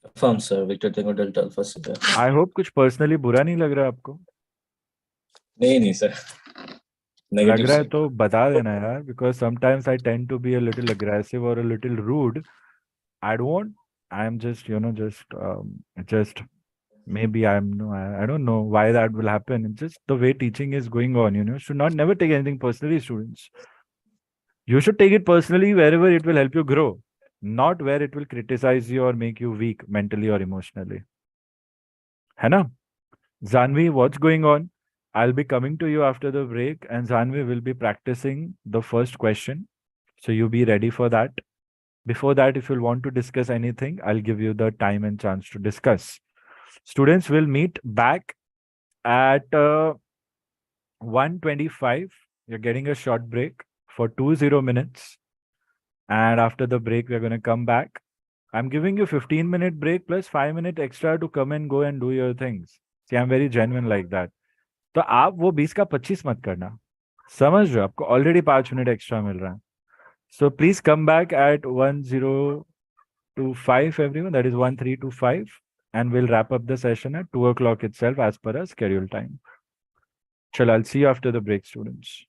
Confirm, sir. Victor Tango Delta Alpha Sierra. I hope कुछ personally बुरा नहीं लग रहा है आपको? नहीं sir. लग Negative, रहा है sir. तो बता देना यार, because sometimes I tend to be a little aggressive or a little rude. I don't want. I'm just, just maybe I don't know why that will happen. It's just the way teaching is going on. Should not never take anything personally, students. You should take it personally wherever it will help you grow, not where it will criticize you or make you weak mentally or emotionally. है ना? Zanvi, what's going on? I'll be coming to you after the break, and Zanvi will be practicing the first question. So you be ready for that. Before that, if you want to discuss anything, I'll give you the time and chance to discuss. Students will meet back at 1:25. You're getting a short break for 20 minutes. And after the break, we're going to come back. I'm giving you 15-minute break plus 5 minutes extra to come and go and do your things. See, I'm very genuine like that. तो आप वो 20 का 25 मत करना, समझ रहे हो? आपको ऑलरेडी 5 मिनट एक्स्ट्रा मिल रहा है. So please come back at 1025, everyone. That is 1325, and we'll wrap up the session at 2 o'clock itself as per our schedule time. Chal, I'll see you after the break, students.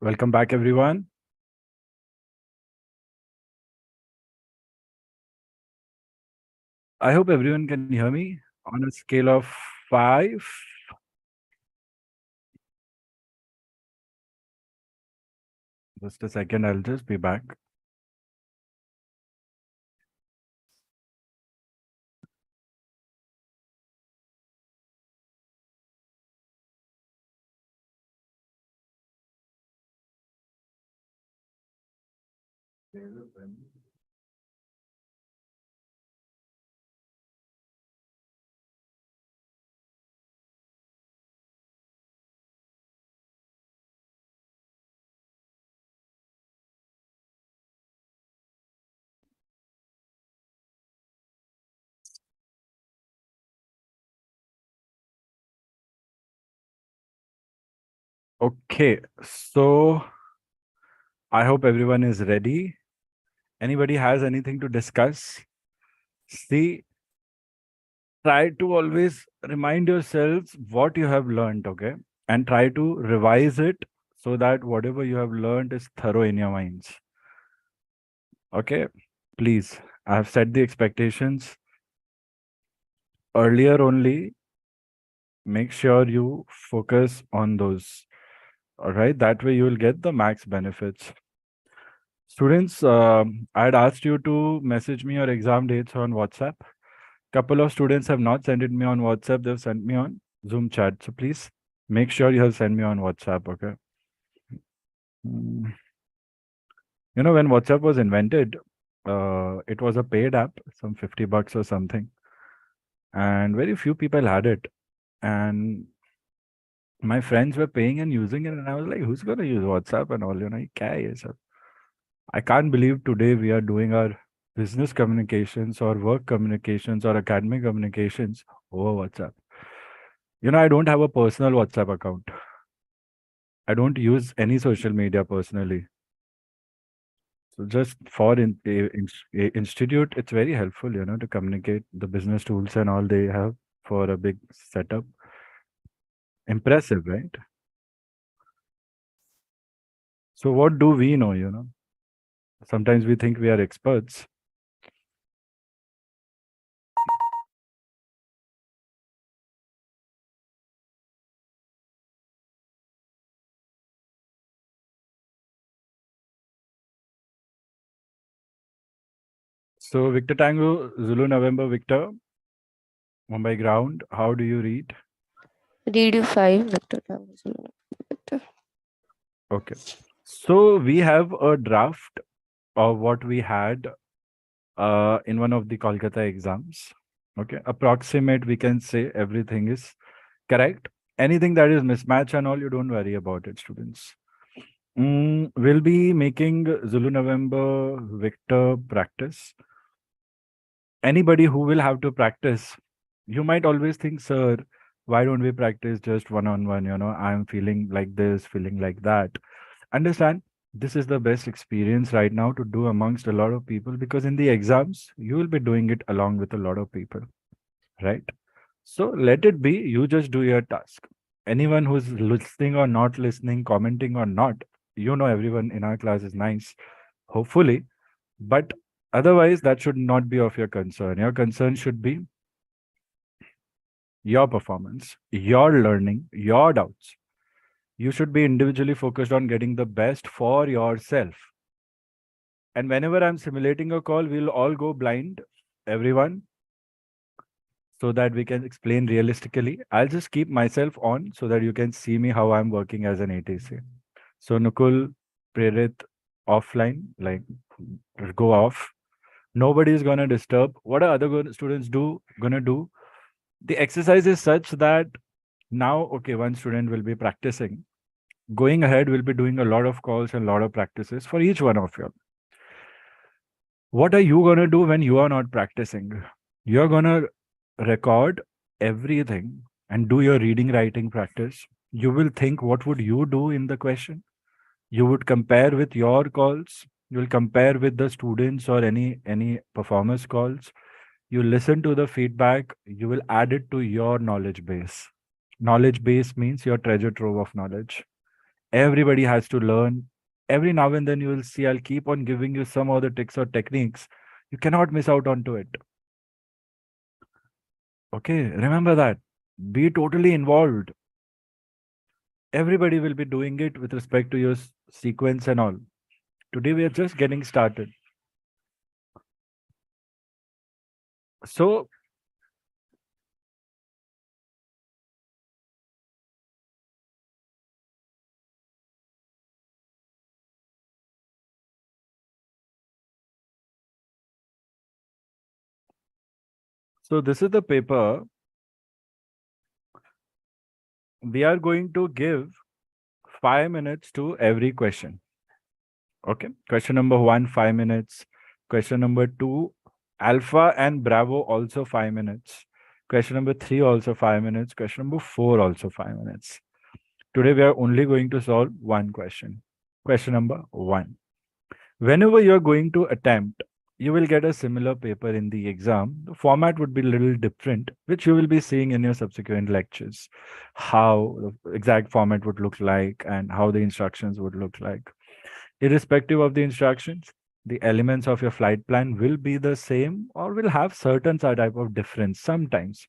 Welcome back, everyone. I hope everyone can hear me on a scale of 5. Just a second, I'll just be back. Okay, so I hope everyone is ready. Anybody has anything to discuss? See, try to always remind yourselves what you have learned, okay? And try to revise it so that whatever you have learned is thorough in your minds. Okay, please. I have set the expectations earlier only. Make sure you focus on those. All right, that way you will get the max benefits. Students, I had asked you to message me your exam dates on WhatsApp. Couple of students have not sent it me on WhatsApp. They've sent me on Zoom chat. So please make sure you have sent me on WhatsApp. Okay. You know, when WhatsApp was invented, it was a paid app, some $50 or something, and very few people had it. And my friends were paying and using it, and I was like, "Who's gonna use WhatsApp and all? You know, kya hai ye sab?" I can't believe today we are doing our business communications or work communications or academic communications over WhatsApp. You know, I don't have a personal WhatsApp account. I don't use any social media personally. So just for institute, it's very helpful, you know, to communicate the business tools and all they have for a big setup. Impressive, right? So what do we know, you know? Sometimes we think we are experts. So Victor Tango, Zulu November Victor, Mumbai ground, how do you read? Read you 5, Victor. Victor. Okay. So we have a draft of what we had in one of the Kolkata exams. Okay. Approximate, we can say everything is correct. Anything that is mismatch and all, you don't worry about it, students. We'll be making Zulu November Victor practice. Anybody who will have to practice, you might always think, sir, why don't we practice just one-on-one? You know, I'm feeling like this, feeling like that. Understand, this is the best experience right now to do amongst a lot of people, because in the exams, you will be doing it along with a lot of people, right? So let it be, you just do your task. Anyone who's listening or not listening, commenting or not, you know, everyone in our class is nice, hopefully. But otherwise, that should not be of your concern. Your concern should be your performance, your learning, your doubts. You should be individually focused on getting the best for yourself. And whenever I'm simulating a call, we'll all go blind, everyone, so that we can explain realistically. I'll just keep myself on so that you can see me how I'm working as an ATC. So Nukul, Prerit, offline, like go off. Nobody is going to disturb. What are other students going to do? The exercise is such that now, okay, one student will be practicing. Going ahead, we'll be doing a lot of calls and a lot of practices for each one of you. What are you going to do when you are not practicing? You're going to record everything and do your reading, writing practice. You will think, what would you do in the question? You would compare with your calls. You will compare with the students or any performance calls. You listen to the feedback. You will add it to your knowledge base. Knowledge base means your treasure trove of knowledge. Everybody has to learn. Every now and then you will see I'll keep on giving you some other tricks or techniques. You cannot miss out onto it. Okay, remember that. Be totally involved. Everybody will be doing it with respect to your sequence and all. Today we are just getting started. So this is the paper. We are going to give 5 minutes to every question. Okay. Question number 1, 5 minutes. Question number 2, Alpha and Bravo also 5 minutes. Question number 3 also 5 minutes. Question number 4 also 5 minutes. Today we are only going to solve one question. Question number 1. Whenever you're going to attempt, you will get a similar paper in the exam. The format would be a little different, which you will be seeing in your subsequent lectures. How the exact format would look like and how the instructions would look like. Irrespective of the instructions, the elements of your flight plan will be the same or will have certain type of difference sometimes.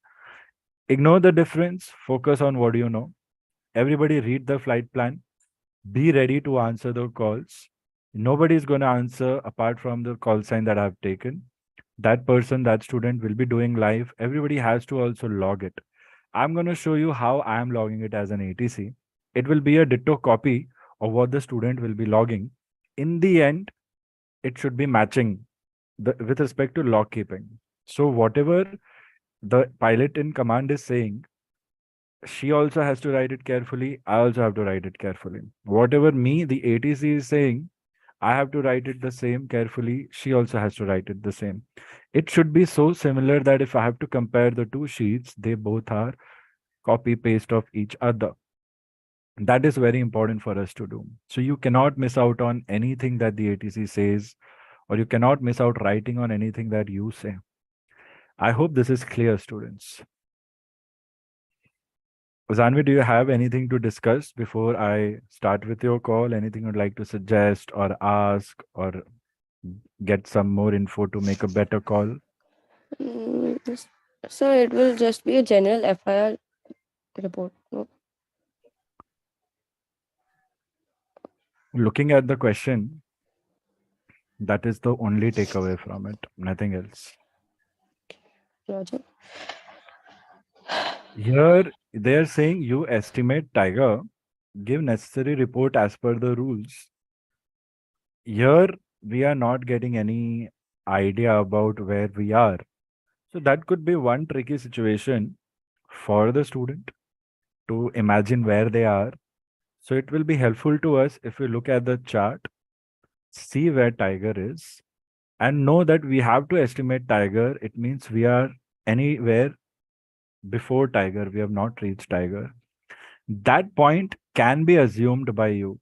Ignore the difference, focus on what you know. Everybody read the flight plan. Be ready to answer the calls. Nobody is going to answer apart from the call sign that I've taken. That person, that student will be doing live. Everybody has to also log it. I'm going to show you how I am logging it as an ATC. It will be a ditto copy of what the student will be logging. In the end, it should be matching with respect to log keeping. So whatever the pilot in command is saying, she also has to write it carefully. I also have to write it carefully. Whatever me, the ATC is saying, I have to write it the same carefully. She also has to write it the same. It should be so similar that if I have to compare the two sheets, they both are copy paste of each other. That is very important for us to do. So you cannot miss out on anything that the ATC says, or you cannot miss out writing on anything that you say. I hope this is clear, students. Zanvi, do you have anything to discuss before I start with your call? Anything you'd like to suggest or ask or get some more info to make a better call? So it will just be a general FIR report. No? Looking at the question, that is the only takeaway from it, nothing else. Roger. Here, they're saying you estimate Tiger, give necessary report as per the rules. Here, we are not getting any idea about where we are. So that could be one tricky situation for the student to imagine where they are. So it will be helpful to us if we look at the chart, see where Tiger is, and know that we have to estimate Tiger. It means we are anywhere before Tiger. We have not reached Tiger. That point can be assumed by you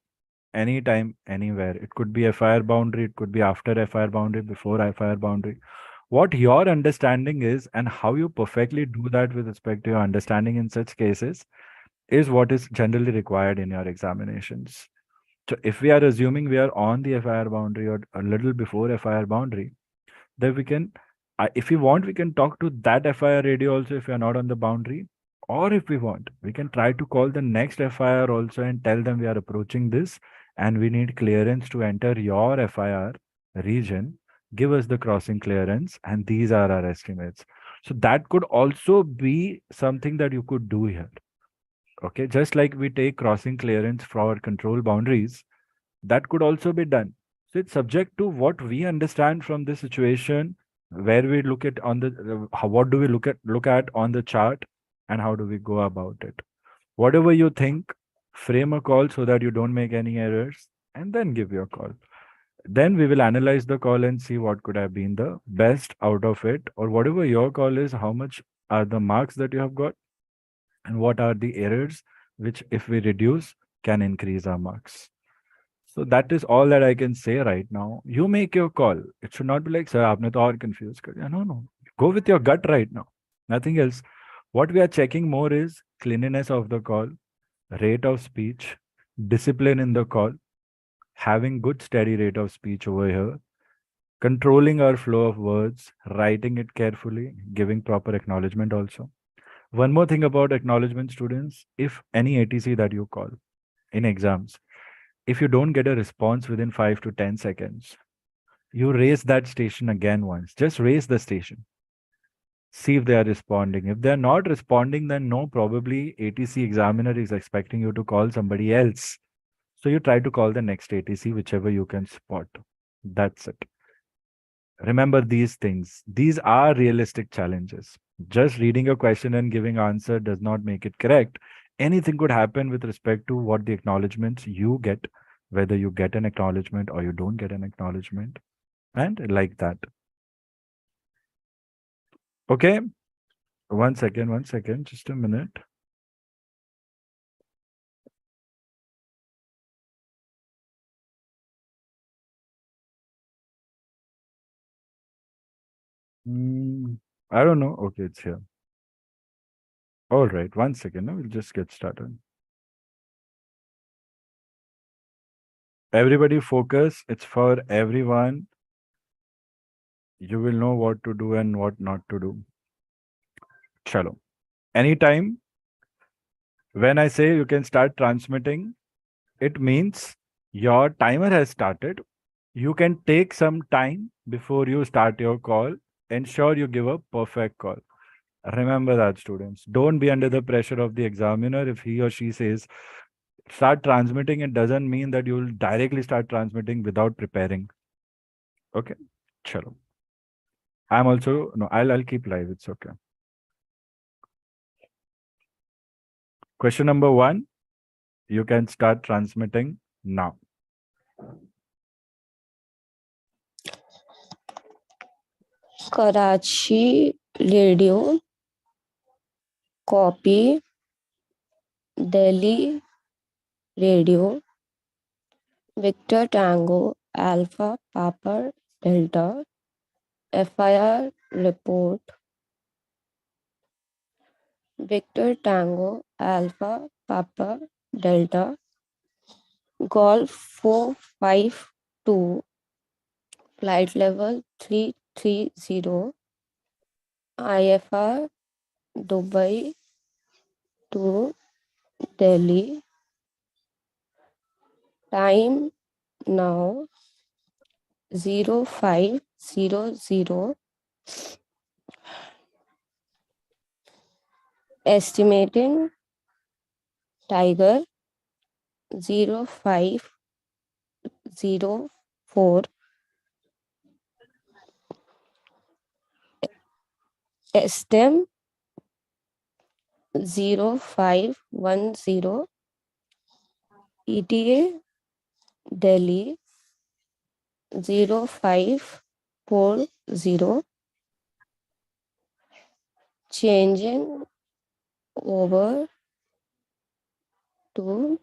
anytime, anywhere. It could be a FIR boundary. It could be after a FIR boundary, before a FIR boundary. What your understanding is and how you perfectly do that with respect to your understanding in such cases is what is generally required in your examinations. So if we are assuming we are on the FIR boundary or a little before FIR boundary, then we can, if we want, we can talk to that FIR radio also if we are not on the boundary. Or if we want, we can try to call the next FIR also and tell them we are approaching this and we need clearance to enter your FIR region. Give us the crossing clearance and these are our estimates. So that could also be something that you could do here. Okay, just like we take crossing clearance for our control boundaries, that could also be done. So it's subject to what we understand from this situation, where we look at on the what do we look at on the chart, and how do we go about it. Whatever you think, frame a call so that you don't make any errors, and then give your call. Then we will analyze the call and see what could have been the best out of it, or whatever your call is, how much are the marks that you have got, and what are the errors which, if we reduce, can increase our marks. So that is all that I can say right now. You make your call. It should not be like, sir, aapne to aur confused kar diya. No. Go with your gut right now. Nothing else. What we are checking more is cleanliness of the call, rate of speech, discipline in the call, having good steady rate of speech over here, controlling our flow of words, writing it carefully, giving proper acknowledgement also. One more thing about acknowledgement, students, if any ATC that you call in exams, if you don't get a response within 5 to 10 seconds, you raise that station again once. Just raise the station. See if they are responding. If they're not responding, then no, probably ATC examiner is expecting you to call somebody else. So you try to call the next ATC, whichever you can spot. That's it. Remember these things. These are realistic challenges. Just reading a question and giving answer does not make it correct. Anything could happen with respect to what the acknowledgements you get, whether you get an acknowledgement or you don't get an acknowledgement, and like that. Okay. One second, just a minute. I don't know. Okay, it's here. All right, 1 second. Now we'll just get started. Everybody focus. It's for everyone. You will know what to do and what not to do. Chalo. Anytime when I say you can start transmitting, it means your timer has started. You can take some time before you start your call. Ensure you give a perfect call. Remember that, students. Don't be under the pressure of the examiner. If he or she says, start transmitting, it doesn't mean that you will directly start transmitting without preparing. Okay. Chalo. I'm also, no, I'll keep live. It's okay. Question number 1. You can start transmitting now. Karachi radio, copy, Delhi radio, Victor Tango, Alpha, Papa, Delta, FIR report, Victor Tango, Alpha, Papa, Delta, Golf 452, flight level 330, IFR, Dubai to Delhi, time now 0500, estimating Tiger 0504, STEM 0510, ETA Delhi 0540, changing over to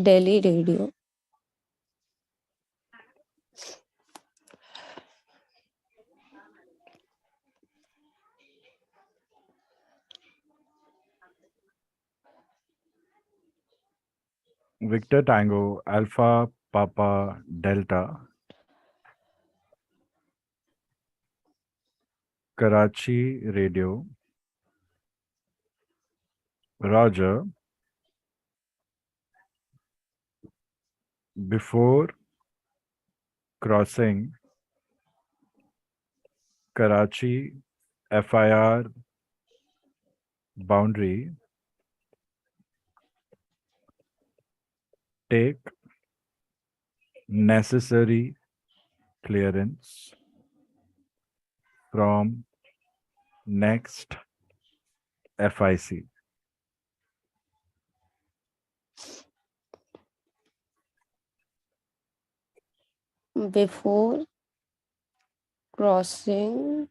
Delhi radio. Victor Tango, Alpha, Papa, Delta, Karachi radio, Roger, before crossing Karachi FIR boundary, take necessary clearance from next FIC. Before crossing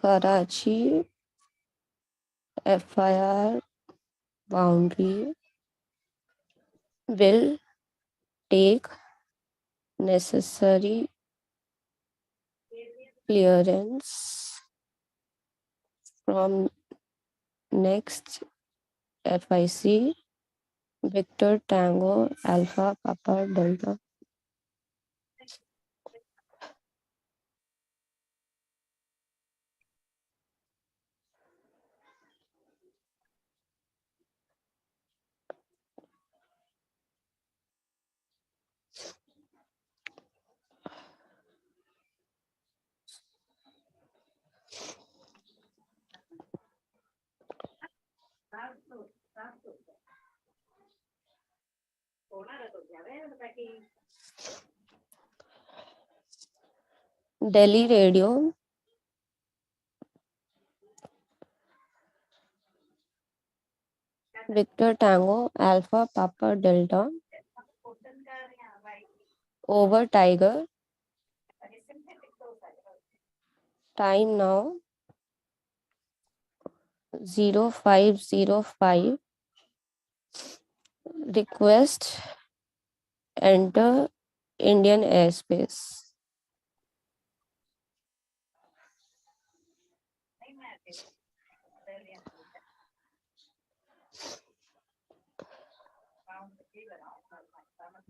Karachi FIR boundary, will take necessary clearance from next FIC Victor Tango Alpha Papa Delta. Delhi Radio. Victor Tango Alpha Papa Delta. Over Tiger. Time now 0505. Request enter Indian airspace.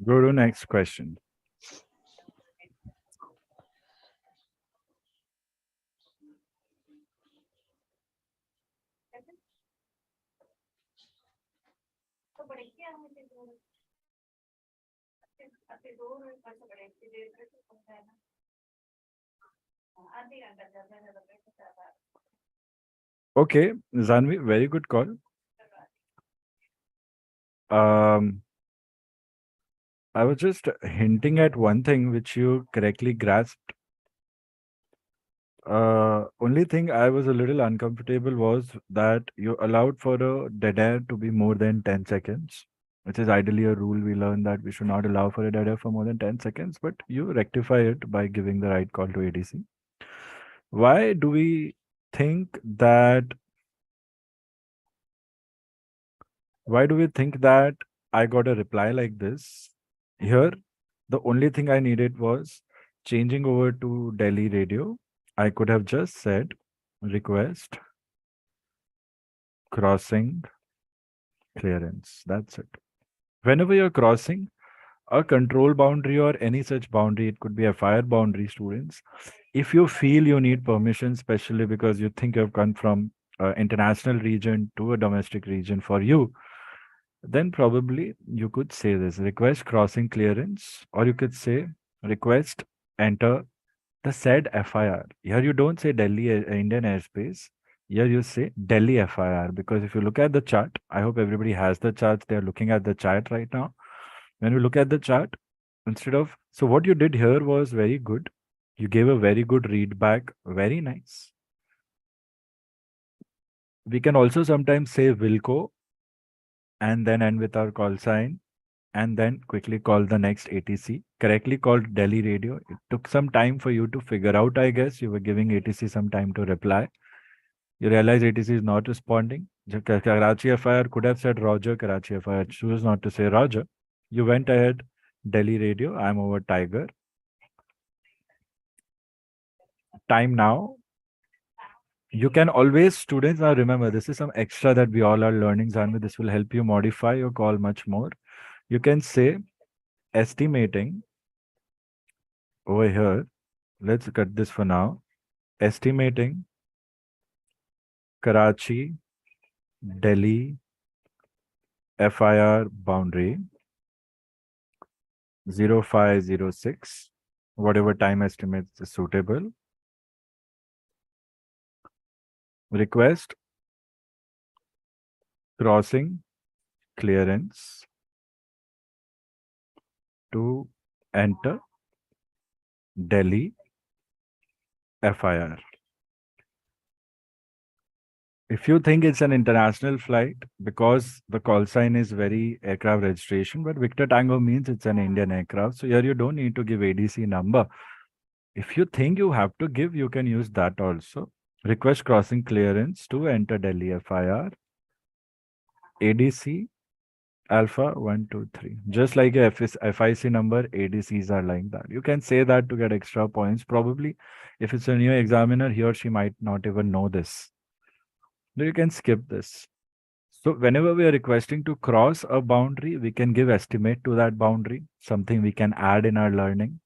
Go to next question. Okay, Zanvi, very good call. I was just hinting at one thing which you correctly grasped. Only thing I was a little uncomfortable was that you allowed for a dead air to be more than 10 seconds, which is ideally a rule we learned that we should not allow for a dead air for more than 10 seconds, but you rectify it by giving the right call to ADC. Why do we think that I got a reply like this? Here, the only thing I needed was changing over to Delhi radio. I could have just said request crossing clearance. That's it. Whenever you're crossing a control boundary or any such boundary, it could be a fire boundary, students. If you feel you need permission, especially because you think you've come from an international region to a domestic region for you, then probably you could say this request crossing clearance, or you could say request enter the said FIR. Here you don't say Delhi Indian airspace. Here you say Delhi FIR, because if you look at the chart, I hope everybody has the charts. They're looking at the chart right now. When we look at the chart, so what you did here was very good. You gave a very good read back. Very nice. We can also sometimes say Wilco and then end with our call sign and then quickly call the next ATC. Correctly called Delhi radio. It took some time for you to figure out, I guess. You were giving ATC some time to reply. You realize ATC is not responding. Karachi FIR could have said Roger. Karachi FIR chose not to say Roger. You went ahead, Delhi radio, I'm over Tiger. Time now. You can always, students, now remember, this is some extra that we all are learning, Zanvi. This will help you modify your call much more. You can say estimating over here. Let's cut this for now. Estimating Karachi, Delhi, FIR boundary 0506, whatever time estimate is suitable. Request crossing clearance to enter Delhi FIR. If you think it's an international flight, because the call sign is very aircraft registration, but Victor Tango means it's an Indian aircraft. So here you don't need to give ADC number. If you think you have to give, you can use that also. Request crossing clearance to enter Delhi FIR. ADC Alpha 123. Just like a FIC number, ADCs are like that. You can say that to get extra points. Probably if it's a new examiner, he or she might not even know this. You can skip this. So whenever we are requesting to cross a boundary, we can give estimate to that boundary, something we can add in our learning.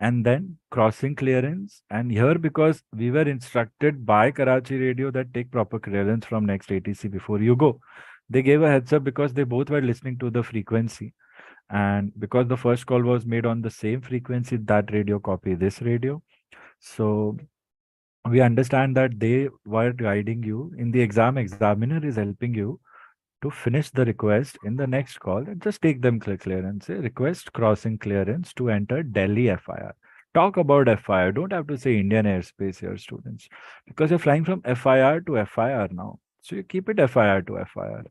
And then crossing clearance. And here, because we were instructed by Karachi Radio that take proper clearance from next ATC before you go, they gave a heads up because they both were listening to the frequency. And because the first call was made on the same frequency, that radio copy this radio. So we understand that they were guiding you in the exam. Examiner is helping you to finish the request in the next call and just take them clearance. Say request crossing clearance to enter Delhi FIR. Talk about FIR. Don't have to say Indian airspace here, students, because you're flying from FIR to FIR now. So you keep it FIR to FIR.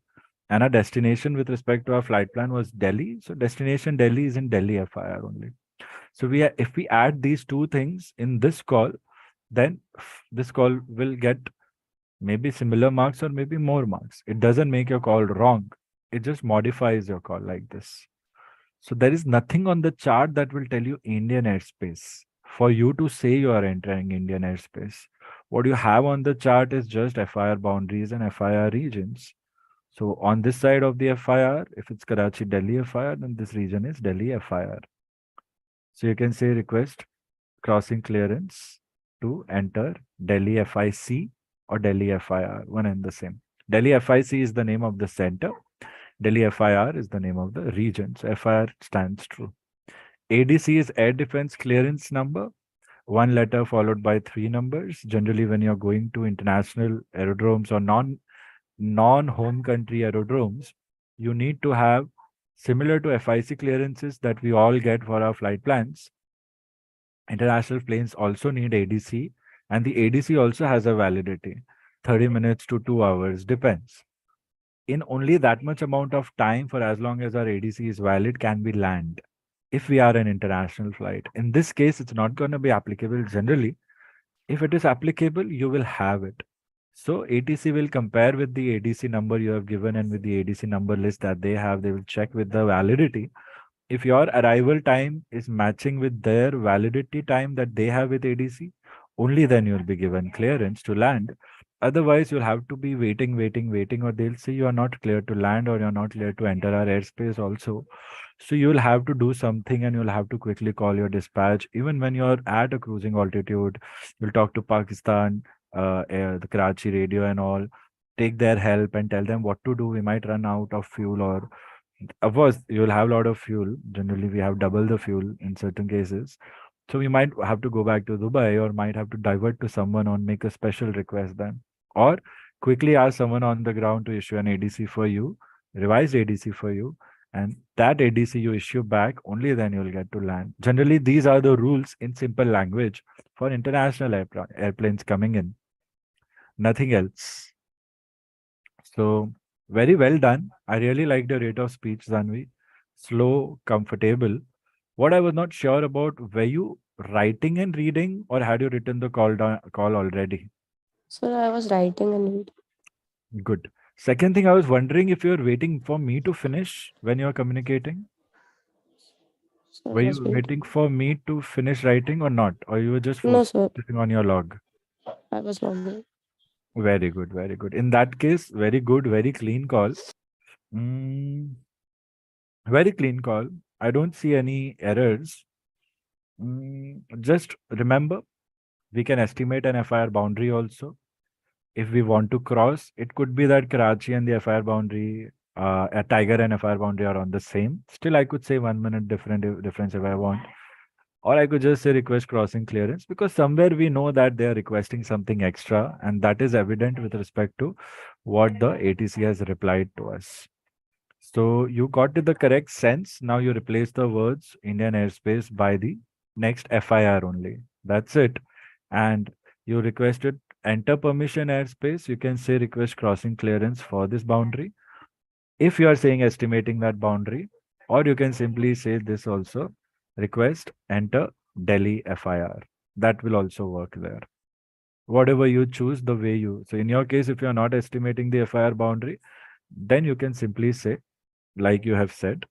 And our destination with respect to our flight plan was Delhi. So destination Delhi is in Delhi FIR only. So if we add these two things in this call, then this call will get maybe similar marks or maybe more marks. It doesn't make your call wrong. It just modifies your call like this. So there is nothing on the chart that will tell you Indian airspace for you to say you are entering Indian airspace. What you have on the chart is just FIR boundaries and FIR regions. So on this side of the FIR, if it's Karachi Delhi FIR, then this region is Delhi FIR. So you can say request crossing clearance to enter Delhi FIC or Delhi FIR, one and the same. Delhi FIC is the name of the center. Delhi FIR is the name of the region. So FIR stands true. ADC is Air Defense Clearance Number, one letter followed by three numbers. Generally, when you're going to international aerodromes or non-home country aerodromes, you need to have, similar to FIC clearances that we all get for our flight plans, international planes also need ADC, and the ADC also has a validity, 30 minutes to 2 hours, depends. In only that much amount of time, for as long as our ADC is valid, can we land if we are an international flight. In this case, it's not going to be applicable generally. If it is applicable, you will have it. So ATC will compare with the ADC number you have given and with the ADC number list that they have. They will check with the validity. If your arrival time is matching with their validity time that they have with ADC, only then you'll be given clearance to land. Otherwise, you'll have to be waiting, or they'll say you are not clear to land or you're not clear to enter our airspace also. So you'll have to do something and you'll have to quickly call your dispatch. Even when you're at a cruising altitude, you'll talk to Pakistan, the Karachi radio and all, take their help and tell them what to do. We might run out of fuel, or of course, you'll have a lot of fuel. Generally, we have double the fuel in certain cases. So we might have to go back to Dubai or might have to divert to someone or make a special request then. Or quickly ask someone on the ground to issue an ADC for you, revised ADC for you, and that ADC you issue back, only then you'll get to land. Generally, these are the rules in simple language for international airplanes coming in. Nothing else. So very well done. I really liked your rate of speech, Zanvi. Slow, comfortable. What I was not sure about, were you writing and reading or had you written the call already? So I was writing and reading. Good. Second thing, I was wondering if you're waiting for me to finish when you're communicating. So I Were was you waiting for me to finish writing or not? Or you were just No, sir. focusing on your log? I was not doing. Very good, very good. In that case, very good, very clean call. Very clean call. I don't see any errors. Just remember, we can estimate an FIR boundary also. If we want to cross, it could be that Karachi and the FIR boundary, a Tiger and FIR boundary are on the same. Still, I could say 1 minute difference if I want. Or I could just say request crossing clearance, because somewhere we know that they are requesting something extra, and that is evident with respect to what the ATC has replied to us. So you got to the correct sense. Now you replace the words Indian airspace by the next FIR only. That's it. And you requested enter permission airspace. You can say request crossing clearance for this boundary, if you are saying estimating that boundary, or you can simply say this also, request enter Delhi FIR. That will also work there. Whatever you choose, the way you. So in your case, if you are not estimating the FIR boundary, then you can simply say, like you have said,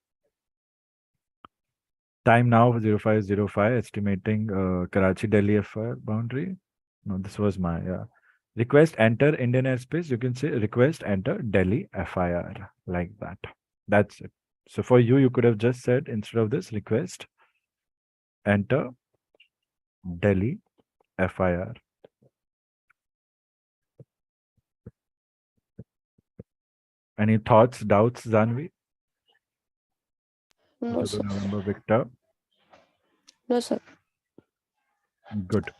time now 0505, estimating Karachi Delhi FIR boundary. No, this was my, yeah. Request enter Indian airspace. You can say request enter Delhi FIR, like that. That's it. So for you, you could have just said instead of this, request enter Delhi FIR. Any thoughts, doubts, Zanvi? No, sir. November Victor. No, sir. Good.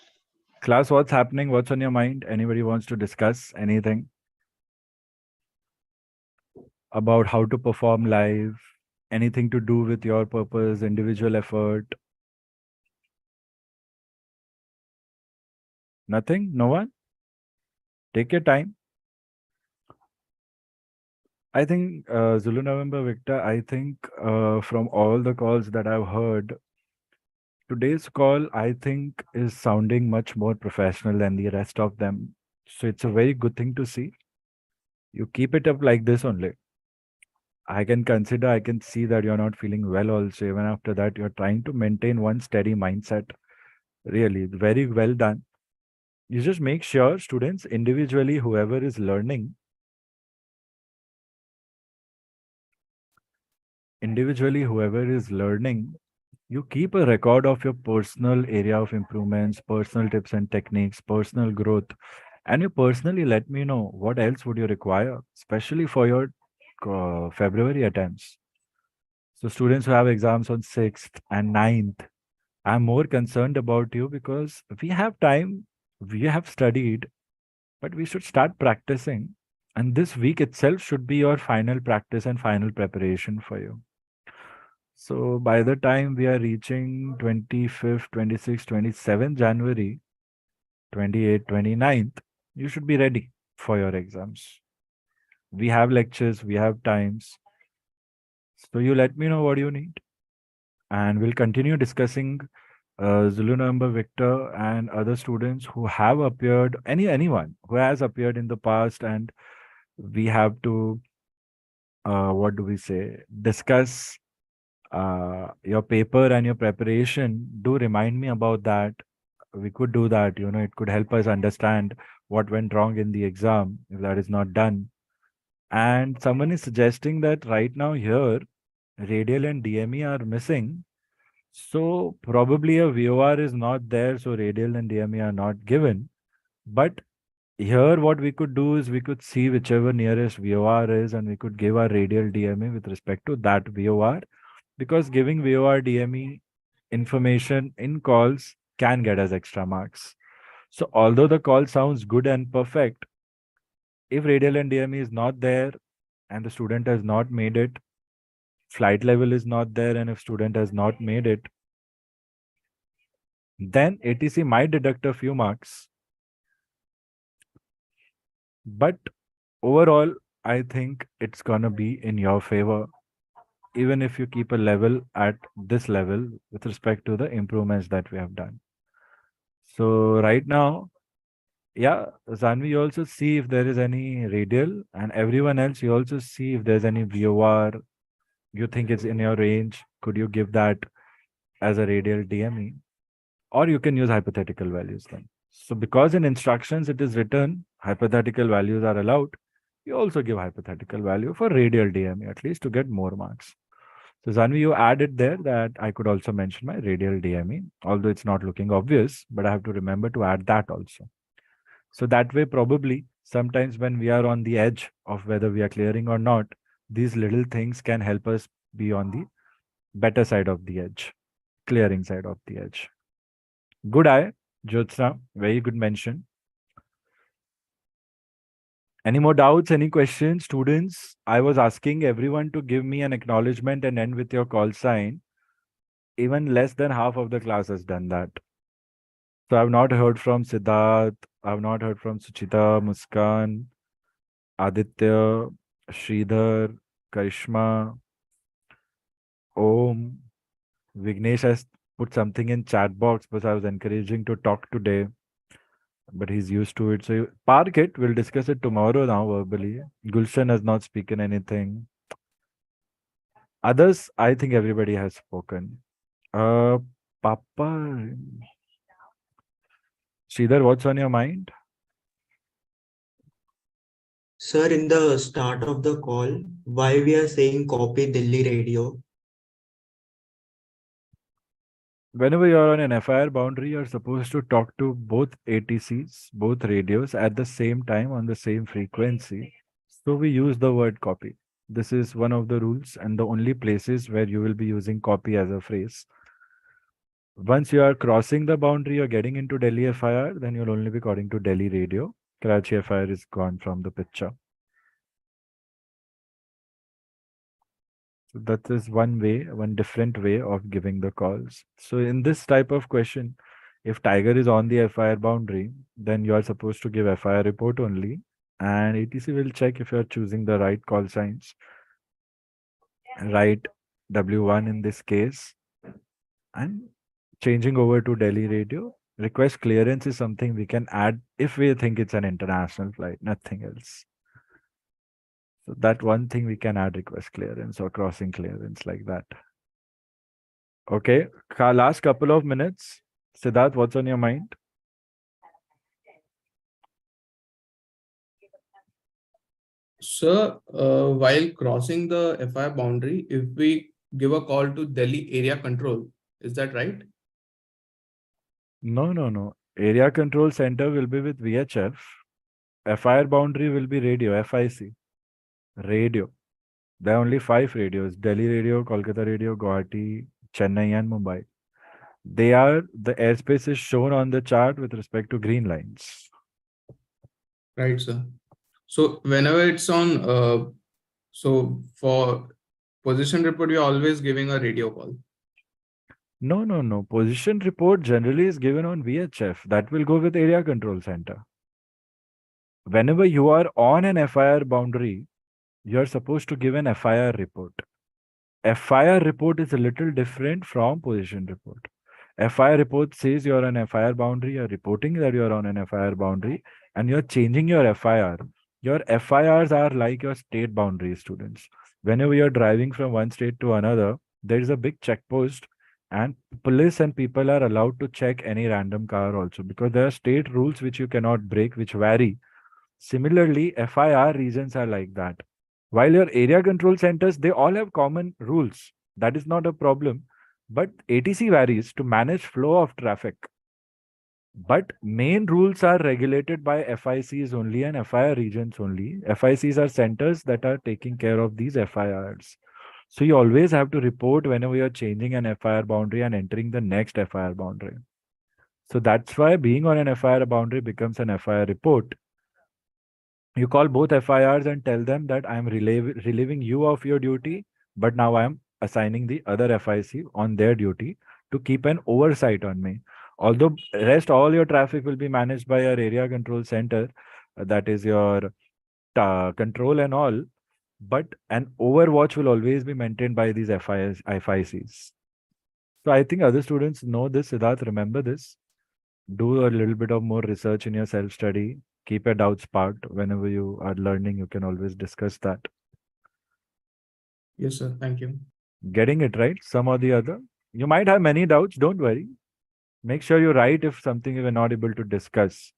Class, what's happening? What's on your mind? Anybody wants to discuss anything about how to perform live? Anything to do with your purpose, individual effort? Nothing? No one? Take your time. I think Zulu November Victor, I think from all the calls that I've heard, today's call, I think, is sounding much more professional than the rest of them. So it's a very good thing to see. You keep it up like this only. I can see that you're not feeling well also. Even after that, you're trying to maintain one steady mindset. Really, very well done. You just make sure students individually, whoever is learning, you keep a record of your personal area of improvements, personal tips and techniques, personal growth, and you personally let me know what else would you require, especially for your February attempts. So students who have exams on 6th and 9th, I'm more concerned about you because we have time, we have studied, but we should start practicing. And this week itself should be your final practice and final preparation for you. So by the time we are reaching 25th, 26th, 27th January, 28th, 29th, you should be ready for your exams. We have lectures, we have times. So you let me know what you need. And we'll continue discussing Zulu November Victor and other students who have appeared, anyone who has appeared in the past, and we have to, what do we say, discuss your paper and your preparation. Do remind me about that. We could do that, it could help us understand what went wrong in the exam if that is not done. And someone is suggesting that right now here, radial and DME are missing. So probably a VOR is not there, so radial and DME are not given. But here what we could do is we could see whichever nearest VOR is and we could give our radial DME with respect to that VOR, because giving VOR DME information in calls can get us extra marks. So although the call sounds good and perfect, if radial and DME is not there and the student has not made it, flight level is not there, and if student has not made it, then ATC might deduct a few marks. But overall, I think it's gonna be in your favor, even if you keep a level at this level with respect to the improvements that we have done. So right now, yeah, Zanvi, you also see if there is any radial, and everyone else, you also see if there's any VOR. You think it's in your range. Could you give that as a radial DME? Or you can use hypothetical values then. So because in instructions it is written hypothetical values are allowed, you also give hypothetical value for radial DME at least to get more marks. So Zanvi, you added there that I could also mention my radial DME, although it's not looking obvious, but I have to remember to add that also. So that way, probably sometimes when we are on the edge of whether we are clearing or not, these little things can help us be on the better side of the edge, clearing side of the edge. Good eye, Jyotsna, very good mention. Any more doubts, any questions, students? I was asking everyone to give me an acknowledgement and end with your call sign. Even less than half of the class has done that. So I've not heard from Siddharth, I've not heard from Suchita, Muskan, Aditya, Sridhar, Karishma, Om. Vignesh has put something in chat box, but I was encouraging to talk today. But he's used to it. So park it. We'll discuss it tomorrow now verbally. Gulshan has not spoken anything. Others, I think everybody has spoken. Papa. Sridhar, what's on your mind? Sir, in the start of the call, why we are saying copy Delhi radio? Whenever you're on an FIR boundary, you're supposed to talk to both ATCs, both radios at the same time on the same frequency. So we use the word copy. This is one of the rules and the only places where you will be using copy as a phrase. Once you are crossing the boundary, you're getting into Delhi FIR, then you'll only be calling to Delhi radio. Karachi FIR is gone from the picture. So that is one way, one different way of giving the calls. So in this type of question, if Tiger is on the FIR boundary, then you are supposed to give FIR report only, and ATC will check if you are choosing the right call signs, right W1 in this case, and changing over to Delhi radio. Request clearance is something we can add if we think it's an international flight, nothing else. So that one thing we can add request clearance or crossing clearance like that. Okay, last couple of minutes. Siddharth, what's on your mind? Sir, while crossing the FIR boundary, if we give a call to Delhi area control, is that right? No. Area control center will be with VHF. FIR boundary will be radio, FIC. Radio. There are only 5 radios: Delhi radio, Kolkata radio, Guwahati, Chennai, and Mumbai. The airspace is shown on the chart with respect to green lines. Right, sir. So whenever it's on, so for position report, you're always giving a radio call. No. Position report generally is given on VHF. That will go with area control center. Whenever you are on an FIR boundary, you're supposed to give an FIR report. FIR report is a little different from position report. FIR report says you're on FIR boundary, you're reporting that you're on an FIR boundary, and you're changing your FIR. Your FIRs are like your state boundaries, students. Whenever you're driving from one state to another, there is a big checkpost, and police and people are allowed to check any random car also, because there are state rules which you cannot break, which vary. Similarly, FIR regions are like that. While your area control centers, they all have common rules. That is not a problem. But ATC varies to manage flow of traffic. But main rules are regulated by FICs only and FIR regions only. FICs are centers that are taking care of these FIRs. So you always have to report whenever you're changing an FIR boundary and entering the next FIR boundary. So that's why being on an FIR boundary becomes an FIR report. You call both FIRs and tell them that I'm relieving you of your duty, but now I'm assigning the other FIC on their duty to keep an oversight on me. Although all your traffic will be managed by your area control center, that is your control and all, but an overwatch will always be maintained by these FICs. So I think other students know this. Siddharth, remember this. Do a little bit of more research in your self-study. Keep your doubts parked. Whenever you are learning, you can always discuss that. Yes, sir. Thank you. Getting it right, some or the other. You might have many doubts. Don't worry. Make sure you write if something you were not able to discuss.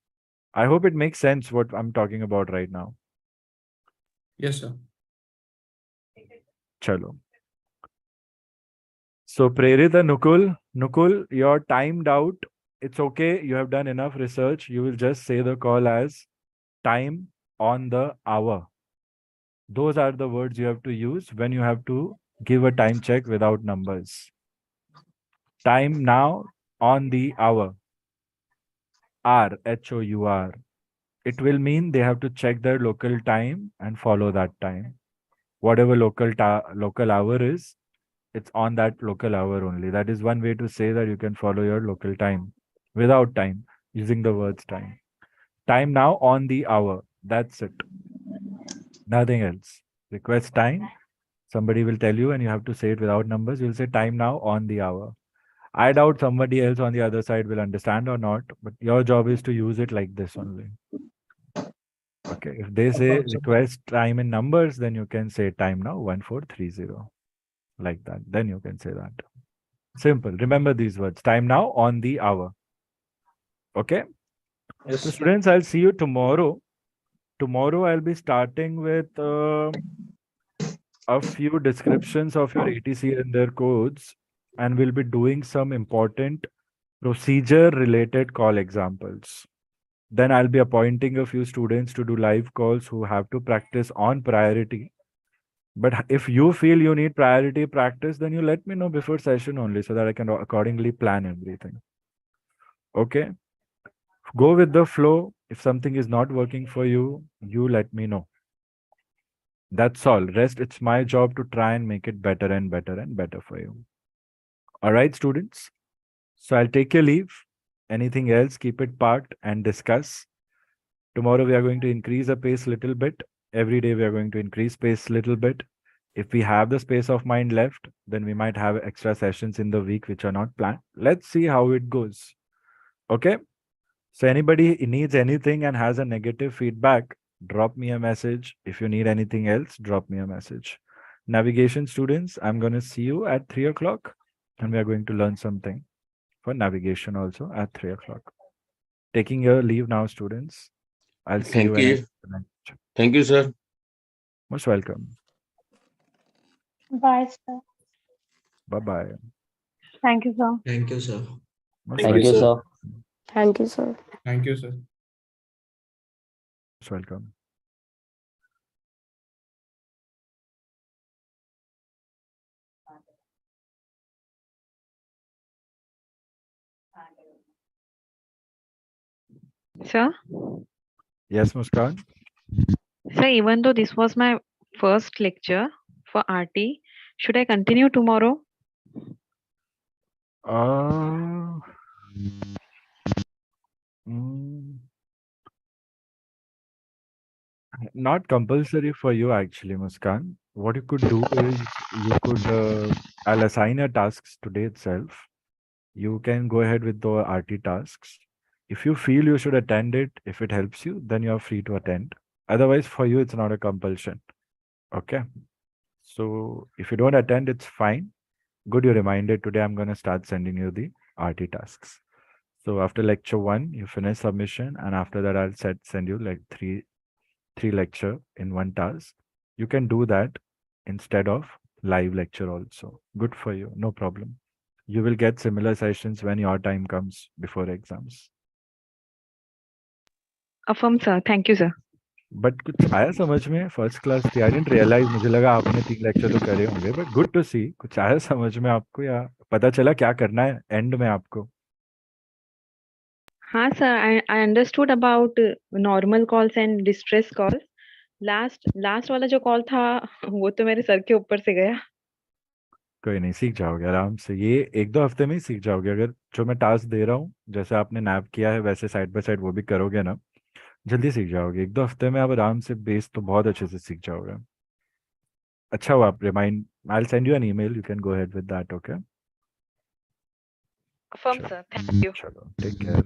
I hope it makes sense what I'm talking about right now. Yes, sir. Chalo. So Prerit and Nukul, you're timed out. It's okay. You have done enough research. You will just say the call as time on the hour. Those are the words you have to use when you have to give a time check without numbers. Time now on the hour. R, HOUR. It will mean they have to check their local time and follow that time. Whatever local hour is, it's on that local hour only. That is one way to say that you can follow your local time without time, using the words time. Time now on the hour. That's it. Nothing else. Request time. Somebody will tell you and you have to say it without numbers. You'll say time now on the hour. I doubt somebody else on the other side will understand or not, but your job is to use it like this only. Okay, if they say request time in numbers, then you can say time now 1430. Like that. Then you can say that. Simple. Remember these words. Time now on the hour. Okay? Yes. So students, I'll see you tomorrow. tomorrow I'll be starting with a few descriptions of your ATC and their codes, and we'll be doing some important procedure related call examples. Then I'll be appointing a few students to do live calls who have to practice on priority. But if you feel you need priority practice, then you let me know before session only so that I can accordingly plan everything. Okay? Go with the flow. If something is not working for you, you let me know. That's all. Rest, it's my job to try and make it better and better and better for you. All right, students. So I'll take your leave. Anything else, keep it parked and discuss. Tomorrow we are going to increase the pace a little bit. Every day we are going to increase pace a little bit. If we have the space of mind left, then we might have extra sessions in the week which are not planned. Let's see how it goes. Okay? So anybody needs anything and has a negative feedback, drop me a message. If you need anything else, drop me a message. Navigation students, I'm going to see you at 3 o'clock and we are going to learn something for navigation also at 3 o'clock. Taking your leave now, students. I'll see you. Thank you, sir. Most welcome. Bye, sir. Bye-bye. Thank you, sir. Thank you, sir. Most Thank you, sir. Thank you, sir. Thank you, sir. Most welcome. Sir? Yes, Muskan? Sir, even though this was my first lecture for RT, should I continue tomorrow? Not compulsory for you actually, Muskan. What you could do is you could, I'll assign your tasks today itself. You can go ahead with the RT tasks. If you feel you should attend it, if it helps you, then you're free to attend. Otherwise, for you, it's not a compulsion. Okay. So if you don't attend, it's fine. Good, you reminded. Today, I'm going to start sending you the RT tasks. So after lecture 1, you finish submission, and after that, I'll send you like three lecture in one task. You can do that instead of live lecture also. Good for you. No problem. You will get similar sessions when your time comes before exams. Affirm, sir. Thank you, sir. But कुछ आया समझ में first class थी. I didn't realise, मुझे लगा आपने 3 lecture तो करे होंगे, बट गुड टू सी. कुछ आया समझ में आपको या पता चला क्या करना है एंड में आपको? हाँ sir, I understood about normal calls and distress calls. Last वाला जो कॉल था वो तो मेरे सर के ऊपर से गया. कोई नहीं, सीख जाओगे आराम से. ये 1-2 हफ्ते में ही सीख जाओगे. अगर जो मैं टास्क दे रहा हूँ, जैसे आपने नैप किया है वैसे साइड बाय साइड वो भी करोगे ना, जल्दी सीख जाओगे. 1-2 हफ्ते में आप आराम से बेस तो बहुत अच्छे से सीख जाओगे. अच्छा हुआ आप remind. I will send you an email, you can go ahead with that. Okay, Affirm, sir. Thank you. चलो, टेक केयर.